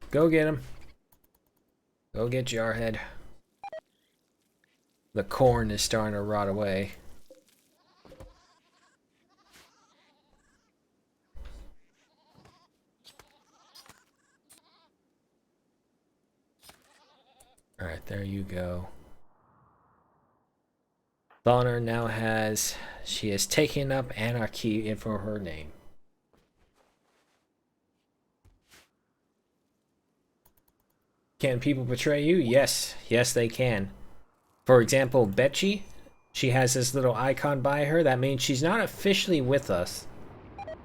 Go get him. Go get Jarhead. The corn is starting to rot away. Alright, there you go. Bonner now has... She has taken up Anarchy in for her name. Can people betray you? Yes. Yes, they can. For example, Betsy, she has this little icon by her. That means she's not officially with us.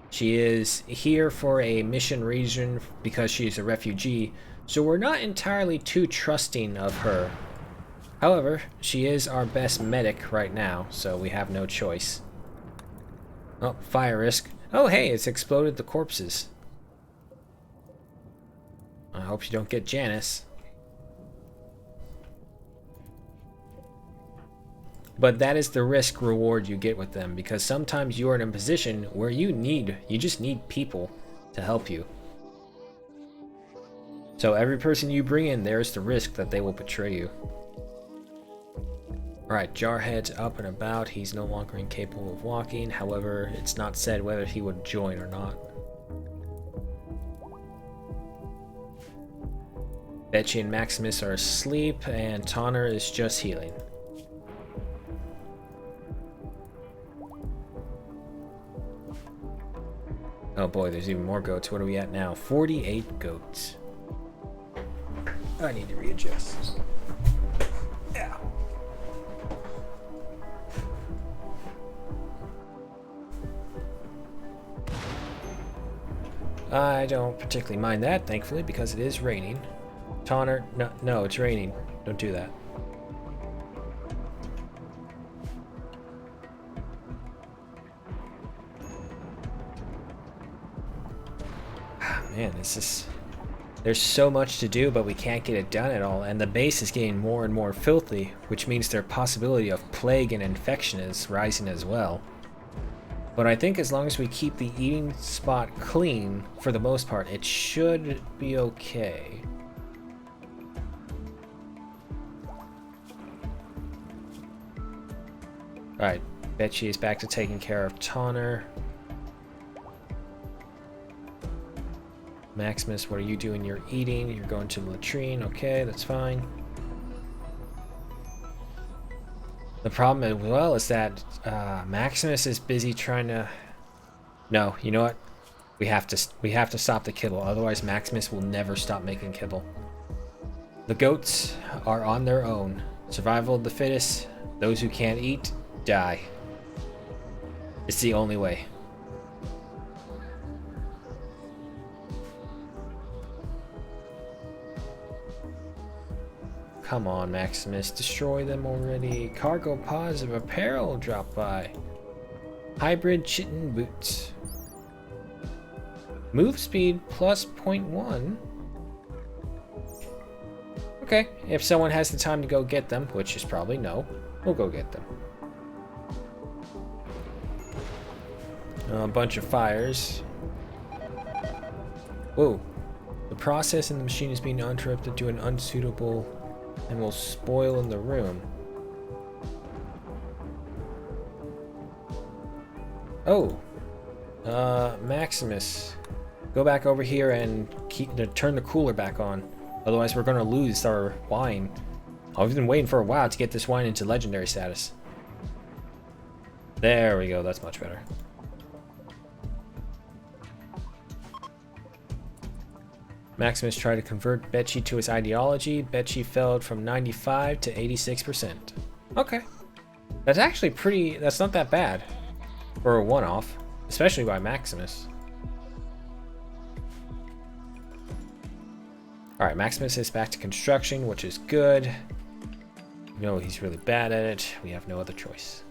She is here for a mission reason because she's a refugee, so we're not entirely too trusting of her. However, she is our best medic right now, so we have no choice. Oh, fire risk. Oh, hey, it's exploded the corpses. I hope you don't get Janice. But that is the risk reward you get with them, because sometimes you are in a position where you just need people to help you. So every person you bring in, there's the risk that they will betray you. Alright, Jarhead's up and about. He's no longer incapable of walking. However, it's not said whether he would join or not. Betsy and Maximus are asleep, and Tonner is just healing. Oh boy, there's even more goats. What are we at now? 48 goats. I need to readjust. Yeah. I don't particularly mind that, thankfully, because it is raining. Tonner, no, it's raining. Don't do that. Man, there's so much to do, but we can't get it done at all, and the base is getting more and more filthy, which means their possibility of plague and infection is rising as well. But I think as long as we keep the eating spot clean, for the most part, it should be okay. Alright, Betsy is back to taking care of Tonner. Maximus, what are you doing? You're eating. You're going to the latrine. Okay, that's fine. The problem as well is that Maximus is busy trying to... No, you know what? We have to stop the kibble. Otherwise, Maximus will never stop making kibble. The goats are on their own. Survival of the fittest. Those who can't eat, die. It's the only way. Come on, Maximus, destroy them already. Cargo pods of apparel drop by. Hybrid chitin boots. Move speed plus 0.1. Okay, if someone has the time to go get them, which is probably no, we'll go get them. A bunch of fires. Whoa. The process in the machine is being interrupted to an unsuitable and will spoil in the room. Oh, Maximus, go back over here and turn the cooler back on. Otherwise, we're gonna lose our wine. I've been waiting for a while to get this wine into legendary status. There we go. That's much better. Maximus tried to convert Betsy to his ideology. Betsy fell from 95 to 86%. Okay. That's actually pretty... That's not that bad for a one-off, especially by Maximus. Alright, Maximus is back to construction, which is good. No, he's really bad at it. We have no other choice.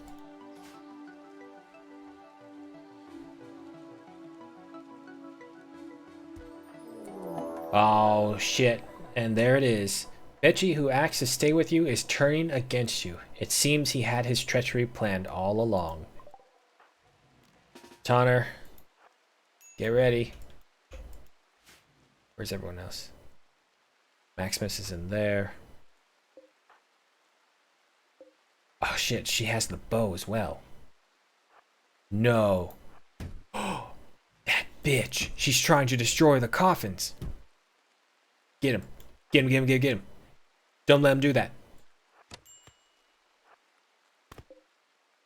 Oh, shit. And there it is. Betsy, who acts to stay with you, is turning against you. It seems he had his treachery planned all along. Tonner, get ready. Where's everyone else? Maximus is in there. Oh, shit. She has the bow as well. No. Oh, that bitch. She's trying to destroy the coffins. Get him. Get him, get him, get him. Don't let him do that.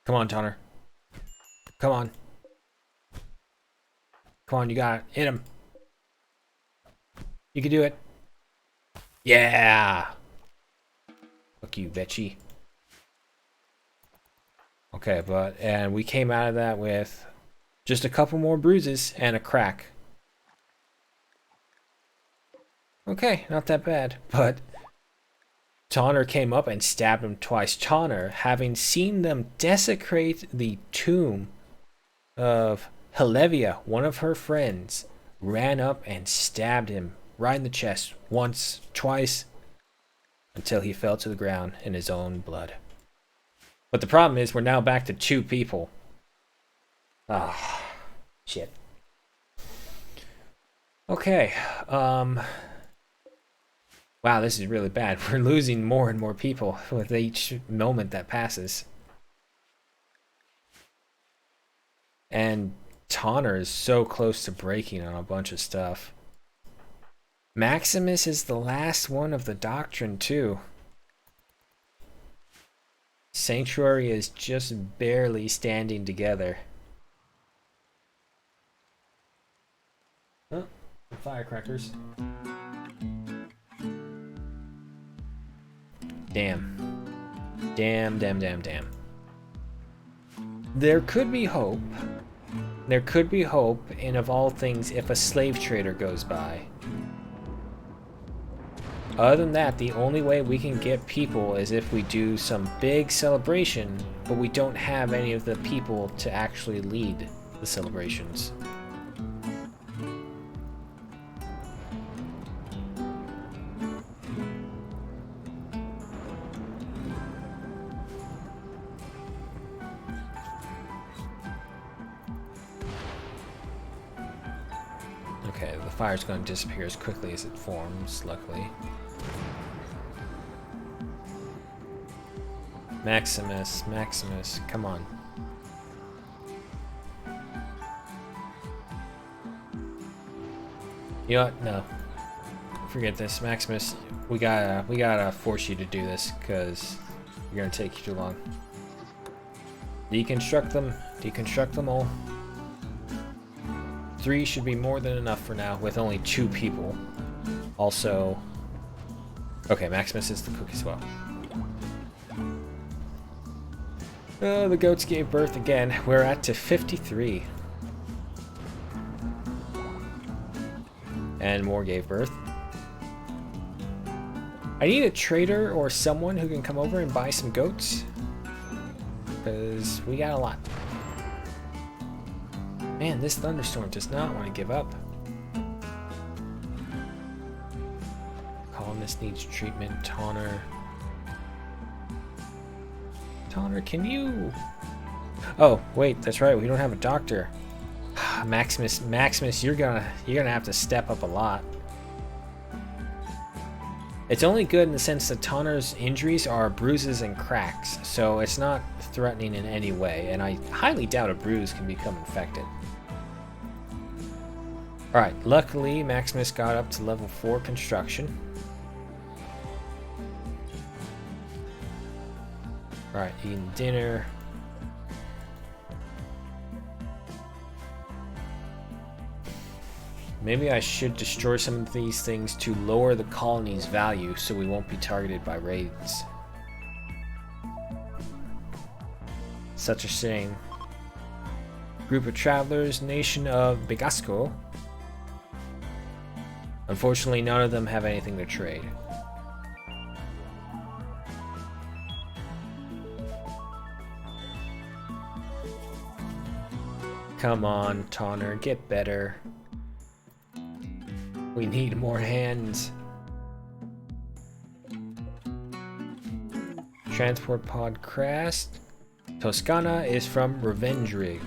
Come on, Tonner. Come on. Come on, you got it. Hit him. You can do it. Yeah. Fuck you, Betsy. Okay, and we came out of that with just a couple more bruises and a crack. Okay, not that bad, but Tonner came up and stabbed him twice. Tonner, having seen them desecrate the tomb of Helevia, one of her friends, ran up and stabbed him right in the chest once, twice, until he fell to the ground in his own blood. But the problem is we're now back to 2 people. Ah, shit. Okay, wow, this is really bad. We're losing more and more people with each moment that passes. And Tonner is so close to breaking on a bunch of stuff. Maximus is the last one of the doctrine, too. Sanctuary is just barely standing together. Firecrackers. Damn. Damn, damn, damn, damn. There could be hope. There could be hope, and of all things, if a slave trader goes by. Other than that, the only way we can get people is if we do some big celebration, but we don't have any of the people to actually lead the celebrations. Okay, the fire's going to disappear as quickly as it forms, luckily. Maximus, Maximus, come on. You know what? No. Forget this. Maximus, we gotta force you to do this, because you're gonna take you too long. Deconstruct them all. 3 should be more than enough for now, with only 2 people. Also, okay, Maximus is the cook as well. Oh, the goats gave birth again. We're at to 53. And more gave birth. I need a trader or someone who can come over and buy some goats, because we got a lot. Man, this thunderstorm does not want to give up. Columnist needs treatment. Tonner, can you... Oh, wait, that's right. We don't have a doctor. Maximus, you're gonna have to step up a lot. It's only good in the sense that Tonner's injuries are bruises and cracks, so it's not threatening in any way, and I highly doubt a bruise can become infected. Alright, luckily Maximus got up to level 4 construction. Alright, eating dinner. Maybe I should destroy some of these things to lower the colony's value so we won't be targeted by raids. Such a shame. Group of travelers, nation of Begasco. Unfortunately, none of them have anything to trade. Come on, Tonner, get better. We need more hands. Transport pod crashed. Toscana is from Revendrig.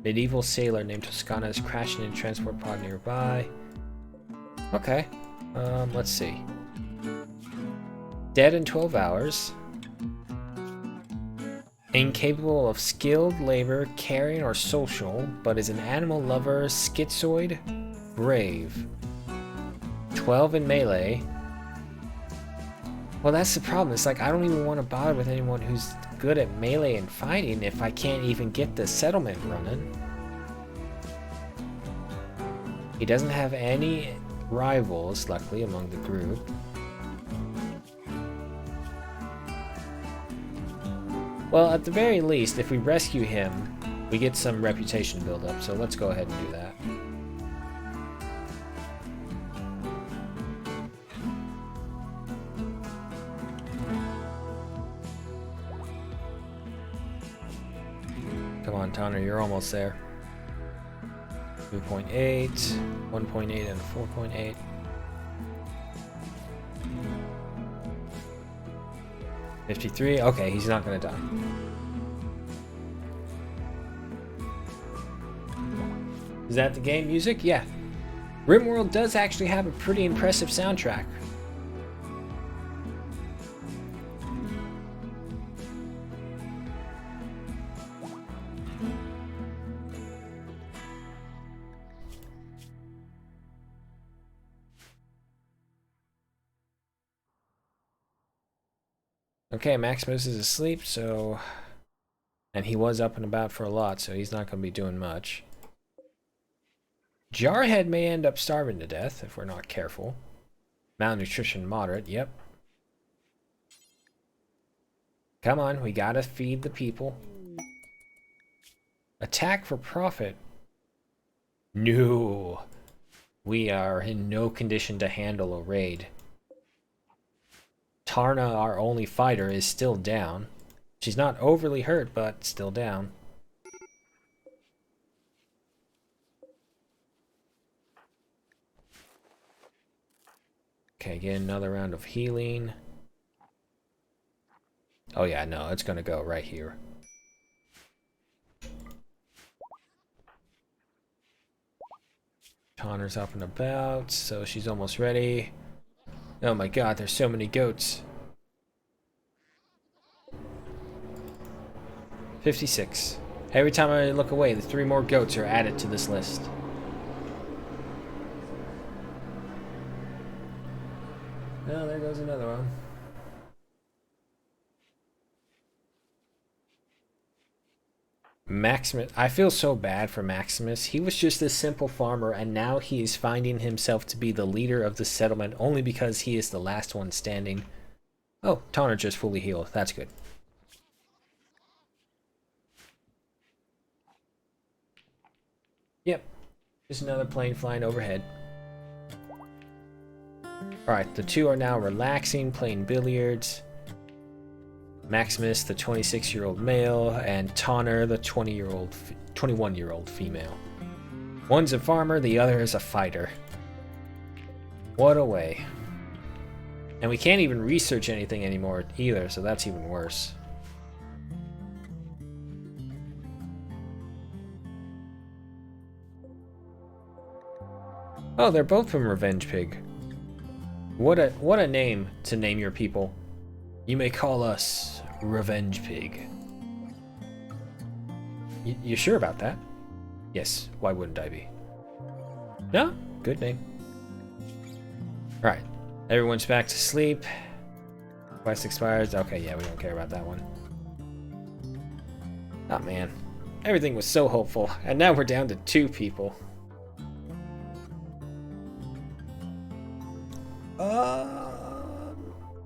Medieval sailor named Toscana is crashing in a transport pod nearby. Okay, let's see. Dead in 12 hours. Incapable of skilled labor, caring, or social, but is an animal lover, schizoid, brave. 12 in melee. Well, that's the problem. It's like I don't even want to bother with anyone who's good at melee and fighting if I can't even get the settlement running. He doesn't have any rivals, luckily, among the group. Well, at the very least, if we rescue him, we get some reputation build up, so let's go ahead and do that. Come on, Tonner, you're almost there. 2.8, 1.8, and 4.8. $53. Okay, he's not gonna die. Is that the game music? Yeah. Rimworld does actually have a pretty impressive soundtrack. Okay, Maximus is asleep, so... And he was up and about for a lot, so he's not going to be doing much. Jarhead may end up starving to death if we're not careful. Malnutrition moderate, yep. Come on, we gotta feed the people. Attack for profit. No. We are in no condition to handle a raid. Tarna, our only fighter, is still down. She's not overly hurt, but still down. Okay, get another round of healing. Oh yeah, no, it's gonna go right here. Connor's up and about, so she's almost ready. Oh my god, there's so many goats. 56. Every time I look away, the 3 more goats are added to this list. Oh, there goes another one. Maximus, I feel so bad for Maximus. He was just a simple farmer, and now he is finding himself to be the leader of the settlement only because he is the last one standing. Oh, Tonner just fully healed. That's good. Yep, just another plane flying overhead. Alright, the 2 are now relaxing, playing billiards. Maximus, the 26-year-old male, and Tonner, the 21-year-old female. One's a farmer, the other is a fighter. What a way. And we can't even research anything anymore either, so that's even worse. Oh, they're both from Revenge Pig. What a name to name your people. You may call us Revenge Pig. You sure about that? Yes, why wouldn't I be? No? Good name. Alright, everyone's back to sleep. Quest expires. Okay, yeah, we don't care about that one. Oh man, everything was so hopeful, and now we're down to 2 people.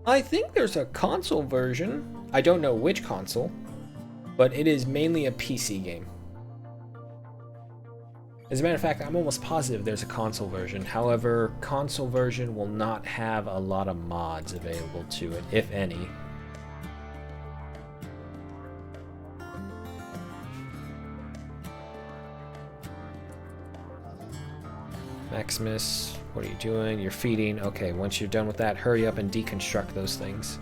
I think there's a console version. I don't know which console, but it is mainly a PC game. As a matter of fact, I'm almost positive there's a console version. However, console version will not have a lot of mods available to it, if any. Maximus, what are you doing? You're feeding. Okay, once you're done with that, hurry up and deconstruct those things.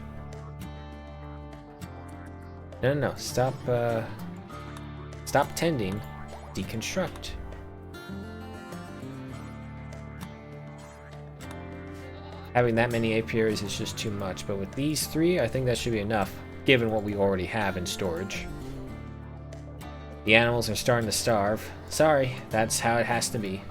No. Stop tending. Deconstruct. Having that many apiaries is just too much, but with these 3, I think that should be enough, given what we already have in storage. The animals are starting to starve. Sorry, that's how it has to be.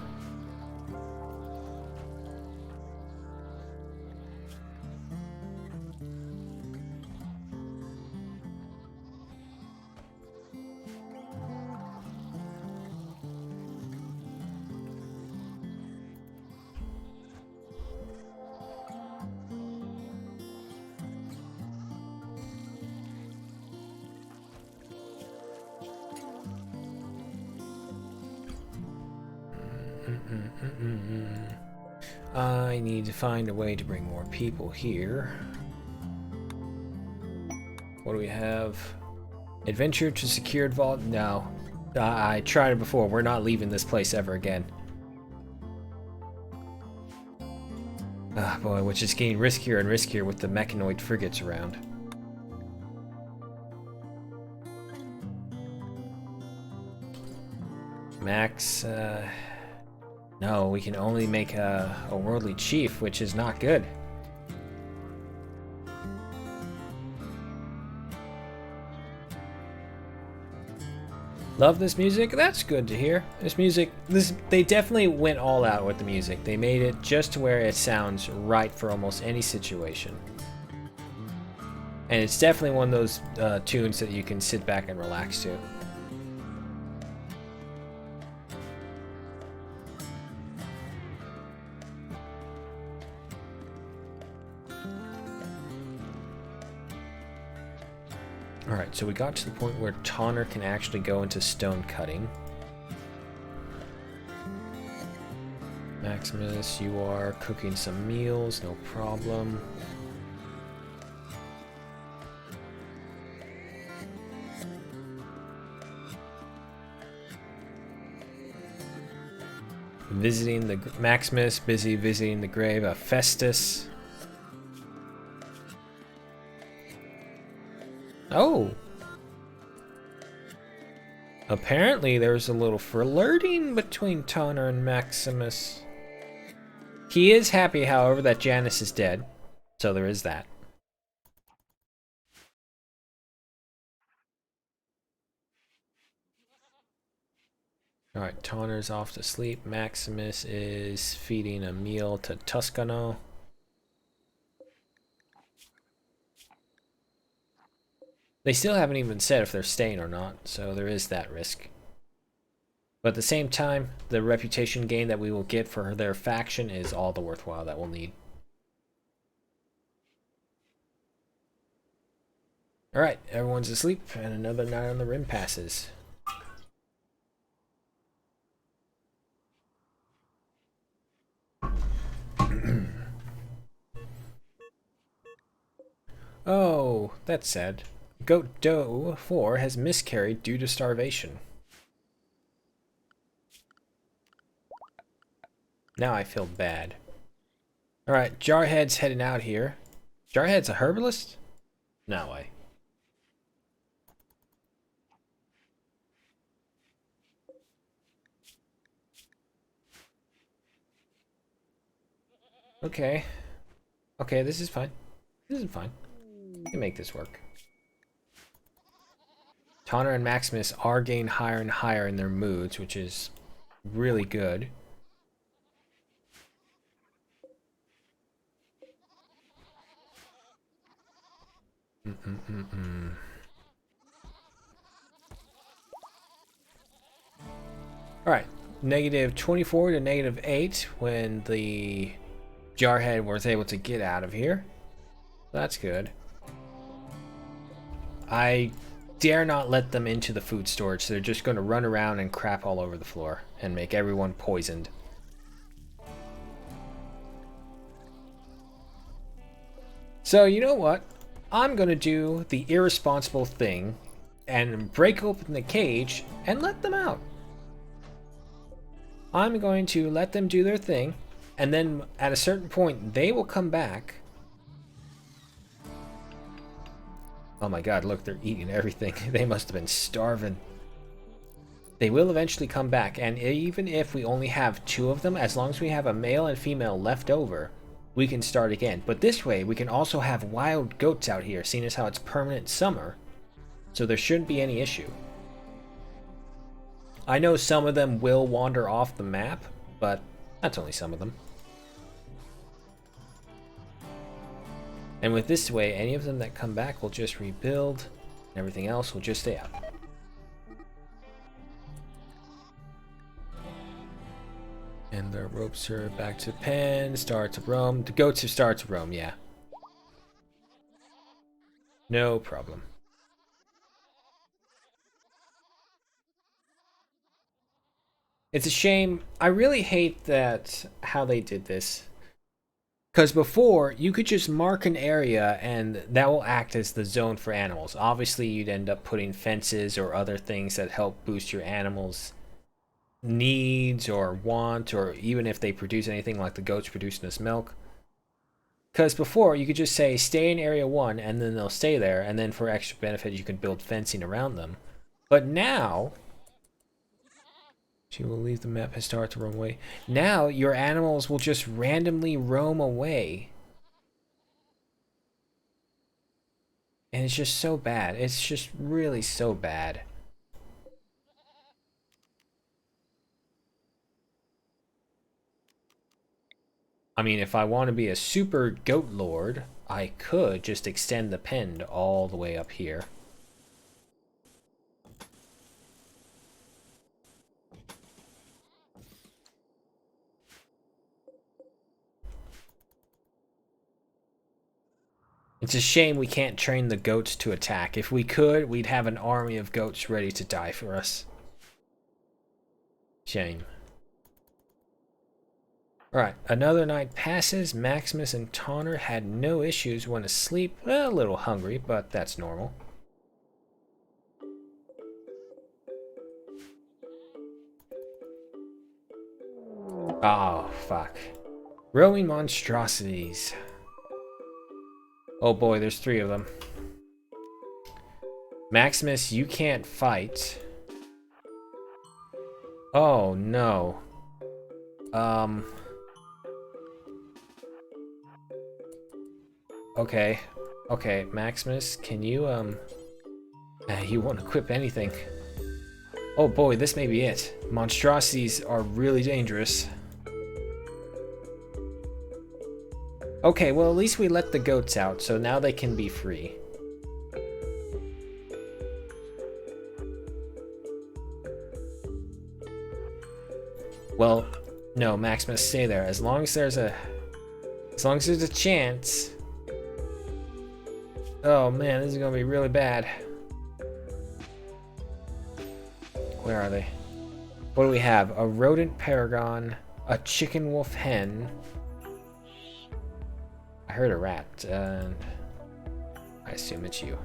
I need to find a way to bring more people here. What do we have? Adventure to secured vault? No. I tried it before. We're not leaving this place ever again. Ah, boy, which is getting riskier and riskier with the mechanoid frigates around. Max, no, we can only make a worldly chief, which is not good. Love this music. That's good to hear. They definitely went all out with the music. They made it just to where it sounds right for almost any situation. And it's definitely one of those tunes that you can sit back and relax to. Alright, so we got to the point where Tonner can actually go into stone cutting. Maximus, you are cooking some meals, no problem. Visiting the Maximus, busy visiting the grave of Festus. Oh! Apparently there's a little flirting between Tonner and Maximus. He is happy, however, that Janus is dead. So there is that. Alright, Tonner's off to sleep. Maximus is feeding a meal to Toscano. They still haven't even said if they're staying or not, so there is that risk. But at the same time, the reputation gain that we will get for their faction is all the worthwhile that we'll need. Alright, everyone's asleep, and another night on the rim passes. Oh, that's sad. Goat Doe 4 has miscarried due to starvation. Now I feel bad. Alright, Jarhead's heading out here. Jarhead's a herbalist? No way. Okay. Okay, this is fine. This is fine. We can make this work. Tonner and Maximus are getting higher and higher in their moods, which is really good. Alright, negative 24 to negative 8 when the Jarhead was able to get out of here. That's good. I dare not let them into the food storage, so they're just going to run around and crap all over the floor and make everyone poisoned. So you know what? I'm going to do the irresponsible thing and break open the cage and let them out. I'm going to let them do their thing, and then at a certain point they will come back. Oh my god, look, they're eating everything. They must have been starving. They will eventually come back, and even if we only have 2 of them, as long as we have a male and female left over, we can start again. But this way, we can also have wild goats out here, seeing as how it's permanent summer. So there shouldn't be any issue. I know some of them will wander off the map, but that's only some of them. And with this way, any of them that come back will just rebuild, and everything else will just stay out. And the ropes are back to pen, start to roam. The goats have started to roam, yeah. No problem. It's a shame. I really hate that how they did this. Because before, you could just mark an area and that will act as the zone for animals. Obviously, you'd end up putting fences or other things that help boost your animals' needs or want, or even if they produce anything like the goats producing this milk. Because before, you could just say, stay in area 1, and then they'll stay there, and then for extra benefit, you can build fencing around them. But now, she will leave the map has started to roam away. Now, your animals will just randomly roam away. And it's just so bad. It's just really so bad. I mean, if I want to be a super goat lord, I could just extend the pen all the way up here. It's a shame we can't train the goats to attack. If we could, we'd have an army of goats ready to die for us. Shame. Alright, another night passes. Maximus and Tonner had no issues when asleep. A little hungry, but that's normal. Oh, fuck. Rowing monstrosities. Oh boy, there's 3 of them. Maximus, you can't fight. Oh, no. Okay. Okay, Maximus, can you, you won't equip anything. Oh boy, this may be it. Monstrosities are really dangerous. Okay, well at least we let the goats out, so now they can be free. Well, no, Maximus, stay there. As long as there's a chance. Oh man, this is gonna be really bad. Where are they? What do we have? A rodent paragon, a chicken wolf hen. I heard a rat, and I assume it's you.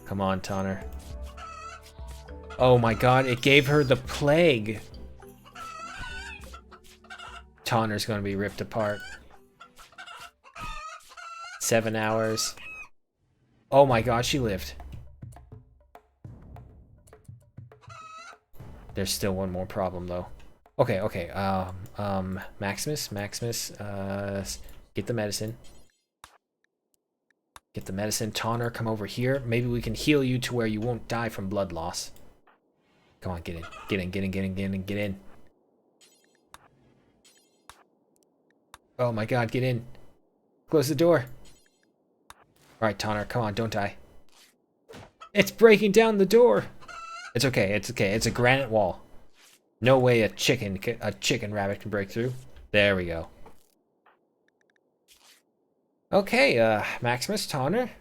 Come on, Tonner. Oh my god, it gave her the plague. Tonner's gonna be ripped apart. 7 hours. Oh my god, she lived. There's still one more problem though. Okay, okay, Maximus, get the medicine. Get the medicine. Tonner, come over here. Maybe we can heal you to where you won't die from blood loss. Come on, get in. Get in, get in, get in, get in, get in. Oh my god, get in. Close the door. Alright, Tonner, come on, don't die. It's breaking down the door. It's okay, it's okay. It's a granite wall. No way a chicken rabbit can break through. There we go. Okay, Maximus, Tonner.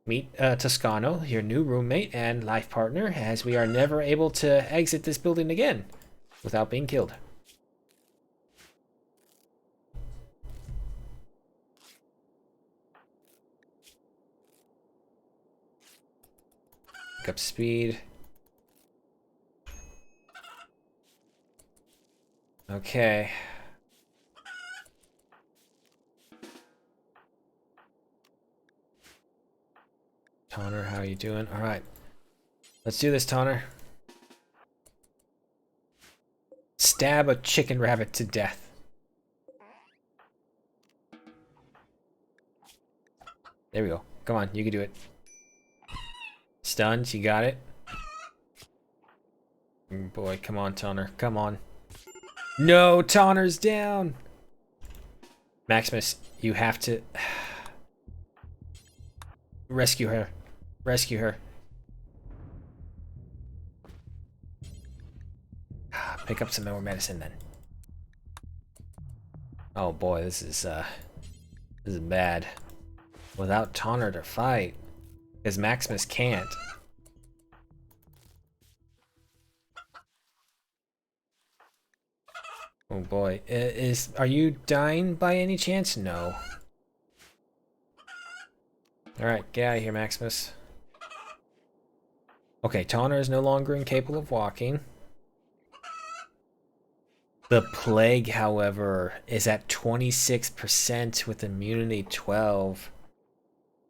Meet Toscano, your new roommate and life partner, as we are never able to exit this building again without being killed. Pick up speed. Okay. Tonner, how are you doing? All right. Let's do this, Tonner. Stab a chicken rabbit to death. There we go. Come on, you can do it. Stunned, you got it. Boy, come on, Tonner. Come on. No, Tonner's down. Maximus, you have to rescue her. Rescue her. Pick up some more medicine then. Oh boy, this is bad. Without Tonner to fight, because Maximus can't. Oh boy, are you dying by any chance? No. All right, get out of here, Maximus. Okay, Tonner is no longer incapable of walking. The plague, however, is at 26% with immunity 12.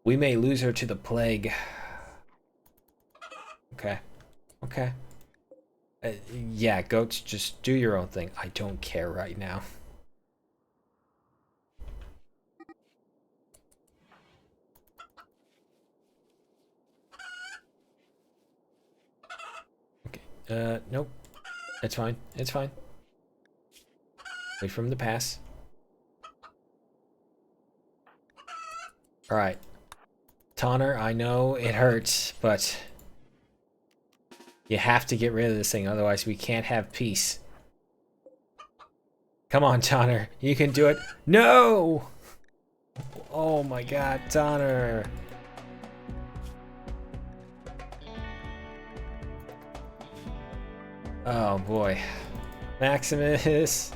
We may lose her to the plague. Okay. Okay. Yeah, goats, just do your own thing. I don't care right now. Okay. Nope. It's fine. It's fine. Wait for him to pass. Alright. Tonner, I know it hurts, but you have to get rid of this thing, otherwise we can't have peace. Come on, Tonner. You can do it. No! Oh my god, Donner. Oh boy. Maximus.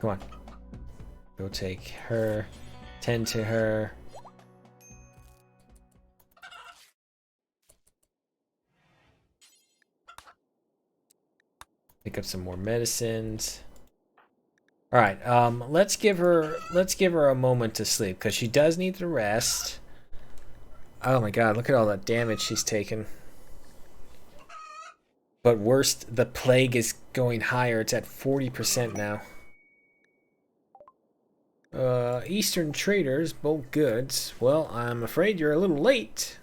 Come on. Go take her. Tend to her. Pick up some more medicines. All right, let's give her a moment to sleep because she does need to rest. Oh my god, look at all that damage she's taken. But worst, the plague is going higher. It's at 40% now. Eastern traders, bulk goods. Well, I'm afraid you're a little late.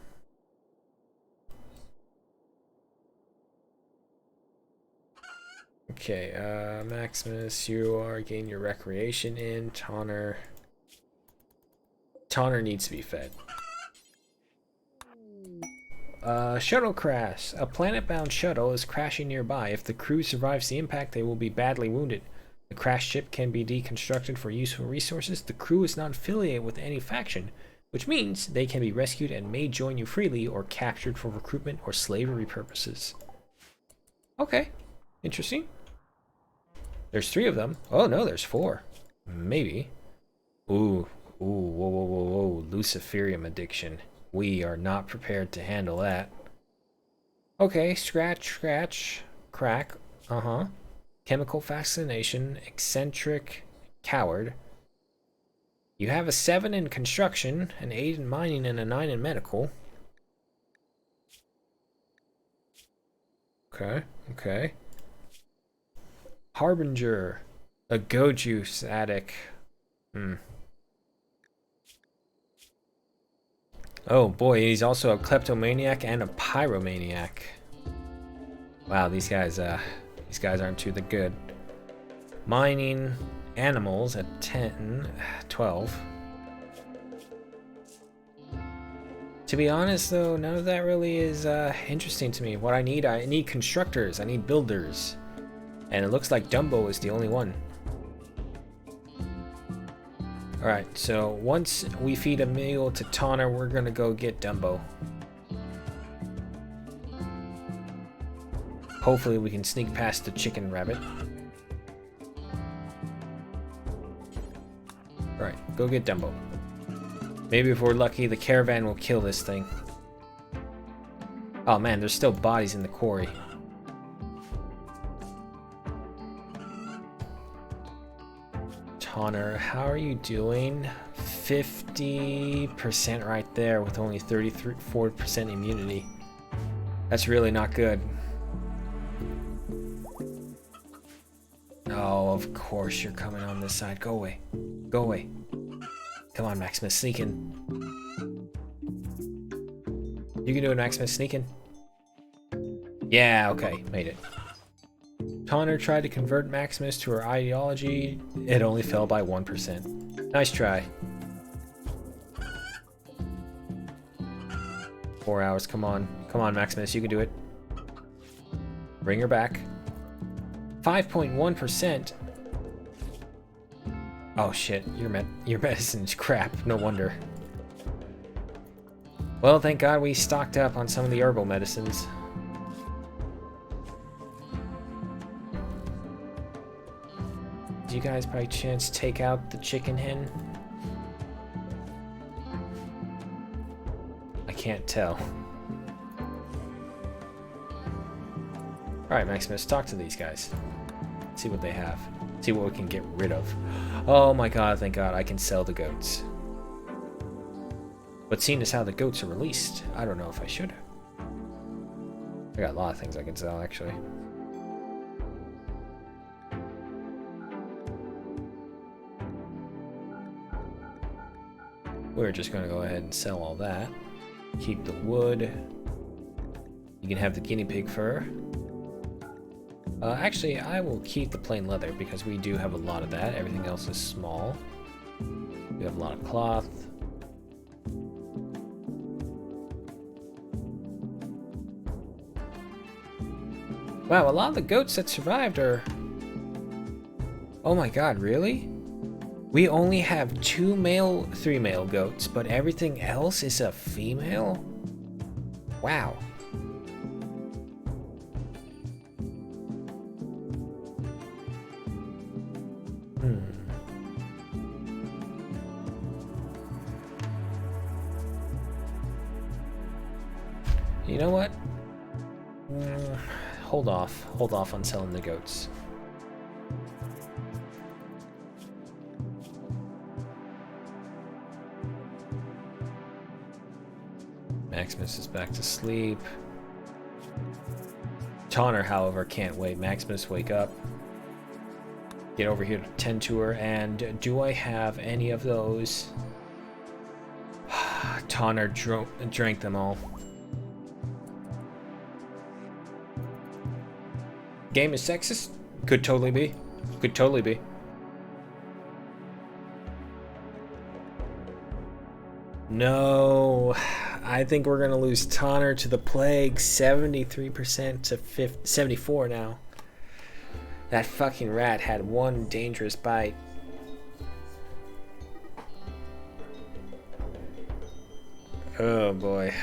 Okay, Maximus, you are getting your recreation in. Tonner needs to be fed. Shuttle crash. A planet-bound shuttle is crashing nearby. If the crew survives the impact, they will be badly wounded. The crashed ship can be deconstructed for useful resources. The crew is not affiliated with any faction, which means they can be rescued and may join you freely or captured for recruitment or slavery purposes. Okay, interesting. There's 3 of them. Oh no, there's 4. Maybe. Ooh, whoa. Luciferium addiction. We are not prepared to handle that. Okay, scratch, crack. Chemical fascination, eccentric, coward. You have a 7 in construction, an 8 in mining, and a 9 in medical. Okay. Harbinger, a go juice addict. Oh boy, he's also a kleptomaniac and a pyromaniac. Wow, these guys aren't too good. Mining animals at 10, 12. To be honest though, none of that really is interesting to me. What I need constructors, I need builders. And it looks like Dumbo is the only one. Alright, so once we feed a meal to Tonner, we're gonna go get Dumbo. Hopefully we can sneak past the chicken rabbit. Alright, go get Dumbo. Maybe if we're lucky, the caravan will kill this thing. Oh man, there's still bodies in the quarry. Tonner, how are you doing? 50% right there with only 34% immunity. That's really not good. Oh, of course you're coming on this side. Go away. Go away. Come on, Maximus, sneak in. You can do it, Maximus, sneak in. Yeah, okay, made it. Tonner tried to convert Maximus to her ideology. It only fell by 1%. Nice try. 4 hours, come on. Come on, Maximus, you can do it. Bring her back. 5.1%. Oh shit, your medicine's crap, no wonder. Well, thank God we stocked up on some of the herbal medicines. Do you guys by chance take out the chicken hen? I can't tell. Alright, Maximus, talk to these guys. See what they have. See what we can get rid of. Oh my god, thank god, I can sell the goats. But seeing as how the goats are released, I don't know if I should. I got a lot of things I can sell, actually. We're just going to go ahead and sell all that. Keep the wood. You can have the guinea pig fur. Actually, I will keep the plain leather because we do have a lot of that. Everything else is small. We have a lot of cloth. Wow, a lot of the goats that survived are Oh my god, really? We only have 3 male goats, but everything else is a female? Wow. You know what? Hold off on selling the goats. Maximus is back to sleep. Tonner, however, can't wait. Maximus, wake up. Get over here to tend to her. And do I have any of those? Tonner drank them all. Game is sexist? Could totally be. Could totally be. No. I think we're gonna lose Tonner to the plague. 73% to 74 now. That fucking rat had one dangerous bite. Oh boy.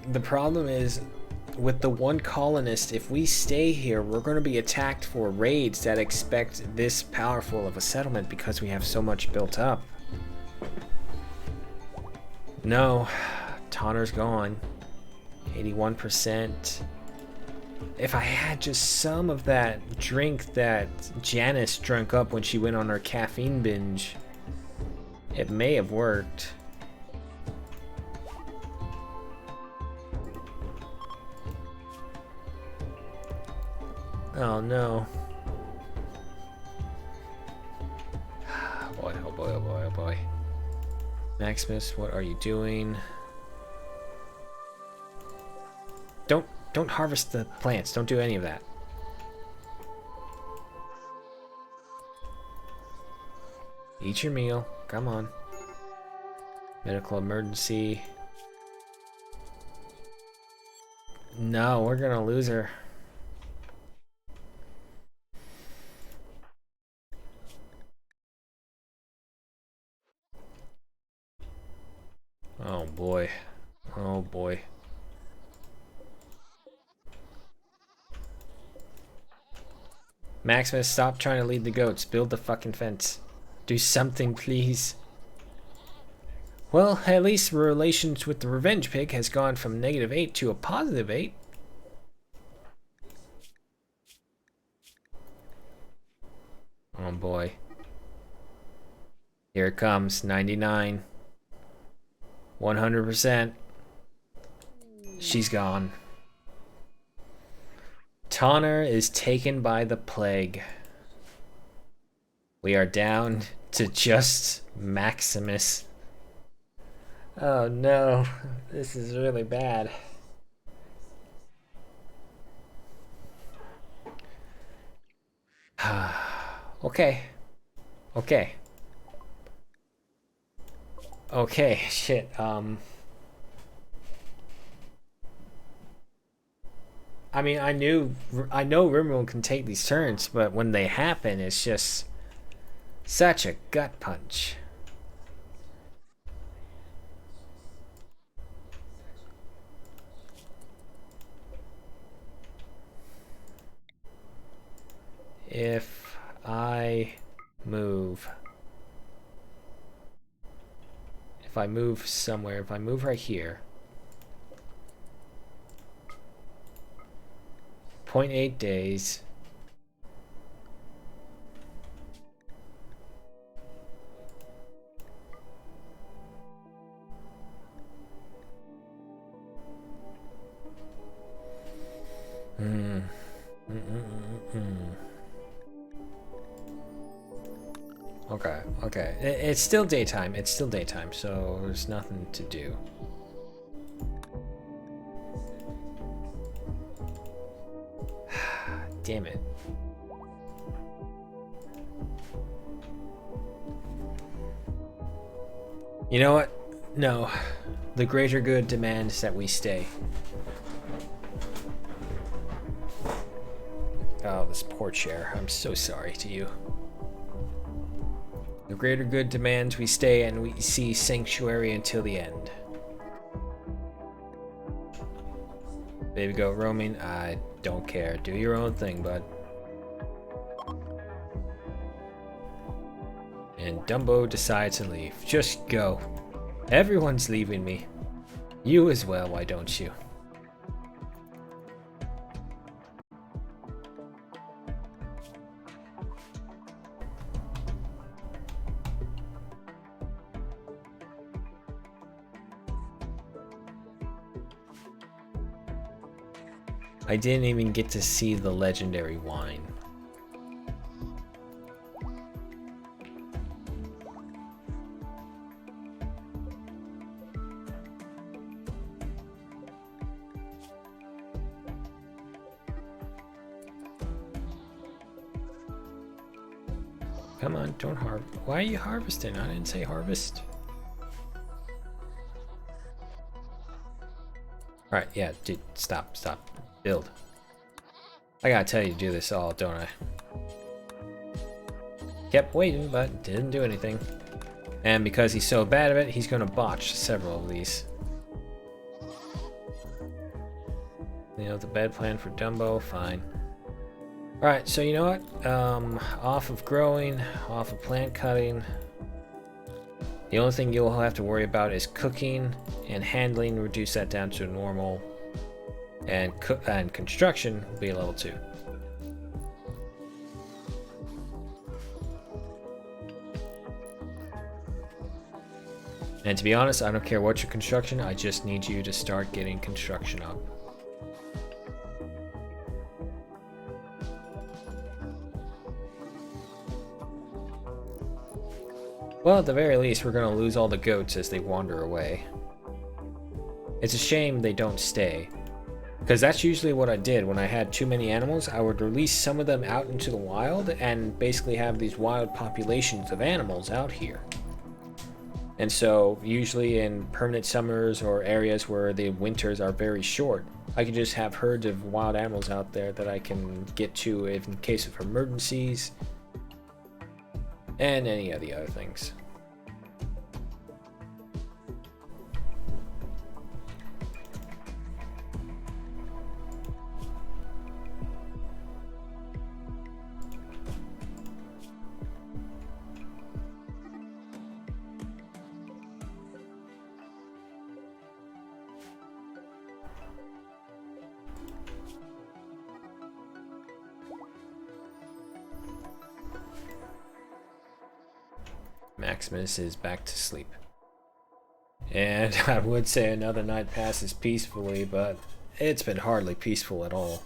The problem is, with the one colonist, if we stay here, we're going to be attacked for raids that expect this powerful of a settlement because we have so much built up. No, Tonner's gone. 81%. If I had just some of that drink that Janice drank up when she went on her caffeine binge, it may have worked. Oh no. Boy, oh boy, oh boy, oh boy. Maximus, what are you doing? Don't harvest the plants. Don't do any of that. Eat your meal. Come on. Medical emergency. No, we're gonna lose her. Oh boy. Oh boy. Maximus, stop trying to lead the goats. Build the fucking fence. Do something, please. Well, at least relations with the revenge pig has gone from -8 to a +8. Oh boy. Here it comes. 99. 100%. She's gone. Tonner is taken by the plague. We are down to just Maximus. Oh no, this is really bad. Okay. Okay. Okay, shit, I mean, I know Rimworld can take these turns, but when they happen, it's just such a gut punch. If I move somewhere, if I move right here, 0.8 days. Okay, okay. It's still daytime. It's still daytime, so there's nothing to do. Damn it. You know what? No. The greater good demands that we stay. Oh, this poor chair. I'm so sorry to you. The greater good demands we stay and we see sanctuary until the end. Baby goat roaming, I don't care. Do your own thing, bud. And Dumbo decides to leave. Just go. Everyone's leaving me. You as well, why don't you? I didn't even get to see the legendary wine. Come on, don't harvest. Why are you harvesting? I didn't say harvest. Alright, yeah, dude, stop. Build. I gotta tell you to do this all, don't I? Kept waiting, but didn't do anything. And because he's so bad at it, he's gonna botch several of these. You know, the bed plan for Dumbo, fine. Alright, so you know what? Off of growing, off of plant cutting. The only thing you'll have to worry about is cooking and handling. Reduce that down to normal. And construction will be a level 2. And to be honest, I don't care what your construction, I just need you to start getting construction up. Well, at the very least, we're going to lose all the goats as they wander away. It's a shame they don't stay. Because that's usually what I did when I had too many animals. I would release some of them out into the wild and basically have these wild populations of animals out here. And so usually in permanent summers or areas where the winters are very short, I can just have herds of wild animals out there that I can get to in case of emergencies and any of the other things. Maximus is back to sleep. And I would say another night passes peacefully, but it's been hardly peaceful at all.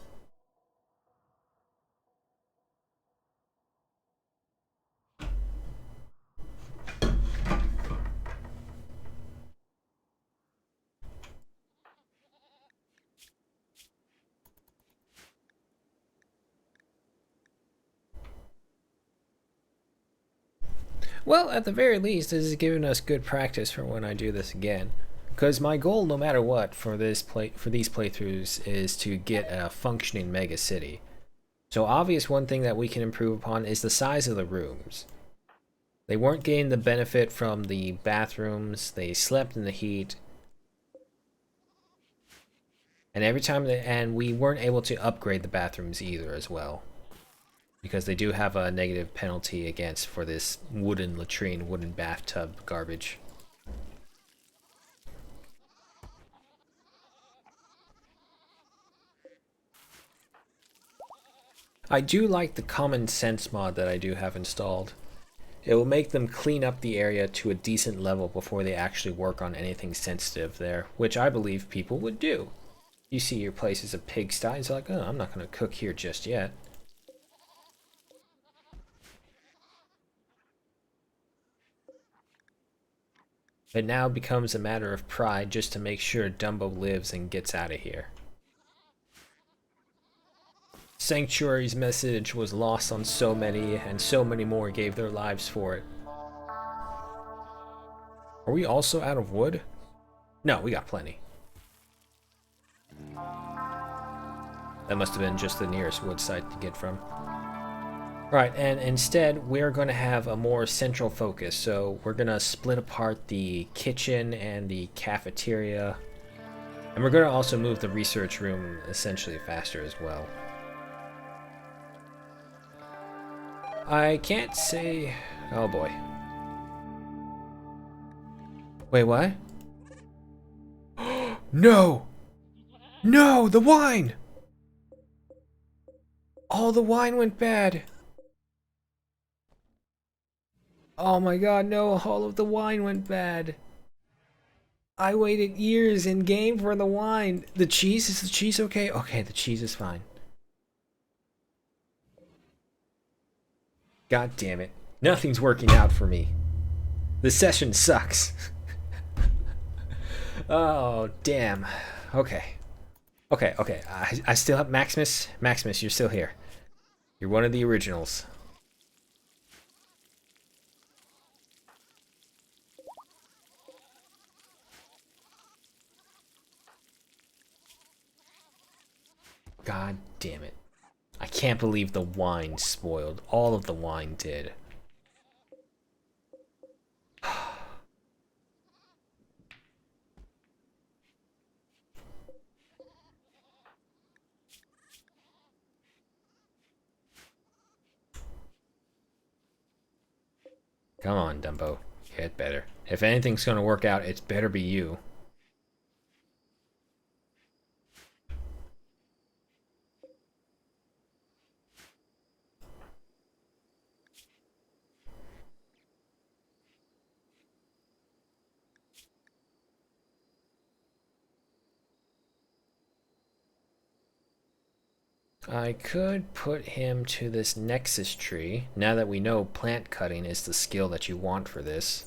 Well, at the very least, this is giving us good practice for when I do this again. Because my goal, no matter what, for these playthroughs is to get a functioning mega city. So obvious one thing that we can improve upon is the size of the rooms. They weren't getting the benefit from the bathrooms, they slept in the heat. And every time and we weren't able to upgrade the bathrooms either as well. Because they do have a negative penalty against for this wooden latrine, wooden bathtub garbage. I do like the common sense mod that I do have installed. It will make them clean up the area to a decent level before they actually work on anything sensitive there, which I believe people would do. You see your place is a pigsty, it's like, oh, I'm not going to cook here just yet. It now becomes a matter of pride just to make sure Dumbo lives and gets out of here. Sanctuary's message was lost on so many, and so many more gave their lives for it. Are we also out of wood? No, we got plenty. That must have been just the nearest wood site to get from. Right, and instead we're going to have a more central focus. So we're going to split apart the kitchen and the cafeteria. And we're going to also move the research room essentially faster as well. I can't say... Oh boy. Wait, what? No! No, the wine! All the wine went bad. Oh my god, no, all of the wine went bad. I waited years in game for the wine. The cheese, is the cheese okay? Okay, the cheese is fine. God damn it. Nothing's working out for me. The session sucks. Oh, damn. Okay. Okay. I still have Maximus. Maximus, you're still here. You're one of the originals. God damn it. I can't believe the wine spoiled. All of the wine did. Come on, Dumbo. Get better. If anything's gonna work out, it's better be you. I could put him to this nexus tree, now that we know plant cutting is the skill that you want for this.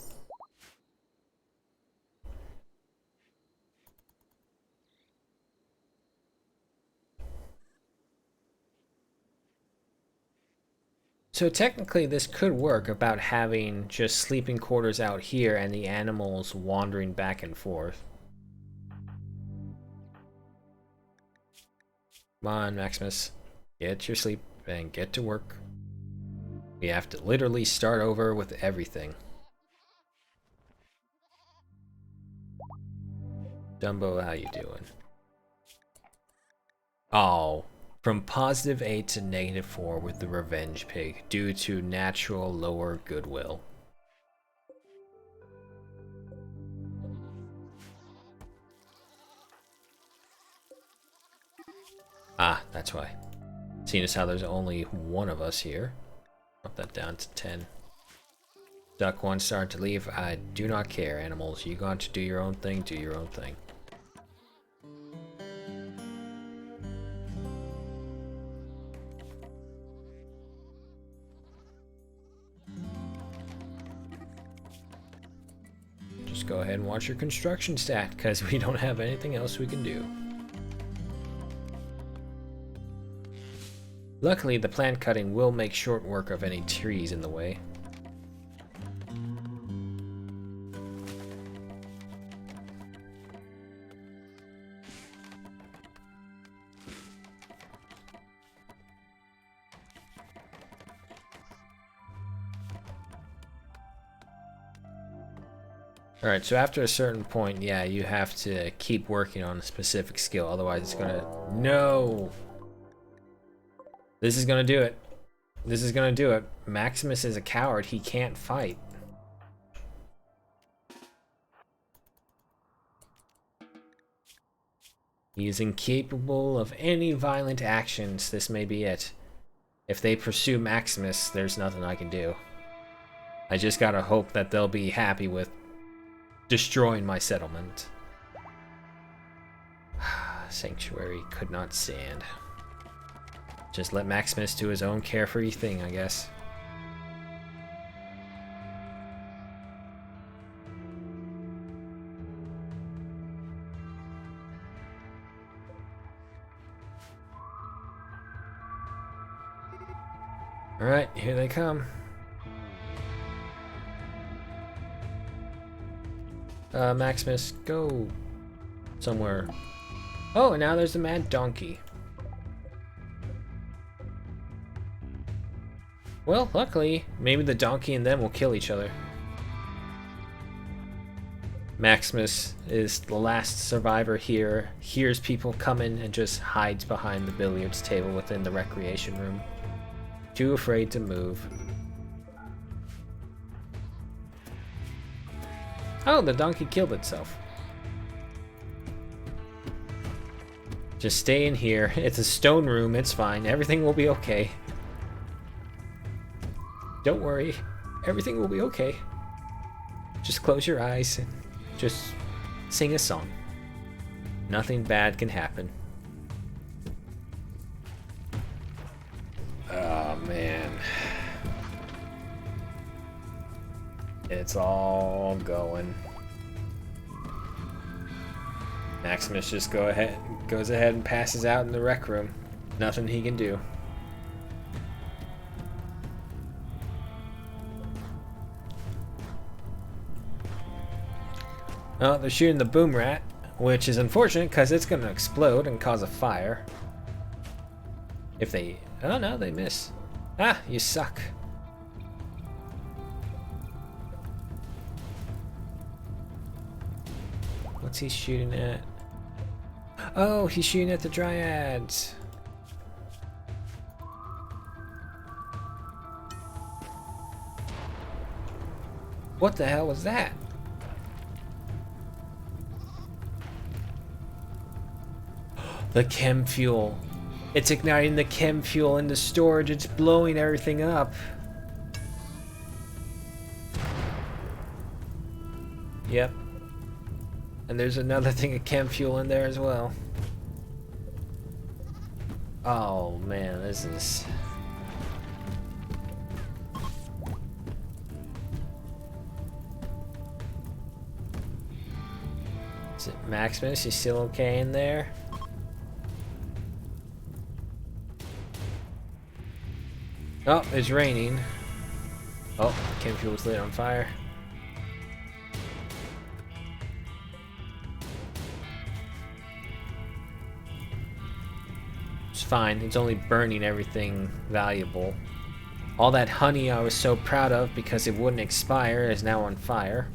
So technically this could work about having just sleeping quarters out here and the animals wandering back and forth. Come on, Maximus. Get your sleep and get to work. We have to literally start over with everything. Dumbo, how you doing? Oh, from +8 to -4 with the revenge pig due to natural lower goodwill. Ah, that's why. Seeing as how there's only one of us here. Drop that down to 10. Duck 1 starting to leave. I do not care, animals. You got to do your own thing, do your own thing. Just go ahead and watch your construction stat, because we don't have anything else we can do. Luckily, the plant cutting will make short work of any trees in the way. Alright, so after a certain point, yeah, you have to keep working on a specific skill, otherwise it's gonna... No! This is gonna do it. This is gonna do it. Maximus is a coward. He can't fight. He is incapable of any violent actions. This may be it. If they pursue Maximus, there's nothing I can do. I just gotta hope that they'll be happy with destroying my settlement. Sanctuary could not stand. Just let Maximus do his own carefree thing, I guess. Alright, here they come. Maximus, go somewhere. Oh, and now there's a mad donkey. Well, luckily, maybe the donkey and them will kill each other. Maximus is the last survivor here, hears people coming and just hides behind the billiards table within the recreation room. Too afraid to move. Oh, the donkey killed itself. Just stay in here. It's a stone room, it's fine. Everything will be okay. Don't worry. Everything will be okay. Just close your eyes and just sing a song. Nothing bad can happen. Oh, man. It's all going. Maximus just goes ahead and passes out in the rec room. Nothing he can do. Oh, they're shooting the boom rat, which is unfortunate because it's going to explode and cause a fire. If they... Oh no, they miss. Ah, you suck. What's he shooting at? Oh, he's shooting at the dryads. What the hell was that? The chem fuel. It's igniting the chem fuel in the storage. It's blowing everything up. Yep. And there's another thing of chem fuel in there as well. Oh man, this is... Is it Maximus? You still okay in there? Oh, it's raining. Oh, chem fuel's lit on fire. It's fine, it's only burning everything valuable. All that honey I was so proud of because it wouldn't expire is now on fire.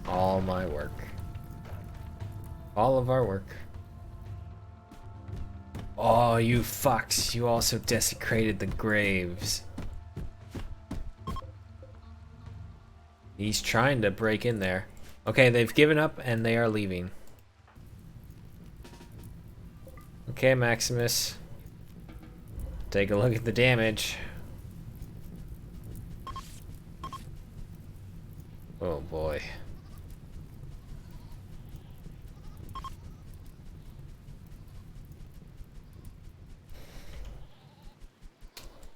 All my work. All of our work. Oh, you fucks. You also desecrated the graves. He's trying to break in there. Okay, they've given up and they are leaving. Okay, Maximus. Take a look at the damage. Oh boy.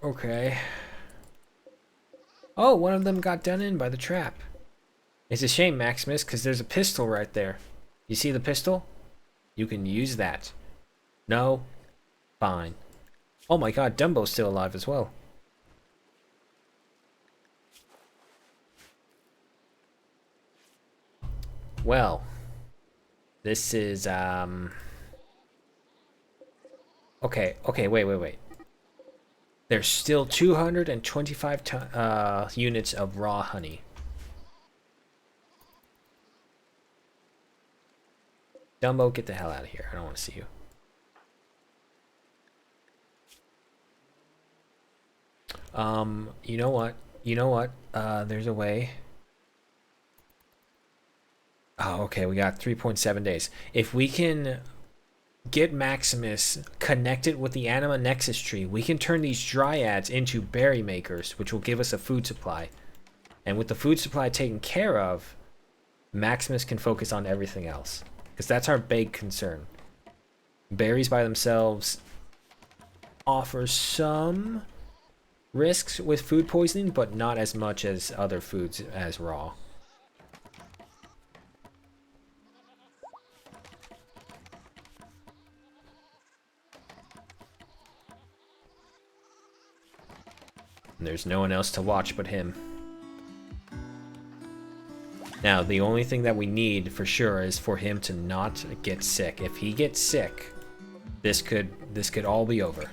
Okay. Oh, one of them got done in by the trap. It's a shame, Maximus, because there's a pistol right there. You see the pistol? You can use that. No? Fine. Oh my god, Dumbo's still alive as well. Well. This is, Okay, wait. There's still 225 units of raw honey. Dumbo, get the hell out of here. I don't want to see you. You know what? There's a way. Oh, okay, we got 3.7 days. If we can get Maximus connected with the Anima Nexus tree, we can turn these dryads into berry makers, which will give us a food supply. And with the food supply taken care of, Maximus can focus on everything else. Because that's our big concern. Berries by themselves offer some risks with food poisoning, but not as much as other foods as raw. And there's no one else to watch but him. Now, the only thing that we need for sure is for him to not get sick. If he gets sick, this could all be over.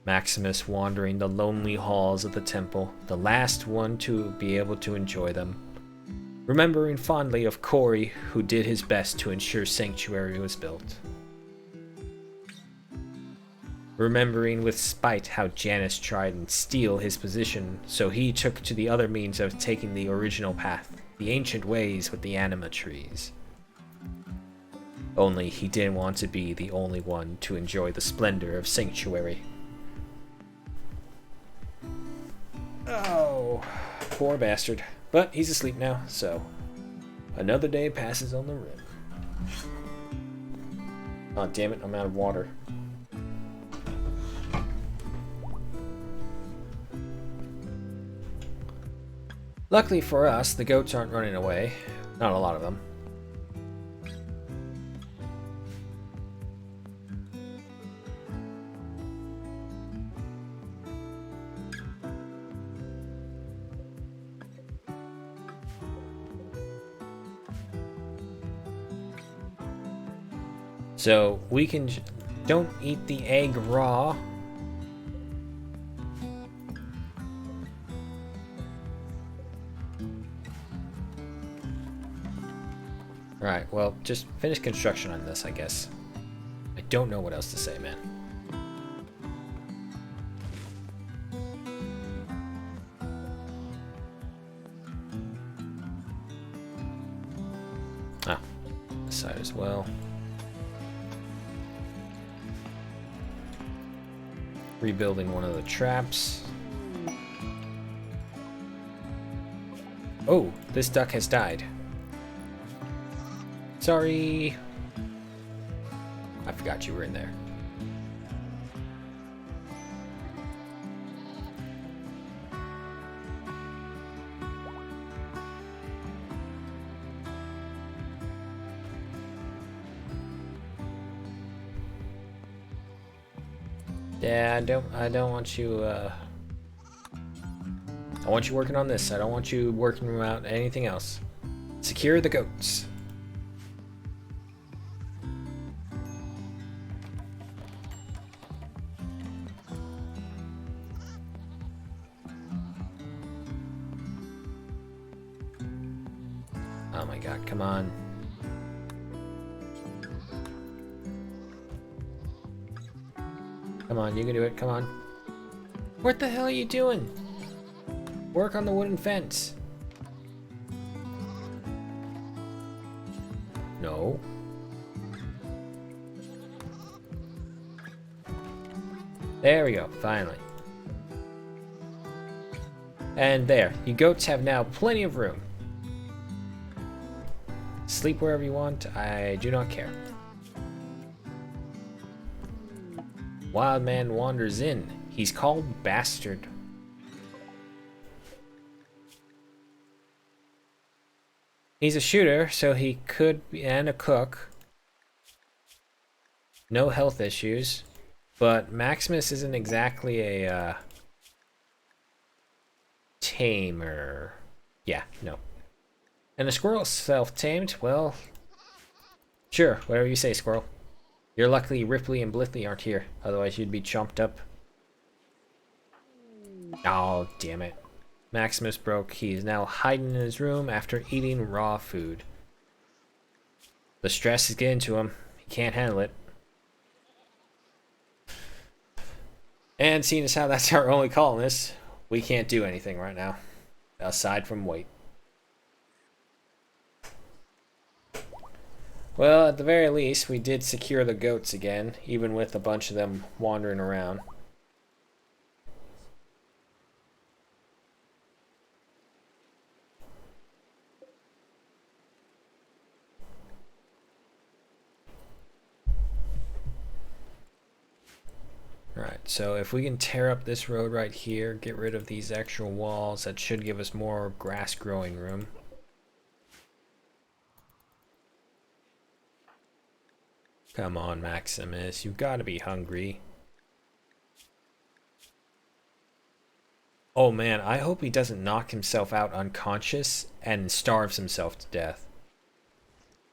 Maximus wandering the lonely halls of the temple, the last one to be able to enjoy them. Remembering fondly of Corey, who did his best to ensure Sanctuary was built. Remembering with spite how Janus tried and steal his position, so he took to the other means of taking the original path, the ancient ways with the anima trees. Only he didn't want to be the only one to enjoy the splendor of Sanctuary. Oh, poor bastard. But he's asleep now, so another day passes on the rim. Oh, damn it, I'm out of water. Luckily for us, the goats aren't running away. Not a lot of them. So we can don't eat the egg raw. Alright, well, just finish construction on this, I guess. I don't know what else to say, man. Ah, this side as well. Rebuilding one of the traps. Oh, this duck has died. Sorry. I forgot you were in there. Yeah, I don't want you, I want you working on this. I don't want you working about anything else. Secure the goats. Oh my god, come on. Come on, you can do it, come on. What the hell are you doing? Work on the wooden fence. No. There we go, finally. And there, you goats have now plenty of room. Sleep wherever you want, I do not care. Wild man wanders in. He's called Bastard. He's a shooter, so he could be, and a cook. No health issues. But Maximus isn't exactly a tamer. Yeah, no. And the squirrel self-tamed? Well, sure, whatever you say, squirrel. You're lucky Ripley and Blithely aren't here, otherwise you'd be chomped up. Oh, damn it. Maximus broke. He is now hiding in his room after eating raw food. The stress is getting to him. He can't handle it. And seeing as how that's our only colonist, we can't do anything right now, aside from wait. Well, at the very least, we did secure the goats again, even with a bunch of them wandering around. Alright, so if we can tear up this road right here, get rid of these extra walls, that should give us more grass growing room. Come on, Maximus, you've got to be hungry. Oh man, I hope he doesn't knock himself out unconscious and starves himself to death.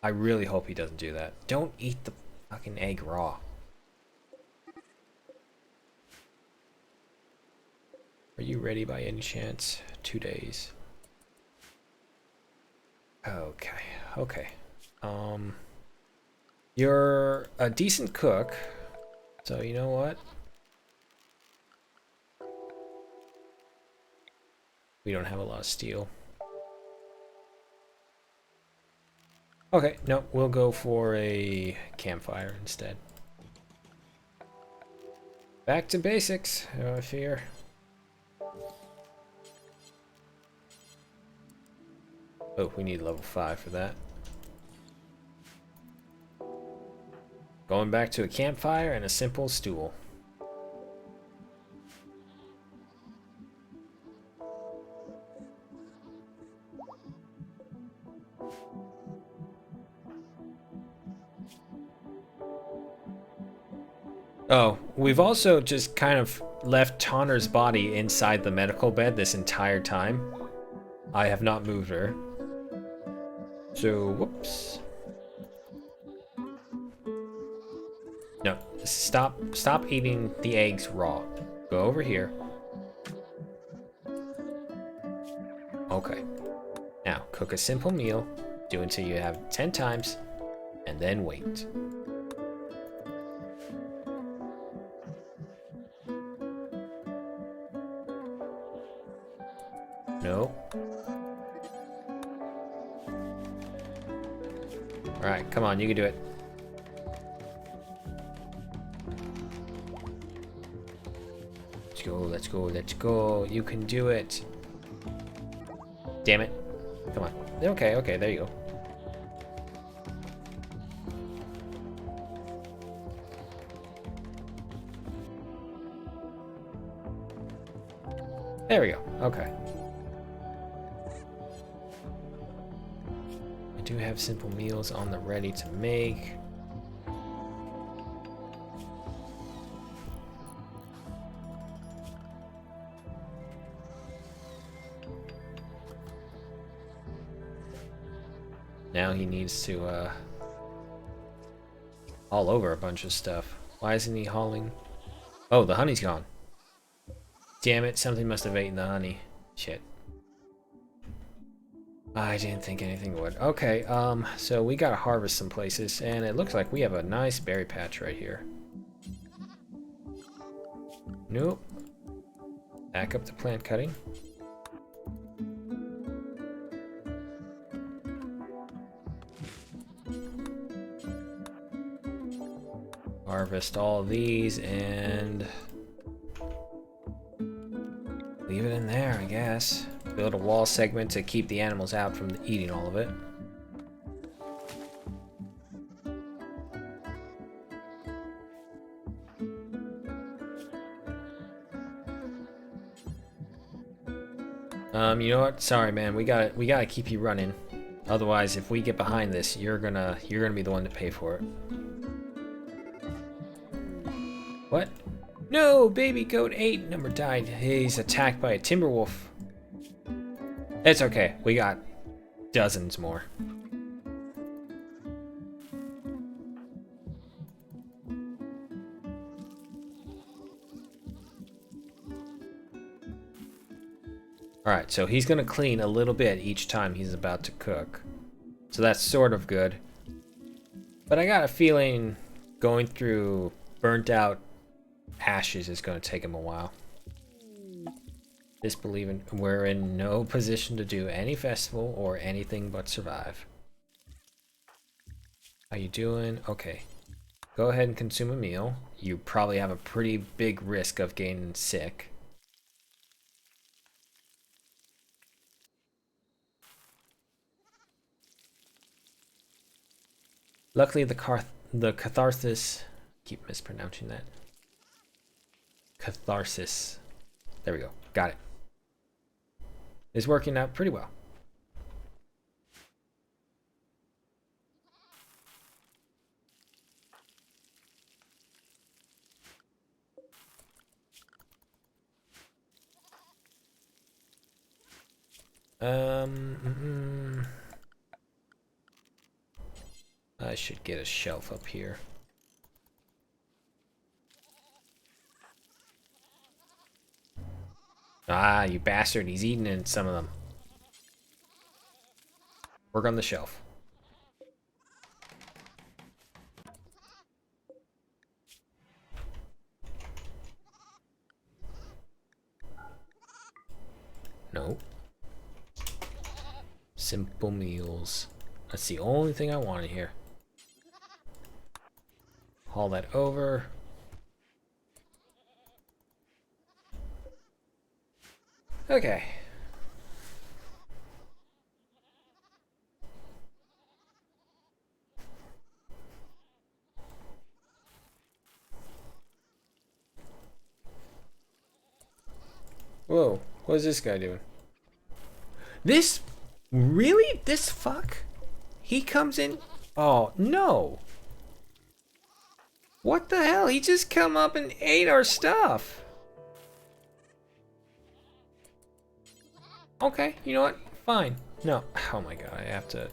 I really hope he doesn't do that. Don't eat the fucking egg raw. Are you ready by any chance? 2 days. Okay, okay. You're a decent cook, so you know what? We don't have a lot of steel. Okay, no, we'll go for a campfire instead. Back to basics, I fear. Oh, we need level 5 for that. Going back to a campfire and a simple stool. Oh, we've also just kind of left Tanner's body inside the medical bed this entire time. I have not moved her. So, whoops. No, stop eating the eggs raw. Go over here. Okay. Now, cook a simple meal. Do until you have 10 times, and then wait. No. Alright, come on, you can do it. Let's go, let's go, let's go. You can do it. Damn it. Come on. Okay, okay, there you go. There we go. Okay. I do have simple meals on the ready to make. Now he needs to haul over a bunch of stuff. Why isn't he hauling? Oh, the honey's gone. Damn it, something must have eaten the honey. Shit. I didn't think anything would. Okay, so we gotta harvest some places, and it looks like we have a nice berry patch right here. Nope. Back up to plant cutting. Harvest all of these and leave it in there, I guess. Build a wall segment to keep the animals out from eating all of it. You know what? Sorry, man. We gotta keep you running. Otherwise, if we get behind this, you're gonna be the one to pay for it. What? No, baby goat 8 number died. He's attacked by a timber wolf. It's okay. We got dozens more. Alright, so he's gonna clean a little bit each time he's about to cook. So that's sort of good. But I got a feeling going through burnt out ashes is gonna take him a while. Disbelieving we're in no position to do any festival or anything but survive. How you doing? Okay. Go ahead and consume a meal. You probably have a pretty big risk of getting sick. Luckily, the catharsis. Keep mispronouncing that. Catharsis. There we go. Got it. Is working out pretty well. I should get a shelf up here. Ah, you bastard, he's eating in some of them. Work on the shelf. No. Simple meals. That's the only thing I wanted here. Haul that over. Okay. Whoa, what is this guy doing? This? Really? This fuck? He comes in? Oh, no. What the hell? He just come up and ate our stuff. Okay, you know what? Fine. No. Oh my god, I have to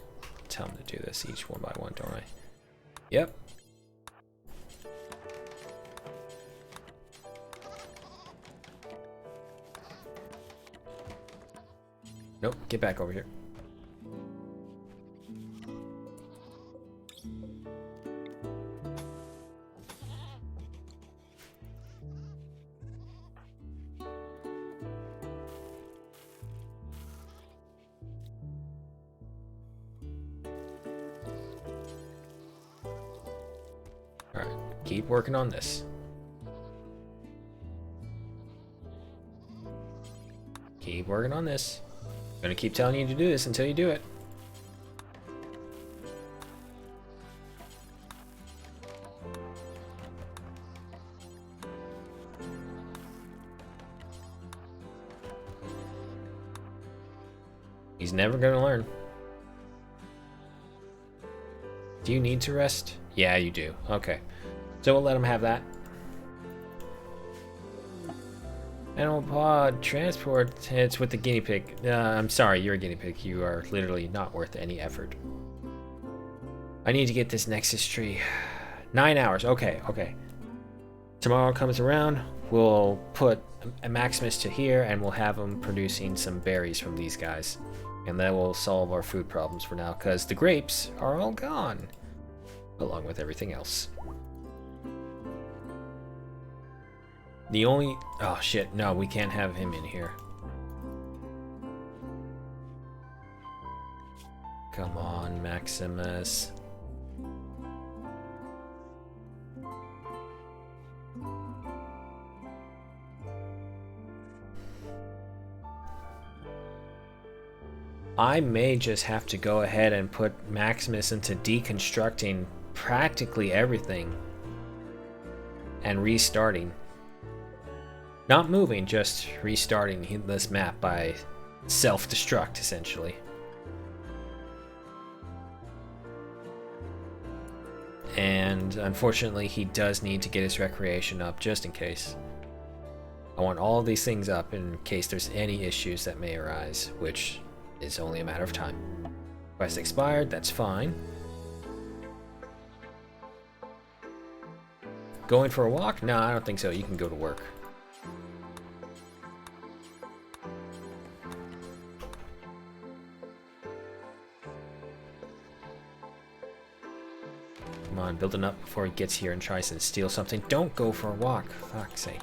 tell him to do this each one by one, don't I? Yep. Nope, get back over here. Alright, keep working on this. Keep working on this. I'm gonna keep telling you to do this until you do it. He's never gonna learn. Do you need to rest? Yeah, you do. Okay. So we'll let him have that. Animal pod transport. It's with the guinea pig. I'm sorry, you're a guinea pig. You are literally not worth any effort. I need to get this Nexus tree. 9 hours. Okay, okay. Tomorrow comes around, we'll put a Maximus to here, and we'll have him producing some berries from these guys. And that will solve our food problems for now, because the grapes are all gone, along with everything else. The only... oh shit, no, we can't have him in here. Come on, Maximus. I may just have to go ahead and put Maximus into deconstructing practically everything and restarting. Not moving, just restarting this map by self-destruct, essentially. And unfortunately, he does need to get his recreation up, just in case. I want all of these things up in case there's any issues that may arise, which is only a matter of time. Quest expired, that's fine. Going for a walk? No, I don't think so. You can go to work. Come on, building up before he gets here and tries to steal something. Don't go for a walk, fuck's sake.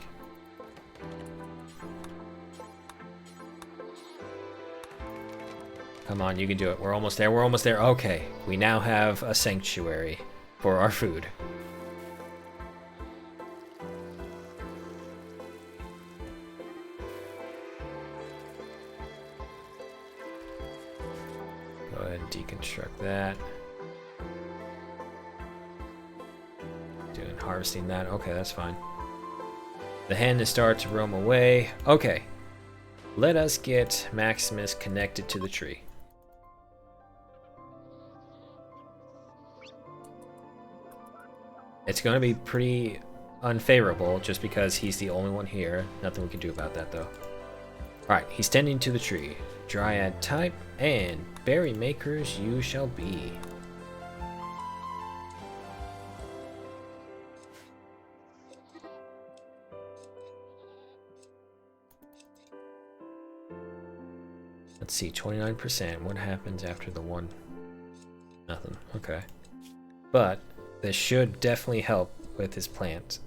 Come on, you can do it. We're almost there, we're almost there. Okay, we now have a sanctuary for our food. Go ahead and deconstruct that. Doing harvesting that. Okay, that's fine. The hen has started to roam away. Okay. Let us get Maximus connected to the tree. It's going to be pretty unfavorable just because he's the only one here. Nothing we can do about that, though. Alright, he's tending to the tree. Dryad type, and berry makers you shall be. Let's see, 29%. What happens after the one? Nothing. Okay. But this should definitely help with his plant.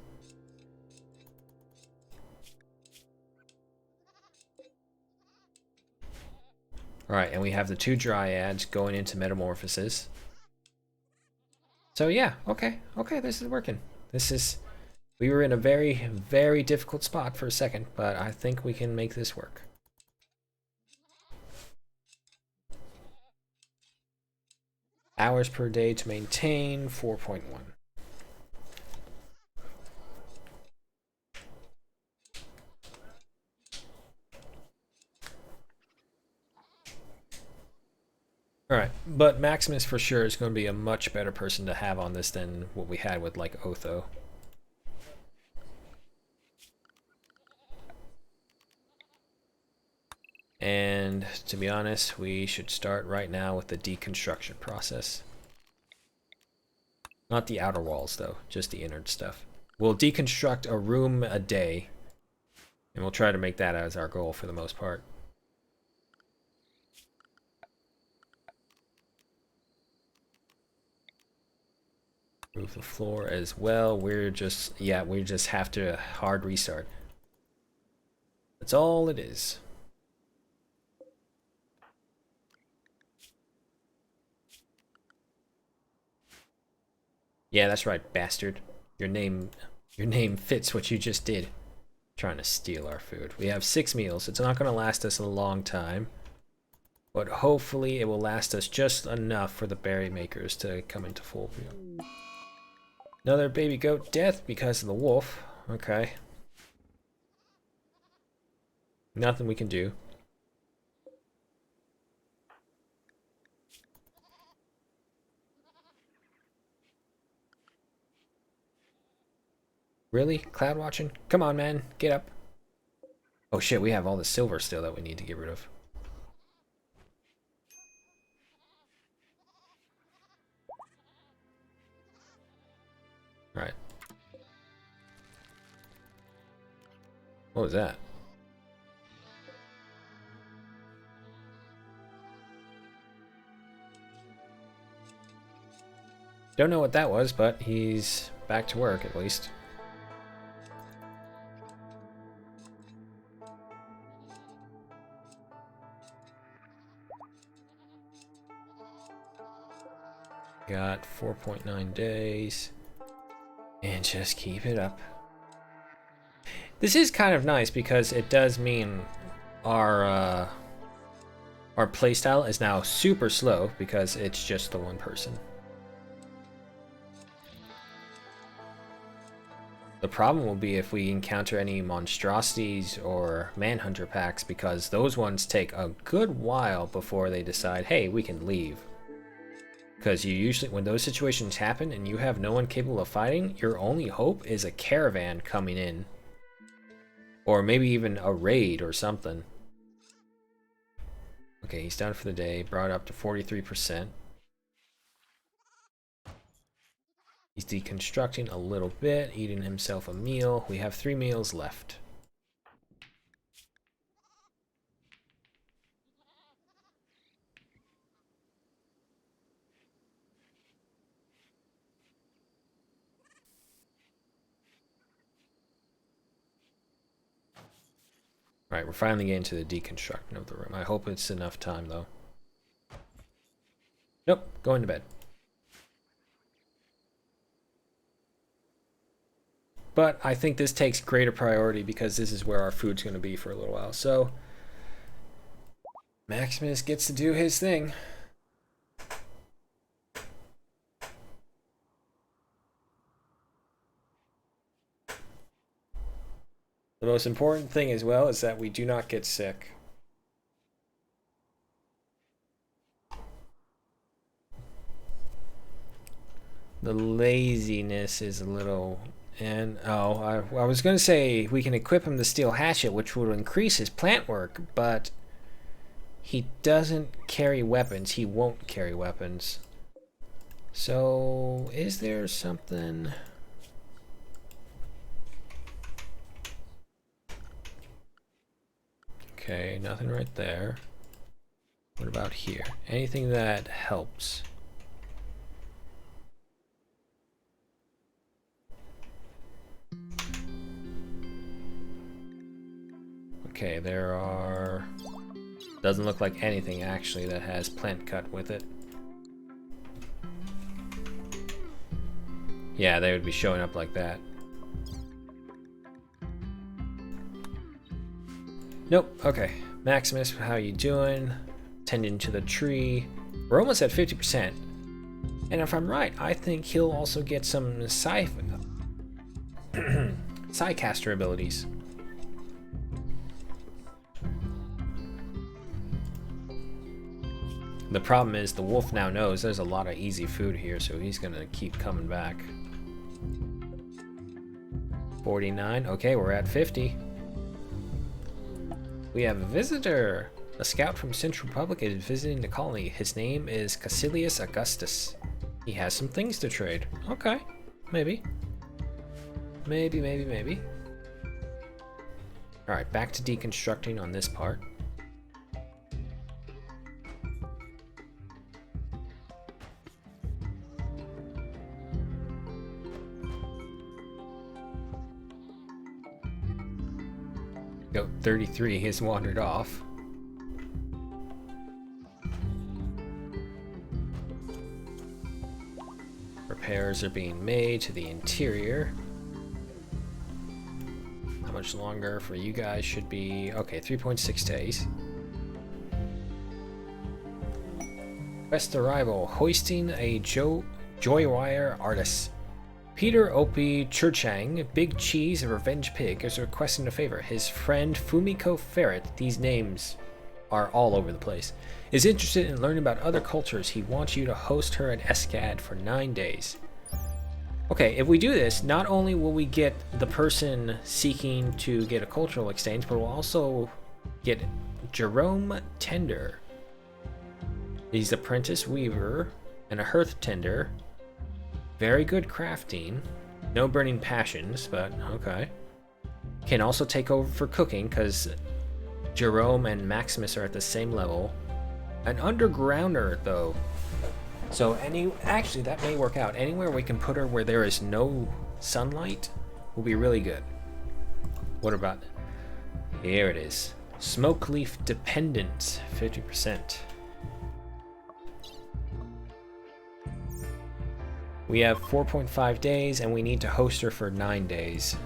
Alright, and we have the 2 dryads going into metamorphosis. So yeah, okay, this is working. We were in a very, very difficult spot for a second, but I think we can make this work. Hours per day to maintain, 4.1. Alright, but Maximus for sure is going to be a much better person to have on this than what we had with like Otho. And to be honest, we should start right now with the deconstruction process. Not the outer walls though, just the inner stuff. We'll deconstruct a room a day, and we'll try to make that as our goal for the most part. Move the floor as well. We just have to hard restart. That's all it is. Yeah, that's right, bastard. Your name fits what you just did. Trying to steal our food. We have 6 meals. It's not going to last us a long time, but hopefully it will last us just enough for the berry makers to come into full view. Another baby goat death because of the wolf. Okay. Nothing we can do. Really? Cloud watching? Come on, man. Get up. Oh shit, we have all the silver still that we need to get rid of. Alright. What was that? Don't know what that was, but he's back to work at least. Got 4.9 days. And just keep it up. This is kind of nice because it does mean our playstyle is now super slow because it's just the one person. The problem will be if we encounter any monstrosities or manhunter packs, because those ones take a good while before they decide, hey, we can leave. Because you usually, when those situations happen and you have no one capable of fighting, your only hope is a caravan coming in. Or maybe even a raid or something. Okay, he's done for the day, brought up to 43%. He's deconstructing a little bit, eating himself a meal. We have 3 meals left. Alright, we're finally getting to the deconstruction of the room. I hope it's enough time, though. Nope, going to bed. But I think this takes greater priority because this is where our food's going to be for a little while. So, Maximus gets to do his thing. The most important thing as well is that we do not get sick. The laziness is a little And, oh, I was going to say we can equip him the steel hatchet, which would increase his plant work, but he doesn't carry weapons. He won't carry weapons. So, is there something... Okay, nothing right there. What about here? Anything that helps? Okay, there are... Doesn't look like anything actually that has plant cut with it. Yeah, they would be showing up like that. Nope, okay. Maximus, how you doing? Tending to the tree. We're almost at 50%. And if I'm right, I think he'll also get some Psycaster abilities. The problem is the wolf now knows there's a lot of easy food here, so he's gonna keep coming back. 49, okay, we're at 50. We have a visitor. A scout from Central Republic is visiting the colony. His name is Caecilius Augustus. He has some things to trade. Okay, maybe. Maybe. Alright, back to deconstructing on this part. Go 33 has wandered off. Repairs are being made to the interior. How much longer for you guys should be? Okay, 3.6 days. Quest arrival, hoisting a joy wire artist. Peter Opie Churchang, Big Cheese, a revenge pig, is requesting a favor. His friend Fumiko Ferret, these names are all over the place, is interested in learning about other cultures. He wants you to host her at Escad for 9 days. Okay, if we do this, not only will we get the person seeking to get a cultural exchange, but we'll also get Jerome Tender. He's apprentice weaver and a hearth tender. Very good crafting. No burning passions, but okay. Can also take over for cooking because Jerome and Maximus are at the same level. An undergrounder though. So actually that may work out. Anywhere we can put her where there is no sunlight will be really good. What about, here it is. Smoke leaf dependent, 50%. We have 4.5 days and we need to host her for 9 days.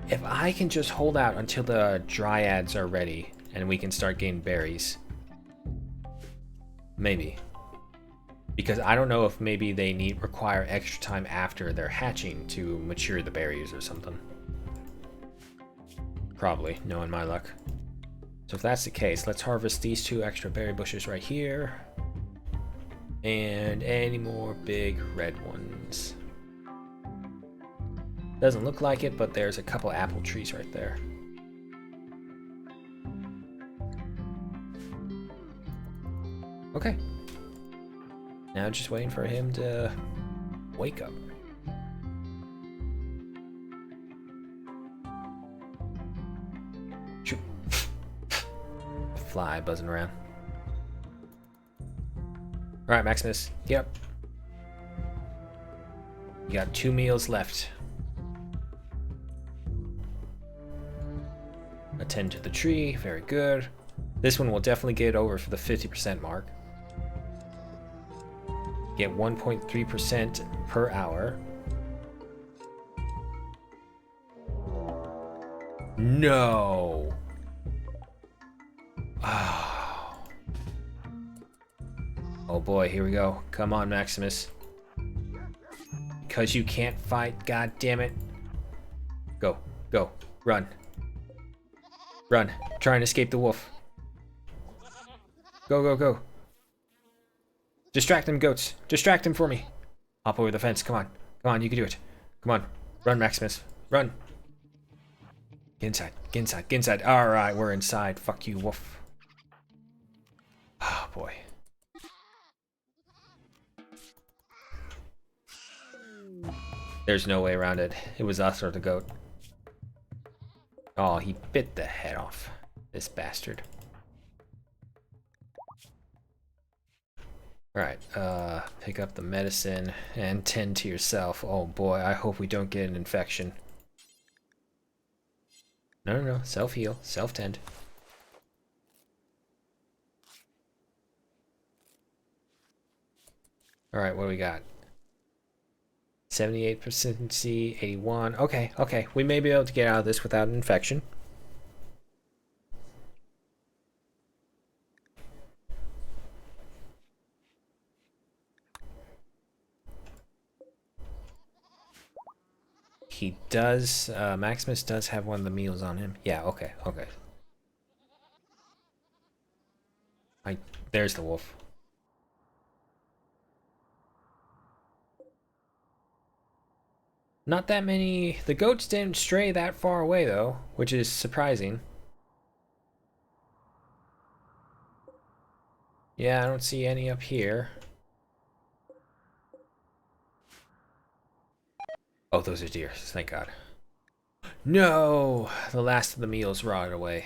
If I can just hold out until the dryads are ready and we can start getting berries. Maybe. Because I don't know if maybe they require extra time after they're hatching to mature the berries or something. Probably, knowing my luck. So if that's the case, let's harvest these 2 extra berry bushes right here. And any more big red ones. Doesn't look like it, but there's a couple apple trees right there. Okay. Now just waiting for him to wake up. Fly buzzing around. Alright, Maximus. Yep. You got 2 meals left. Attend to the tree. Very good. This one will definitely get over for the 50% mark. Get 1.3% per hour. No. Oh boy, here we go. Come on, Maximus. Because you can't fight, god damn it. Go, go, run. Run. Try and escape the wolf. Go, go, go. Distract them, goats. Distract them for me. Hop over the fence. Come on. Come on, you can do it. Come on. Run, Maximus. Run. Get inside. Get inside. Get inside. Alright, we're inside. Fuck you, wolf. Oh, boy. There's no way around it. It was us or the goat. Oh, he bit the head off. This bastard. Alright, pick up the medicine and tend to yourself. Oh boy, I hope we don't get an infection. No. Self-heal. Self-tend. Alright, what do we got? 78% 81. Okay. We may be able to get out of this without an infection. He does, Maximus does have one of the meals on him. Yeah, okay. There's the wolf. Not that many. The goats didn't stray that far away, though, which is surprising. Yeah, I don't see any up here. Oh, those are deer. Thank God. No! The last of the meals rotted away.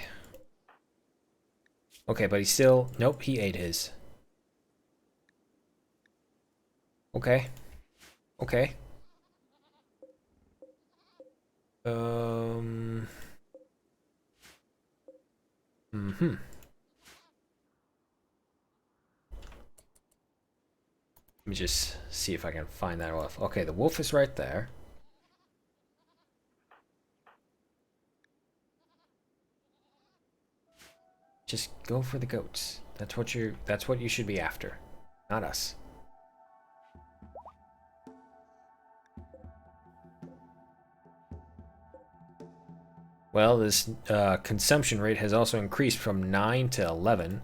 Okay, but he still... Nope, he ate his. Okay. Let me just see if I can find that wolf. Okay, the wolf is right there. Just go for the goats. That's what you should be after, not us. Well, this consumption rate has also increased from 9 to 11.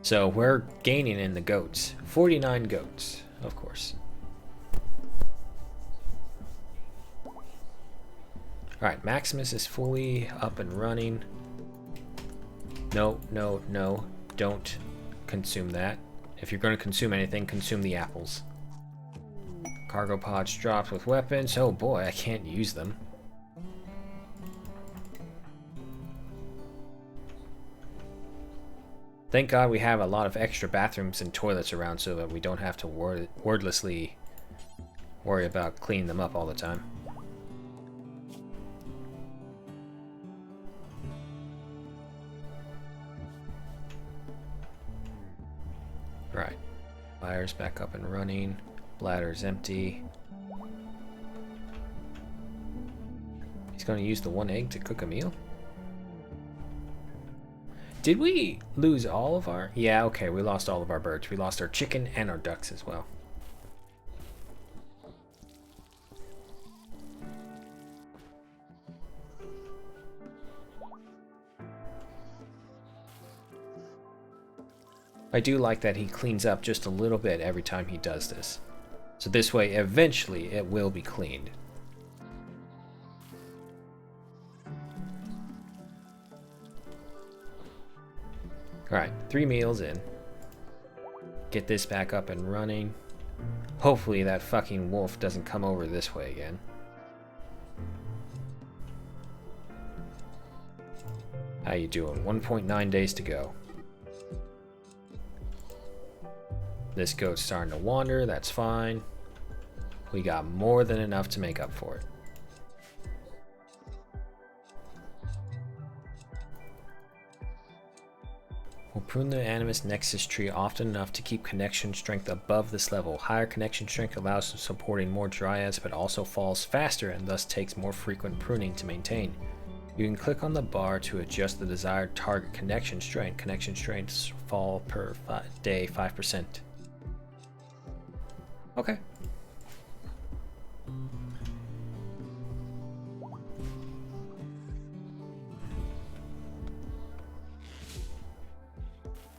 So we're gaining in the goats. 49 goats, of course. Alright, Maximus is fully up and running. No. Don't consume that. If you're going to consume anything, consume the apples. Cargo pods dropped with weapons. Oh boy, I can't use them. Thank God we have a lot of extra bathrooms and toilets around so that we don't have to wordlessly worry about cleaning them up all the time. Right. Fire's back up and running. Bladder's empty. He's going to use the one egg to cook a meal? Did we lose all of our... Yeah, okay, we lost all of our birds. We lost our chicken and our ducks as well. I do like that he cleans up just a little bit every time he does this. So this way, eventually, it will be cleaned. Alright, 3 meals in. Get this back up and running. Hopefully that fucking wolf doesn't come over this way again. How you doing? 1.9 days to go. This goat's starting to wander, that's fine. We got more than enough to make up for it. We'll prune the Animus Nexus tree often enough to keep connection strength above this level. Higher connection strength allows for supporting more dryads, but also falls faster and thus takes more frequent pruning to maintain. You can click on the bar to adjust the desired target connection strength. Connection strengths fall per day 5%. Okay.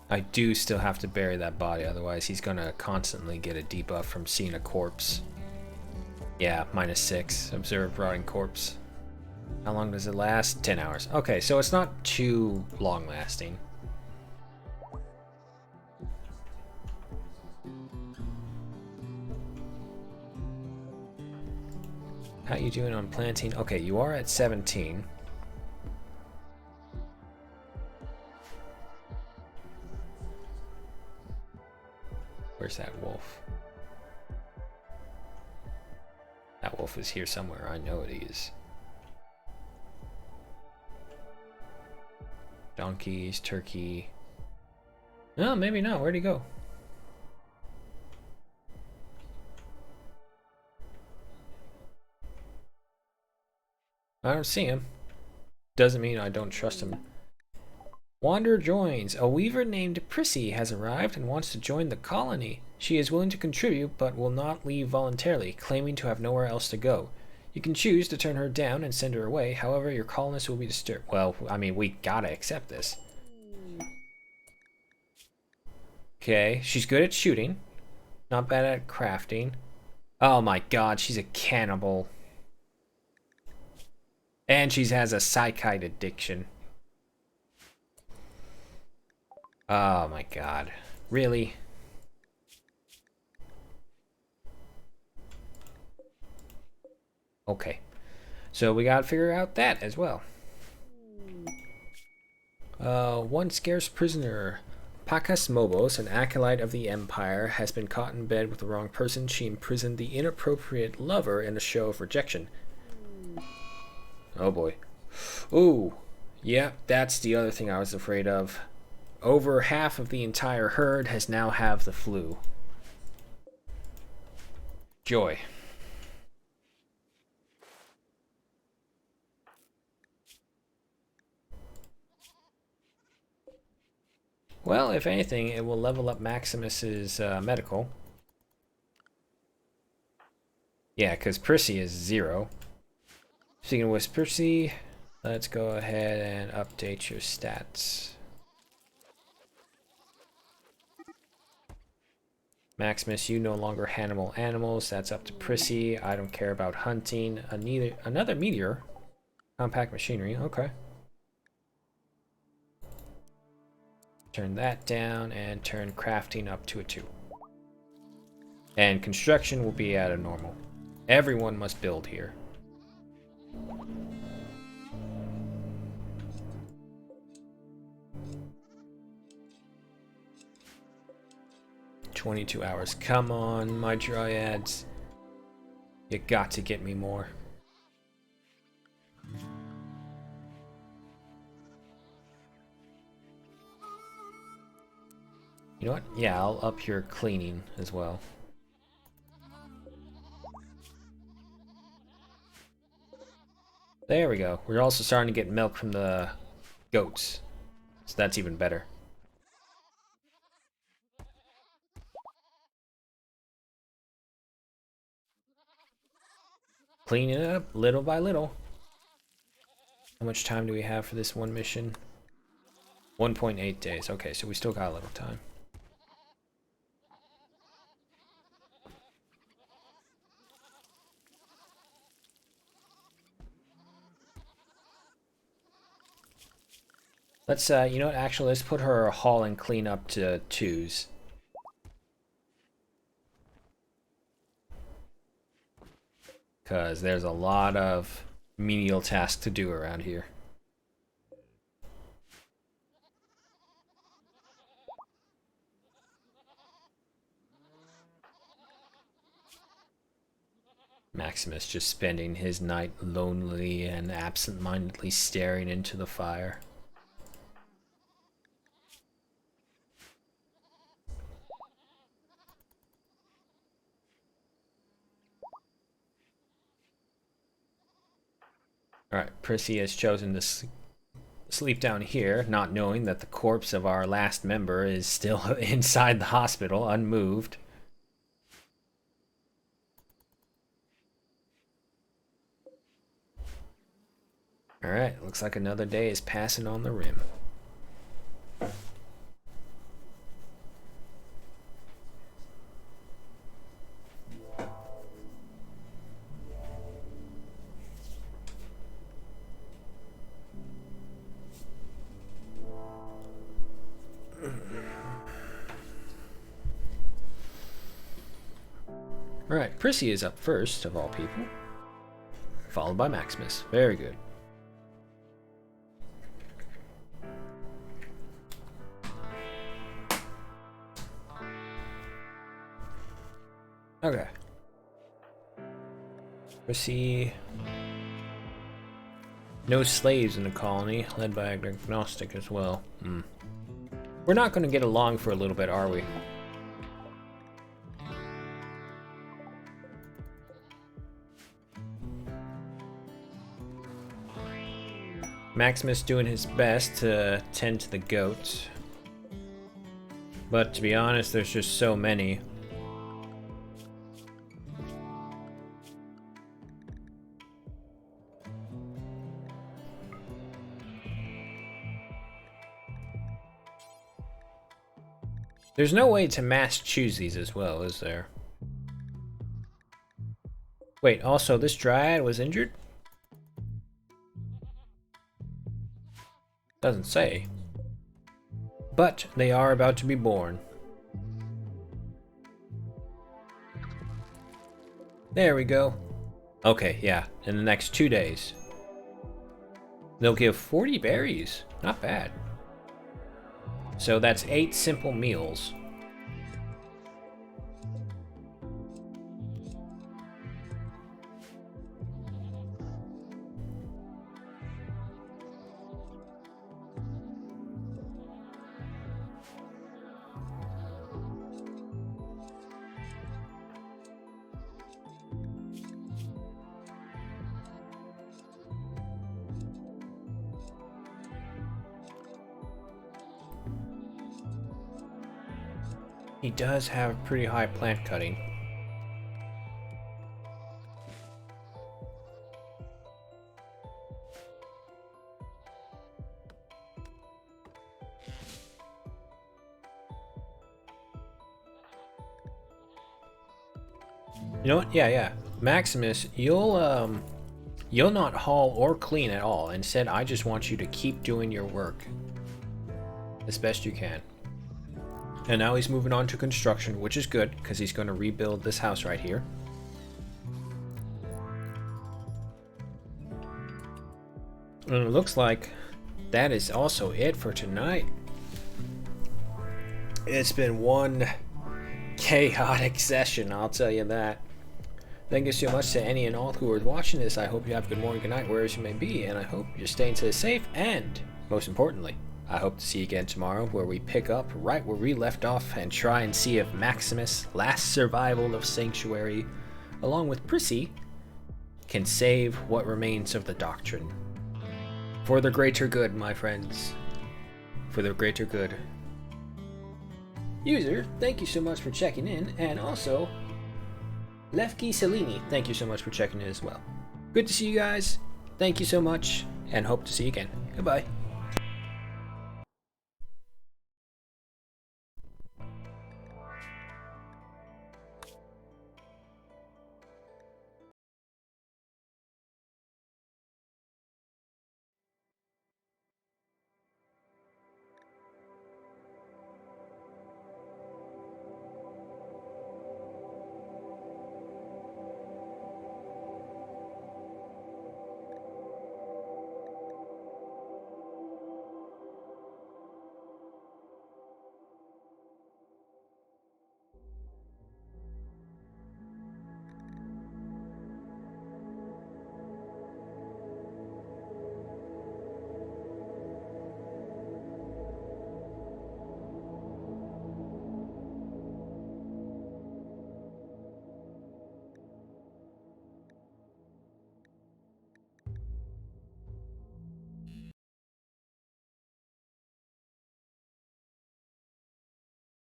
I do still have to bury that body, otherwise he's gonna constantly get a debuff from seeing a corpse. Yeah, -6. Observe rotting corpse. How long does it last? 10 hours. Okay, so it's not too long lasting. How you doing on planting? Okay, you are at 17. Where's that wolf? That wolf is here somewhere. I know it is. Donkeys, turkey. No, maybe not. Where'd he go? I don't see him. Doesn't mean I don't trust him. Wanderer joins. A weaver named Prissy has arrived and wants to join the colony. She is willing to contribute, but will not leave voluntarily, claiming to have nowhere else to go. You can choose to turn her down and send her away. However, your colonists will be disturbed. Well, I mean, we gotta accept this. Okay, she's good at shooting. Not bad at crafting. Oh my god, she's a cannibal. And she has a psychite addiction. Oh my god. Really? Okay. So we gotta figure out that as well. One scarce prisoner. Pacas Mobos, an acolyte of the Empire, has been caught in bed with the wrong person. She imprisoned the inappropriate lover in a show of rejection. Oh boy. Ooh. Yeah, that's the other thing I was afraid of. Over half of the entire herd has now have the flu. Joy. Well, if anything, it will level up Maximus's medical. Yeah, because Prissy is 0. Speaking with Prissy, let's go ahead and update your stats. Maximus, you no longer handle animals. That's up to Prissy. I don't care about hunting. Another meteor. Compact machinery. Okay. Turn that down and turn crafting up to a 2. And construction will be at a normal. Everyone must build here. "22 hours. Come on, my dryads. You got to get me more." You know what? Yeah, I'll up your cleaning as well. There we go. We're also starting to get milk from the goats. So that's even better. Cleaning it up little by little. How much time do we have for this one mission? 1.8 days. Okay, so we still got a little time. Let's, you know what, actually, let's put her haul and clean up to 2s. Because there's a lot of menial tasks to do around here. Maximus just spending his night lonely and absent-mindedly staring into the fire. Alright, Prissy has chosen to sleep down here, not knowing that the corpse of our last member is still inside the hospital, unmoved. Alright, looks like another day is passing on the rim. Alright, Prissy is up first, of all people. Followed by Maximus. Very good. Okay. Prissy. No slaves in the colony, led by an agnostic as well. We're not going to get along for a little bit, are we? Maximus doing his best to tend to the goats. But to be honest, there's just so many. There's no way to mass choose these as well, is there? Wait, also this dryad was injured? Doesn't say. But they are about to be born. There we go. Okay, yeah, in the next 2 days. They'll give 40 berries. Not bad. So that's 8 simple meals. He does have pretty high plant cutting. You know what? Yeah. Maximus, you'll not haul or clean at all. Instead, I just want you to keep doing your work as best you can. And now he's moving on to construction, which is good, because he's going to rebuild this house right here. And it looks like that is also it for tonight. It's been one chaotic session, I'll tell you that. Thank you so much to any and all who are watching this. I hope you have a good morning, good night, wherever you may be, and I hope you're staying safe, and most importantly, I hope to see you again tomorrow, where we pick up right where we left off and try and see if Maximus, last survival of Sanctuary, along with Prissy, can save what remains of the doctrine. For the greater good, my friends. For the greater good. User, thank you so much for checking in, and also, Lefki Salini, thank you so much for checking in as well. Good to see you guys. Thank you so much, and hope to see you again. Goodbye.